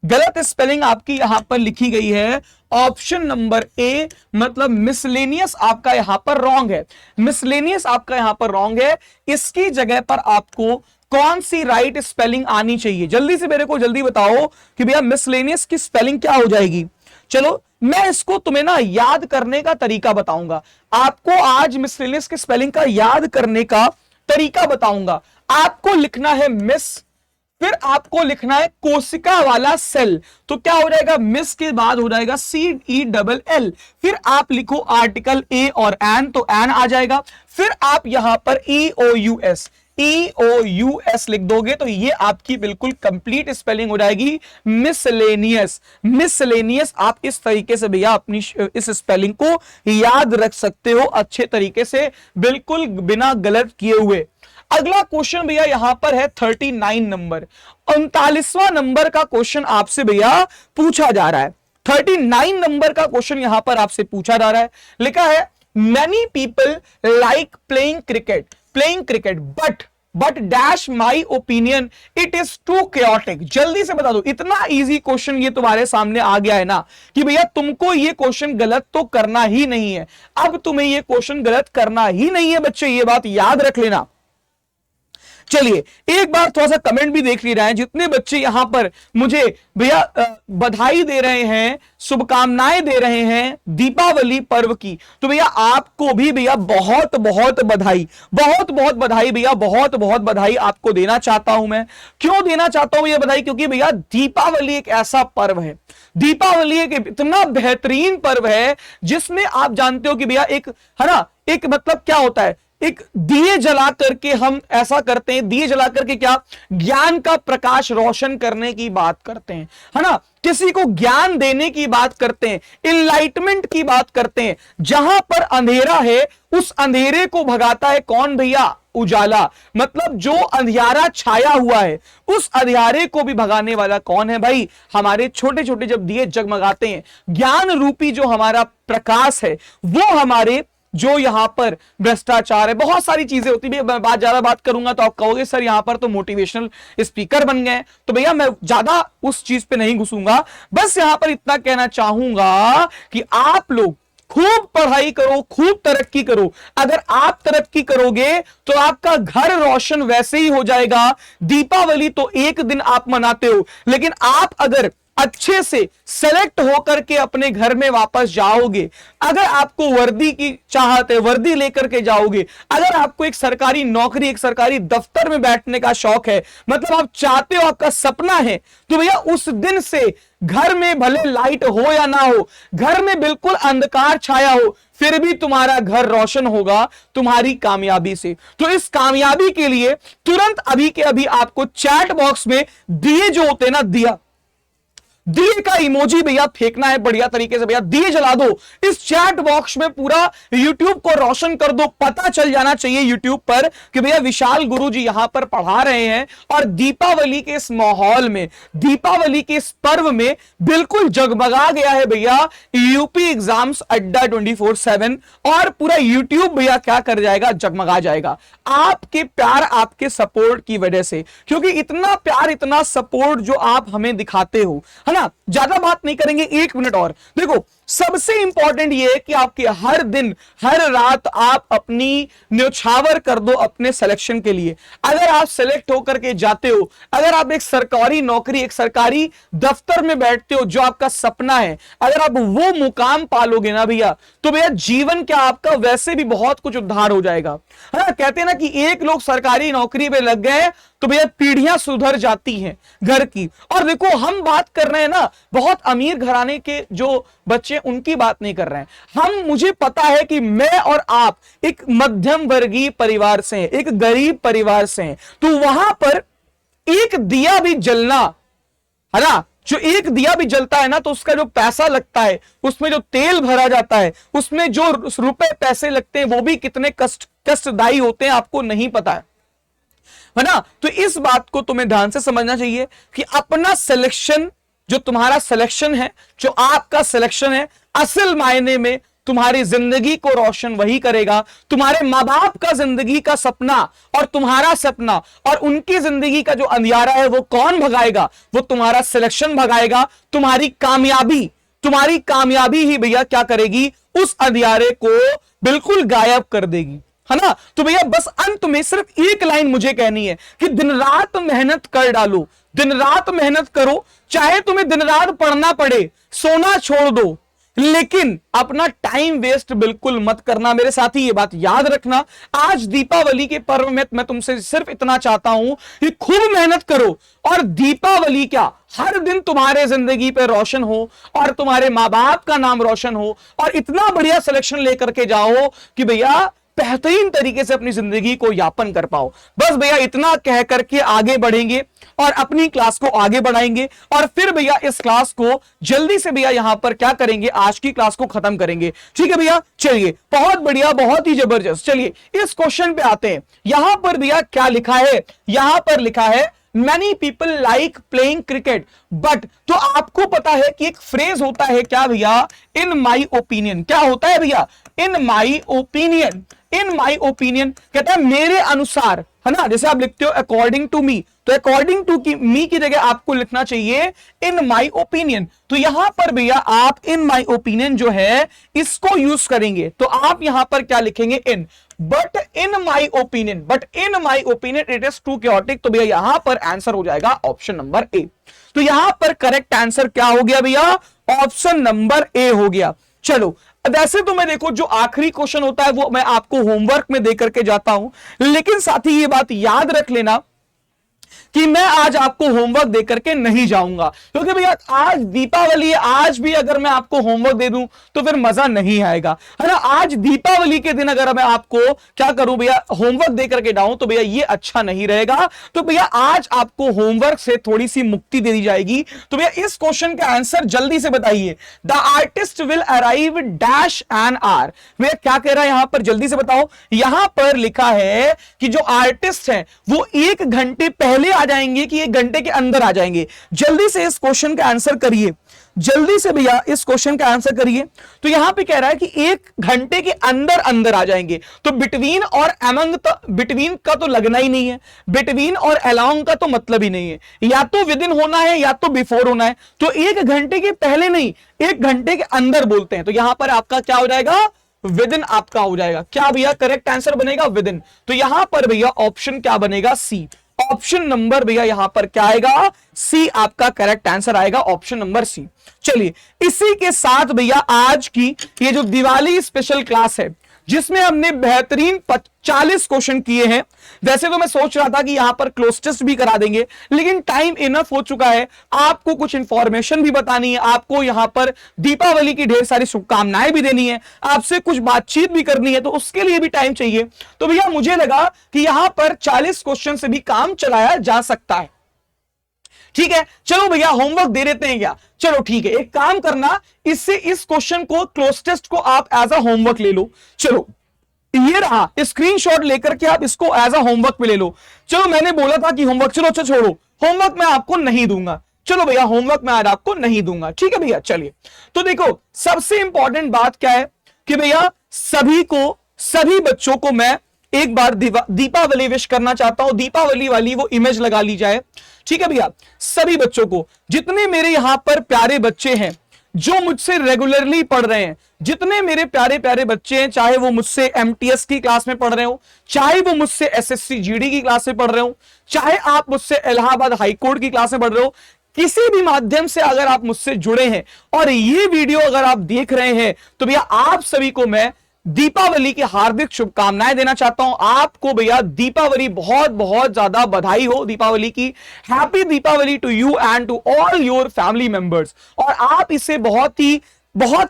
गलत स्पेलिंग आपकी यहां पर लिखी गई है ऑप्शन नंबर ए, मतलब मिसलेनियस आपका यहां पर रॉन्ग है। मिसलेनियस आपका यहां पर रॉन्ग है, इसकी जगह पर आपको कौन सी राइट स्पेलिंग आनी चाहिए, जल्दी से मेरे को जल्दी बताओ कि भैया मिसलेनियस की स्पेलिंग क्या हो जाएगी। चलो मैं इसको तुम्हें ना याद करने का तरीका बताऊंगा, आपको आज मिसलेनियस की स्पेलिंग का याद करने का तरीका बताऊंगा। आपको लिखना है मिस, फिर आपको लिखना है कोशिका वाला सेल, तो क्या हो जाएगा, मिस के बाद हो जाएगा CELL, फिर आप लिखो आर्टिकल ए और एन, तो एन आ जाएगा। फिर आप यहां पर EOUS लिख दोगे तो ये आपकी बिल्कुल कंप्लीट स्पेलिंग हो जाएगी मिसलेनियस। मिसलेनियस आप इस तरीके से भैया अपनी इस स्पेलिंग को याद रख सकते हो अच्छे तरीके से, बिल्कुल बिना गलत किए हुए। अगला क्वेश्चन भैया यहां पर है 39 नंबर, 39वां नंबर का क्वेश्चन आपसे भैया पूछा जा रहा है। 39 नंबर का क्वेश्चन यहां पर आपसे पूछा जा रहा है। लिखा है many people like playing cricket but dash my opinion it is too chaotic। जल्दी से बता दो, इतना इजी क्वेश्चन ये तुम्हारे सामने आ गया है ना कि भैया तुमको ये क्वेश्चन गलत तो करना ही नहीं है। अब तुम्हें ये क्वेश्चन गलत करना ही नहीं है बच्चे, ये बात याद रख लेना। चलिए एक बार थोड़ा सा कमेंट भी देख ले रहे हैं, जितने बच्चे यहां पर मुझे भैया बधाई दे रहे हैं, शुभकामनाएं दे रहे हैं दीपावली पर्व की, तो भैया आपको भी भैया बहुत बहुत बधाई, बहुत बहुत बधाई भैया, बहुत बहुत बधाई आपको देना चाहता हूं मैं। क्यों देना चाहता हूं ये बधाई? क्योंकि भैया दीपावली एक ऐसा पर्व है, दीपावली एक इतना बेहतरीन पर्व है जिसमें आप जानते हो कि भैया एक है ना, एक मतलब क्या होता है, एक दिए जला करके हम ऐसा करते हैं, दिए जला करके क्या ज्ञान का प्रकाश रोशन करने की बात करते हैं, है ना, किसी को ज्ञान देने की बात करते हैं, इनलाइटमेंट की बात करते हैं। जहां पर अंधेरा है उस अंधेरे को भगाता है कौन भैया? उजाला। मतलब जो अंधियारा छाया हुआ है उस अंधियारे को भी भगाने वाला कौन है भाई? हमारे छोटे छोटे जब दिए जगमगाते हैं, ज्ञान रूपी जो हमारा प्रकाश है वो हमारे जो यहां पर भ्रष्टाचार है, बहुत सारी चीजें होती है। बात ज्यादा बात करूंगा तो आप कहोगे सर यहां पर तो मोटिवेशनल स्पीकर बन गए, तो भैया मैं ज्यादा उस चीज पे नहीं घुसूंगा। बस यहां पर इतना कहना चाहूंगा कि आप लोग खूब पढ़ाई करो, खूब तरक्की करो। अगर आप तरक्की करोगे तो आपका घर रोशन वैसे ही हो जाएगा। दीपावली तो एक दिन आप मनाते हो, लेकिन आप अगर अच्छे से सेलेक्ट होकर के अपने घर में वापस जाओगे, अगर आपको वर्दी की चाहत है, वर्दी लेकर के जाओगे, अगर आपको एक सरकारी नौकरी, एक सरकारी दफ्तर में बैठने का शौक है, मतलब आप चाहते हो, आपका सपना है, तो भैया उस दिन से घर में भले लाइट हो या ना हो, घर में बिल्कुल अंधकार छाया हो, फिर भी तुम्हारा घर रोशन होगा तुम्हारी कामयाबी से। तो इस कामयाबी के लिए तुरंत अभी के अभी आपको चैट बॉक्स में दिए जो होते हैं ना, दिए का इमोजी भैया फेंकना है बढ़िया तरीके से। भैया दिए जला दो, इस चैट बॉक्स में पूरा YouTube को रोशन कर दो। पता चल जाना चाहिए YouTube पर कि भैया विशाल गुरुजी यहां पर पढ़ा रहे हैं और दीपावली के इस माहौल में, दीपावली के इस पर्व में बिल्कुल जगमगा गया है भैया यूपी एग्जाम्स अड्डा 24/7। और पूरा YouTube भैया क्या कर जाएगा? जगमगा जाएगा आपके प्यार, आपके सपोर्ट की वजह से। क्योंकि इतना प्यार, इतना सपोर्ट जो आप हमें दिखाते हो, है ना। ज्यादा बात नहीं करेंगे, 1 मिनट और। देखो सबसे इंपॉर्टेंट ये है कि आपके हर दिन हर रात आप अपनी न्योछावर कर दो अपने सिलेक्शन के लिए। अगर आप सिलेक्ट होकर के जाते हो, अगर आप एक सरकारी नौकरी, एक सरकारी दफ्तर में बैठते हो जो आपका सपना है, अगर आप वो मुकाम पालोगे ना भैया, तो भैया जीवन क्या आपका वैसे भी बहुत कुछ उद्धार हो जाएगा। है कहते हैं ना कि एक लोग सरकारी नौकरी पे लग गए तो भैया पीढ़ियां सुधर जाती हैं घर की। और देखो हम बात कर रहे हैं ना बहुत अमीर घराने के जो बच्चे, उनकी बात नहीं कर रहे हैं हम। मुझे पता है कि मैं और आप एक मध्यम वर्गीय परिवार से हैं, एक गरीब परिवार से हैं, तो वहां पर एक दिया भी जलना, है ना, जो एक दिया भी जलता है ना, तो उसका जो पैसा लगता है, उसमें जो तेल भरा जाता है, उसमें जो रुपए पैसे लगते हैं, वो भी कितने कष्टदायी होते हैं आपको नहीं पता है ना। तो इस बात को तुम्हें ध्यान से समझना चाहिए कि अपना सिलेक्शन, जो तुम्हारा सिलेक्शन है, जो आपका सिलेक्शन है, असल मायने में तुम्हारी जिंदगी को रोशन वही करेगा। तुम्हारे मां बाप का जिंदगी का सपना और तुम्हारा सपना और उनकी जिंदगी का जो अंधियारा है वो कौन भगाएगा? वो तुम्हारा सिलेक्शन भगाएगा। तुम्हारी कामयाबी ही भैया क्या करेगी? उस अंधियारे को बिल्कुल गायब कर देगी, है ना। तो भैया बस अंत में सिर्फ एक लाइन मुझे कहनी है कि दिन रात मेहनत कर डालो, दिन रात मेहनत करो, चाहे तुम्हें दिन रात पढ़ना पड़े, सोना छोड़ दो, लेकिन अपना टाइम वेस्ट बिल्कुल मत करना मेरे साथी। ये बात याद रखना। आज दीपावली के पर्व में मैं तुमसे सिर्फ इतना चाहता हूं कि खूब मेहनत करो और दीपावली क्या हर दिन तुम्हारे जिंदगी पे रोशन हो और तुम्हारे मां बाप का नाम रोशन हो और इतना बढ़िया सिलेक्शन लेकर के जाओ कि भैया बेहतरीन तरीके से अपनी जिंदगी को यापन कर पाओ। बस भैया इतना कह करके आगे बढ़ेंगे और अपनी क्लास को आगे बढ़ाएंगे और फिर भैया इस क्लास को जल्दी से भैया यहां पर क्या करेंगे, आज की क्लास को खत्म करेंगे। ठीक है भैया, चलिए बहुत बढ़िया, बहुत ही जबरदस्त। चलिए इस क्वेश्चन पे आते हैं। यहां पर भैया क्या लिखा है, यहां पर लिखा है Many people like playing cricket, but तो आपको पता है कि एक फ्रेज होता है क्या भैया, इन माई ओपिनियन। क्या होता है भैया, इन my opinion. In my opinion कहता है मेरे अनुसार, है ना। जैसे आप लिखते हो अकॉर्डिंग टू मी, तो अकॉर्डिंग टू की मी की जगह आपको लिखना चाहिए इन माई ओपिनियन। तो यहां पर भैया आप इन माई ओपिनियन जो है इसको यूज करेंगे, तो आप यहां पर क्या लिखेंगे, in. But in my opinion, but in my opinion it is too chaotic. तो भैया यहां पर आंसर हो जाएगा ऑप्शन नंबर ए। तो यहां पर करेक्ट आंसर क्या हो गया भैया, ऑप्शन नंबर ए हो गया। चलो वैसे तो मैं देखो जो आखिरी क्वेश्चन होता है वो मैं आपको होमवर्क में देकर के जाता हूं, लेकिन साथ ही ये बात याद रख लेना कि मैं आज आपको होमवर्क देकर के नहीं जाऊंगा, क्योंकि भैया आज दीपावली है। आज भी अगर मैं आपको होमवर्क दे दूं तो फिर मजा नहीं आएगा, है ना। आज दीपावली के दिन अगर मैं आपको क्या करूं भैया, होमवर्क दे करके जाऊं तो भैया ये अच्छा नहीं रहेगा। तो भैया आज आपको होमवर्क से थोड़ी सी मुक्ति दे दी जाएगी। तो भैया इस क्वेश्चन का आंसर जल्दी से बताइए। The artist will arrive dash an hour. भैया क्या कह रहा है यहां पर, जल्दी से बताओ। यहां पर लिखा है कि जो आर्टिस्ट है वो 1 घंटे पहले आ जाएंगे कि 1 घंटे के अंदर आ जाएंगे। जल्दी से इस क्वेश्चन का आंसर करिए, जल्दी से भैया इस क्वेश्चन का आंसर करिए। तो यहां पे कह रहा है कि 1 घंटे के अंदर अंदर आ जाएंगे। तो बिटवीन और अमंग, बिटवीन का तो लगना ही नहीं है, बिटवीन और अलोंग का तो मतलब ही नहीं है। या तो विद इन होना है या तो बिफोर होना है। तो 1 घंटे के पहले नहीं, 1 घंटे के अंदर बोलते हैं। तो यहां पर आपका क्या हो जाएगा, विद इन आपका हो जाएगा। क्या भैया करेक्ट आंसर बनेगा, विद इन। तो यहां पर भैया ऑप्शन क्या बनेगा, सी। ऑप्शन नंबर भैया यहां पर क्या आएगा, सी आपका करेक्ट आंसर आएगा, ऑप्शन नंबर सी। चलिए इसी के साथ भैया आज की ये जो दिवाली स्पेशल क्लास है जिसमें हमने बेहतरीन 40 क्वेश्चन किए हैं। वैसे तो मैं सोच रहा था कि यहां पर क्लोज टेस्ट भी करा देंगे, लेकिन टाइम इनफ हो चुका है। आपको कुछ इंफॉर्मेशन भी बतानी है, आपको यहां पर दीपावली की ढेर सारी शुभकामनाएं भी देनी है, आपसे कुछ बातचीत भी करनी है, तो उसके लिए भी टाइम चाहिए। तो भैया मुझे लगा कि यहां पर 40 क्वेश्चन से भी काम चलाया जा सकता है। ठीक है, चलो भैया होमवर्क दे देते हैं क्या, चलो ठीक है। एक काम करना, इससे इस क्वेश्चन को क्लोज टेस्ट को आप एज अ होमवर्क ले लो। चलो ये रहा, स्क्रीनशॉट लेकर के आप इसको एज अ होमवर्क पे ले लो। चलो मैंने बोला था कि होमवर्क, चलो अच्छा छोड़ो, होमवर्क मैं आपको नहीं दूंगा। चलो भैया होमवर्क मैं आज आपको नहीं दूंगा, ठीक है भैया। चलिए तो देखो सबसे इंपॉर्टेंट बात क्या है कि भैया सभी बच्चों को मैं एक बार दीपावली विश करना चाहता हूं। दीपावली वाली वो इमेज लगा ली जाए, ठीक है भैया। सभी बच्चों को, जितने मेरे यहां पर प्यारे बच्चे हैं जो मुझसे रेगुलरली पढ़ रहे हैं, जितने मेरे प्यारे प्यारे बच्चे हैं, चाहे वो मुझसे एमटीएस की क्लास में पढ़ रहे हो, चाहे वो मुझसे एसएससी जीडी की क्लास में पढ़ रहे हो, चाहे आप मुझसे इलाहाबाद हाईकोर्ट की क्लास में पढ़ रहे हो, किसी भी माध्यम से अगर आप मुझसे जुड़े हैं और ये वीडियो अगर आप देख रहे हैं, तो भैया आप सभी को मैं दीपावली की हार्दिक शुभकामनाएं देना चाहता हूं। आपको भैया दीपावली बहुत बहुत ज्यादा बधाई हो, दीपावली की। Happy Deepavali to you and to all your family members. और आप इसे बहुत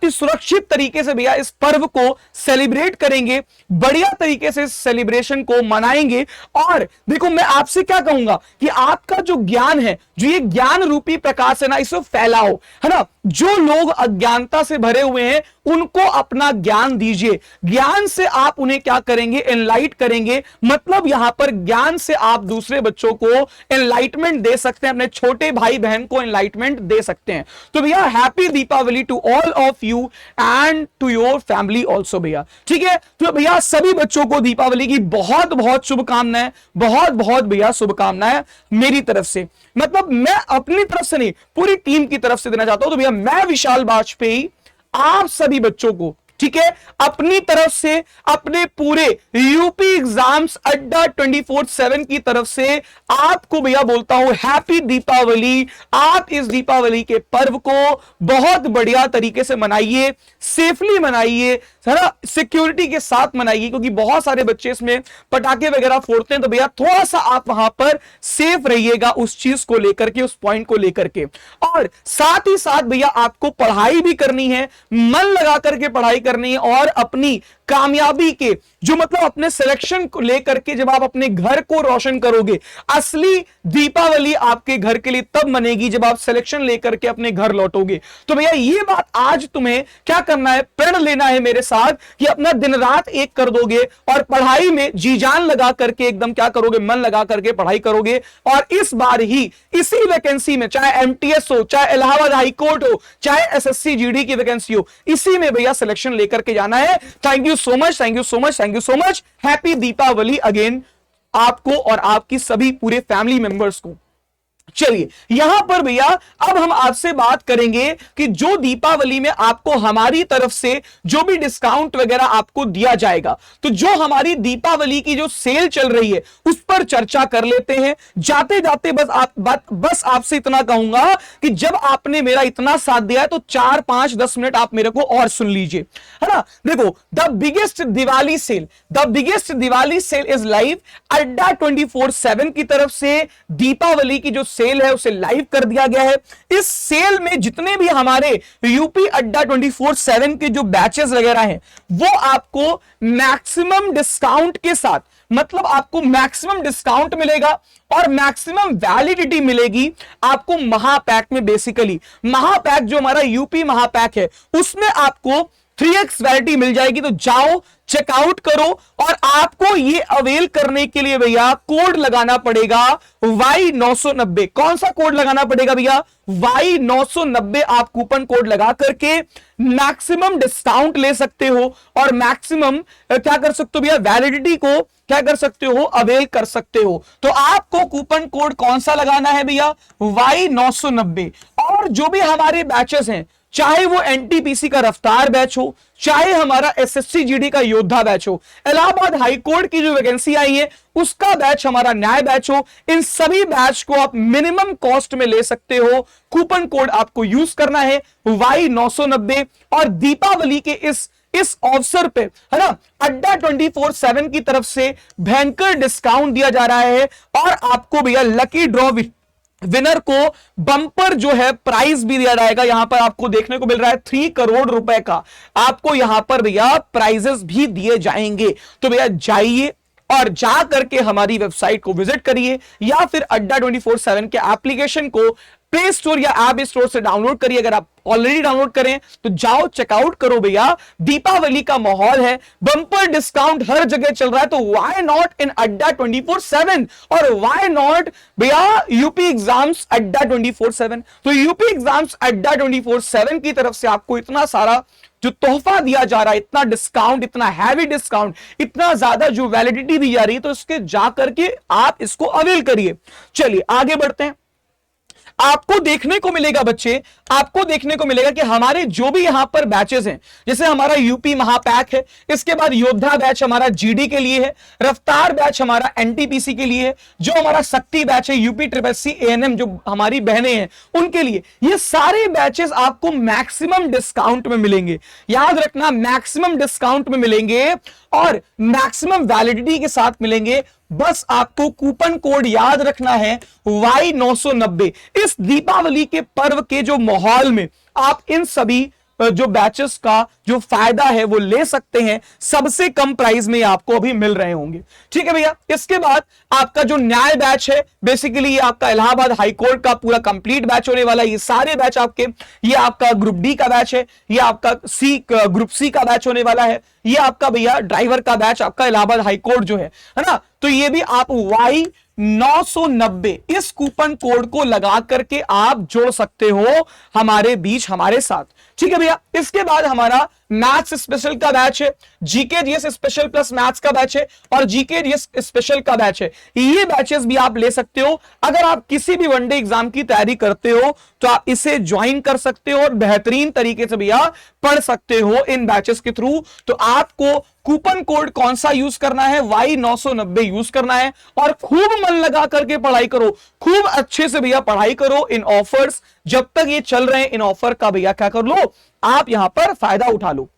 ही सुरक्षित तरीके से भैया इस पर्व को सेलिब्रेट करेंगे, बढ़िया तरीके से सेलिब्रेशन को मनाएंगे। और देखो मैं आपसे क्या कहूंगा कि आपका जो ज्ञान है, जो ये ज्ञान रूपी प्रकाश है ना, इसे फैलाओ, है ना। जो लोग अज्ञानता से भरे हुए हैं उनको अपना ज्ञान दीजिए। ज्ञान से आप उन्हें क्या करेंगे, एनलाइट करेंगे। मतलब यहां पर ज्ञान से आप दूसरे बच्चों को एनलाइटमेंट दे सकते हैं, अपने छोटे भाई बहन को एनलाइटमेंट दे सकते हैं। तो भैया happy Deepavali to all of you and to your family also भैया, ठीक है। तो भैया सभी बच्चों को दीपावली की बहुत बहुत शुभकामनाएं, बहुत बहुत भैया शुभकामनाएं मेरी तरफ से। मतलब मैं अपनी तरफ से नहीं, पूरी टीम की तरफ से देना चाहता हूं। तो भैया मैं विशाल वाजपेयी आप सभी बच्चों को, ठीक है, अपनी तरफ से, अपने पूरे यूपी एग्जाम्स अड्डा 24/7 की तरफ से आपको भैया बोलता हूं हैप्पी दीपावली। आप इस दीपावली के पर्व को बहुत बढ़िया तरीके से मनाइए, सेफली मनाइए, है ना, सिक्योरिटी के साथ मनाइए, क्योंकि बहुत सारे बच्चे इसमें पटाखे वगैरह फोड़ते हैं। तो भैया थोड़ा सा आप वहां पर सेफ रहिएगा उस चीज को लेकर के, उस पॉइंट को लेकर के। और साथ ही साथ भैया आपको पढ़ाई भी करनी है, मन लगा करके पढ़ाई करनी है और अपनी कामयाबी के, जो मतलब अपने सिलेक्शन को लेकर के जब आप अपने घर को रोशन करोगे, असली दीपावली आपके घर के लिए तब मनेगी जब आप सिलेक्शन लेकर के अपने घर लौटोगे। तो भैया ये बात आज तुम्हें क्या करना है, प्रण लेना है मेरे साथ कि अपना दिन रात एक कर दोगे और पढ़ाई में जी जान लगा करके एकदम क्या करोगे, मन लगा करके पढ़ाई करोगे। और इस बार ही इसी वैकेंसी में, चाहे एमटीएस हो, चाहे इलाहाबाद हाई कोर्ट हो, चाहे एसएससी जीडी की वैकेंसी हो, इसी में भैया सिलेक्शन लेकर के जाना है। Thank you so much, thank you so much, thank you so much. Happy Deepavali again आपको और आपकी सभी पूरे फैमिली मेंबर्स को। चलिए यहां पर भैया अब हम आपसे बात करेंगे कि जो दीपावली में आपको हमारी तरफ से जो भी डिस्काउंट वगैरह आपको दिया जाएगा, तो जो हमारी दीपावली की जो सेल चल रही है उस पर चर्चा कर लेते हैं। जाते जाते बस आपसे इतना कहूंगा कि जब आपने मेरा इतना साथ दिया है तो 4, 5, 10 मिनट आप मेरे को और सुन लीजिए, है ना। देखो, the biggest Diwali sale is live. Adda 24/7 की तरफ से दीपावली की जो सेल है उसे लाइव कर दिया गया है। इस सेल में जितने भी हमारे यूपी अड्डा 24/7 के जो बैचेस वगैरह हैं वो आपको मैक्सिमम डिस्काउंट के साथ, मतलब आपको मैक्सिमम डिस्काउंट मिलेगा और मैक्सिमम वैलिडिटी मिलेगी आपको महापैक में। बेसिकली महापैक जो हमारा यूपी महापैक है उसमें आपको 3x वैलिडिटी मिल जाएगी। तो जाओ चेकआउट करो और आपको ये अवेल करने के लिए भैया कोड लगाना पड़ेगा Y990। कौन सा कोड लगाना पड़ेगा भैया? Y990। आप कूपन कोड लगा करके मैक्सिमम डिस्काउंट ले सकते हो और मैक्सिमम क्या कर सकते हो भैया, वैलिडिटी को क्या कर सकते हो, अवेल कर सकते हो। तो आपको कूपन कोड कौन सा लगाना है भैया? Y990। और जो भी हमारे बैचेस हैं, चाहे वो एनटीपीसी का रफ्तार बैच हो, चाहे हमारा एसएससी जीडी का योद्धा बैच हो, इलाहाबाद हाई कोर्ट की जो वैकेंसी आई है उसका बैच हमारा न्याय बैच हो, इन सभी बैच को आप मिनिमम कॉस्ट में ले सकते हो। कूपन कोड आपको यूज करना है Y990। और दीपावली के इस अवसर पे, है ना, अड्डा 24/7 की तरफ से भयंकर डिस्काउंट दिया जा रहा है और आपको भैया लकी ड्रॉ विनर को बम्पर जो है प्राइज भी दिया जाएगा। यहां पर आपको देखने को मिल रहा है 3 करोड़ रुपए का आपको यहां पर भैया प्राइजेस भी दिए जाएंगे। तो भैया जाइए और जा करके हमारी वेबसाइट को विजिट करिए या फिर अड्डा 24/7 के एप्लीकेशन को प्ले स्टोर या ऐप स्टोर से डाउनलोड करिए। अगर आप ऑलरेडी डाउनलोड करें तो जाओ चेकआउट करो भैया। दीपावली का माहौल है, बम्पर डिस्काउंट हर जगह चल रहा है, तो व्हाई नॉट इन अड्डा 24/7 और व्हाई नॉट भैया यूपी एग्जाम्स अड्डा 24/7। तो यूपी एग्जाम्स अड्डा 24/7 की तरफ से आपको इतना सारा जो तोहफा दिया जा रहा है, इतना डिस्काउंट, इतना हैवी डिस्काउंट, इतना ज्यादा जो वैलिडिटी दी जा रही है, तो इसके जाकर के आप इसको अवेल करिए। चलिए आगे बढ़ते हैं। आपको देखने को मिलेगा बच्चे, आपको देखने को मिलेगा कि हमारे जो भी यहां पर बैचेस हैं, जैसे हमारा यूपी महापैक है, इसके बाद योद्धा बैच हमारा जीडी के लिए है, रफ्तार बैच हमारा एनटीपीसी के लिए है, जो हमारा शक्ति बैच है यूपी SSC ANM जो हमारी बहनें हैं उनके लिए, ये सारे बैचेस आपको मैक्सिमम डिस्काउंट में मिलेंगे। याद रखना, मैक्सिमम डिस्काउंट में मिलेंगे और मैक्सिमम वैलिडिटी के साथ मिलेंगे। बस आपको कूपन कोड याद रखना है Y990। इस दीपावली के पर्व के जो माहौल में आप इन सभी जो बैचेस का जो फायदा है वो ले सकते हैं, सबसे कम प्राइस में आपको अभी मिल रहे होंगे। ठीक है भैया। इसके बाद आपका जो न्याय बैच है, बेसिकली ये आपका इलाहाबाद हाई कोर्ट का पूरा कंप्लीट बैच होने वाला है। ये सारे बैच आपके, ये आपका ग्रुप डी का बैच है, ये आपका ग्रुप सी का बैच होने वाला है, ये आपका भैया ड्राइवर का बैच आपका इलाहाबाद हाई कोर्ट जो है ना, तो ये भी आप Y990 इस कूपन कोड को लगा करके आप जोड़ सकते हो हमारे बीच, हमारे साथ। ठीक है भैया। इसके बाद हमारा मैथ्स स्पेशल का बैच है, GK GS special plus maths का बैच है और जीके जीएस स्पेशल का बैच है। ये बैचेस भी आप ले सकते हो। अगर आप किसी भी वनडे एग्जाम की तैयारी करते हो तो आप इसे ज्वाइन कर सकते हो और बेहतरीन तरीके से भैया पढ़ सकते हो इन बैचेस के थ्रू। तो आपको कूपन कोड कौन सा यूज करना है? Y990 यूज करना है और खूब मन लगा करके पढ़ाई करो, खूब अच्छे से भैया पढ़ाई करो। इन ऑफर्स जब तक ये चल रहे हैं, इन ऑफर का भैया क्या कर लो, आप यहां पर फायदा उठा लो।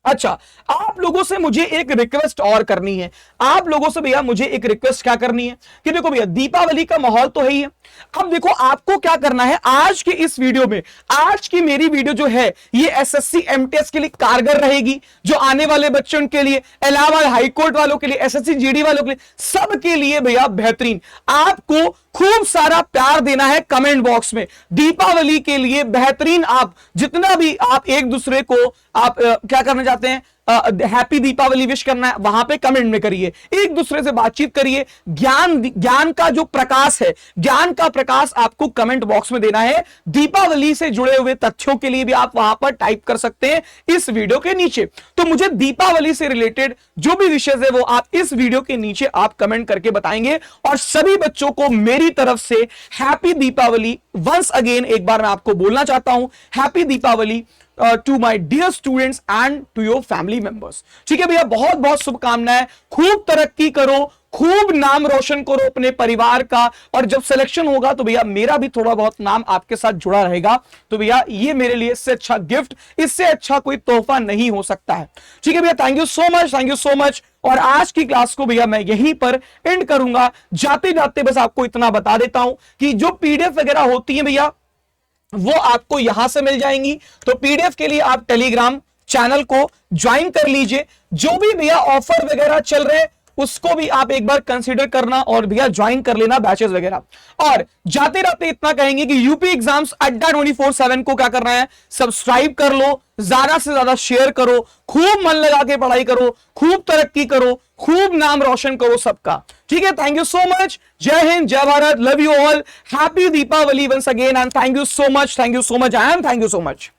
अच्छा, आप लोगों से मुझे एक रिक्वेस्ट और करनी है। आप लोगों से भैया मुझे एक रिक्वेस्ट क्या करनी है कि देखो भैया दीपावली का माहौल तो है ही है। अब देखो आपको क्या करना है, आज की इस वीडियो में, आज की मेरी वीडियो जो है ये एसएससी एमटीएस के लिए कारगर रहेगी। जो आने वाले बच्चों के लिए, इलाहाबाद हाईकोर्ट वालों के लिए, एसएससी जीडी वालों के लिए, सबके लिए भैया बेहतरीन। आपको खूब सारा प्यार देना है कमेंट बॉक्स में। दीपावली के लिए बेहतरीन आप जितना भी आप एक दूसरे को आप क्या करना चाहते हैं, हैप्पी दीपावली विश करना है, वहां पे कमेंट में करिए, एक दूसरे से बातचीत करिए। ज्ञान का जो प्रकाश है, ज्ञान का प्रकाश आपको कमेंट बॉक्स में देना है। दीपावली से जुड़े हुए तथ्यों के लिए भी आप वहां पर टाइप कर सकते हैं इस वीडियो के नीचे। तो मुझे दीपावली से रिलेटेड जो भी विषय है वो आप इस वीडियो के नीचे आप कमेंट करके बताएंगे। और सभी बच्चों को मेरी तरफ से हैप्पी दीपावली वंस अगेन एक बार मैं आपको बोलना चाहता हूं, happy Deepavali to my dear students and to your family members. ठीक है भैया, बहुत बहुत शुभकामनाएं, खूब तरक्की करो, खूब नाम रोशन करो अपने परिवार का। और जब सिलेक्शन होगा तो भैया मेरा भी थोड़ा बहुत नाम आपके साथ जुड़ा रहेगा। तो भैया ये मेरे लिए इससे अच्छा गिफ्ट, इससे अच्छा कोई तोहफा नहीं हो सकता है। ठीक है भैया, thank you so much, thank you so much. और आज की क्लास को भैया मैं यहीं पर एंड करूंगा। जाते जाते बस आपको इतना बता देता हूं कि जो पीडीएफ वगैरह होती है भैया वो आपको यहां से मिल जाएंगी। तो पीडीएफ के लिए आप टेलीग्राम चैनल को ज्वाइन कर लीजिए। जो भी भैया ऑफर वगैरह चल रहे हैं उसको भी आप एक बार कंसीडर करना और भैया ज्वाइन कर लेना बैचेस वगैरह। और जाते रहते इतना कहेंगे कि यूपी एग्जाम्स अड्डा 24/7 को क्या करना है, सब्सक्राइब कर लो, ज्यादा से ज्यादा शेयर करो, खूब मन लगा के पढ़ाई करो, खूब तरक्की करो, खूब नाम रोशन करो सबका। ठीक है, थैंक यू सो मच। जय हिंद, जय Bharat, love you all, happy Deepavali once again and thank you so much, thank you so much and thank you so much.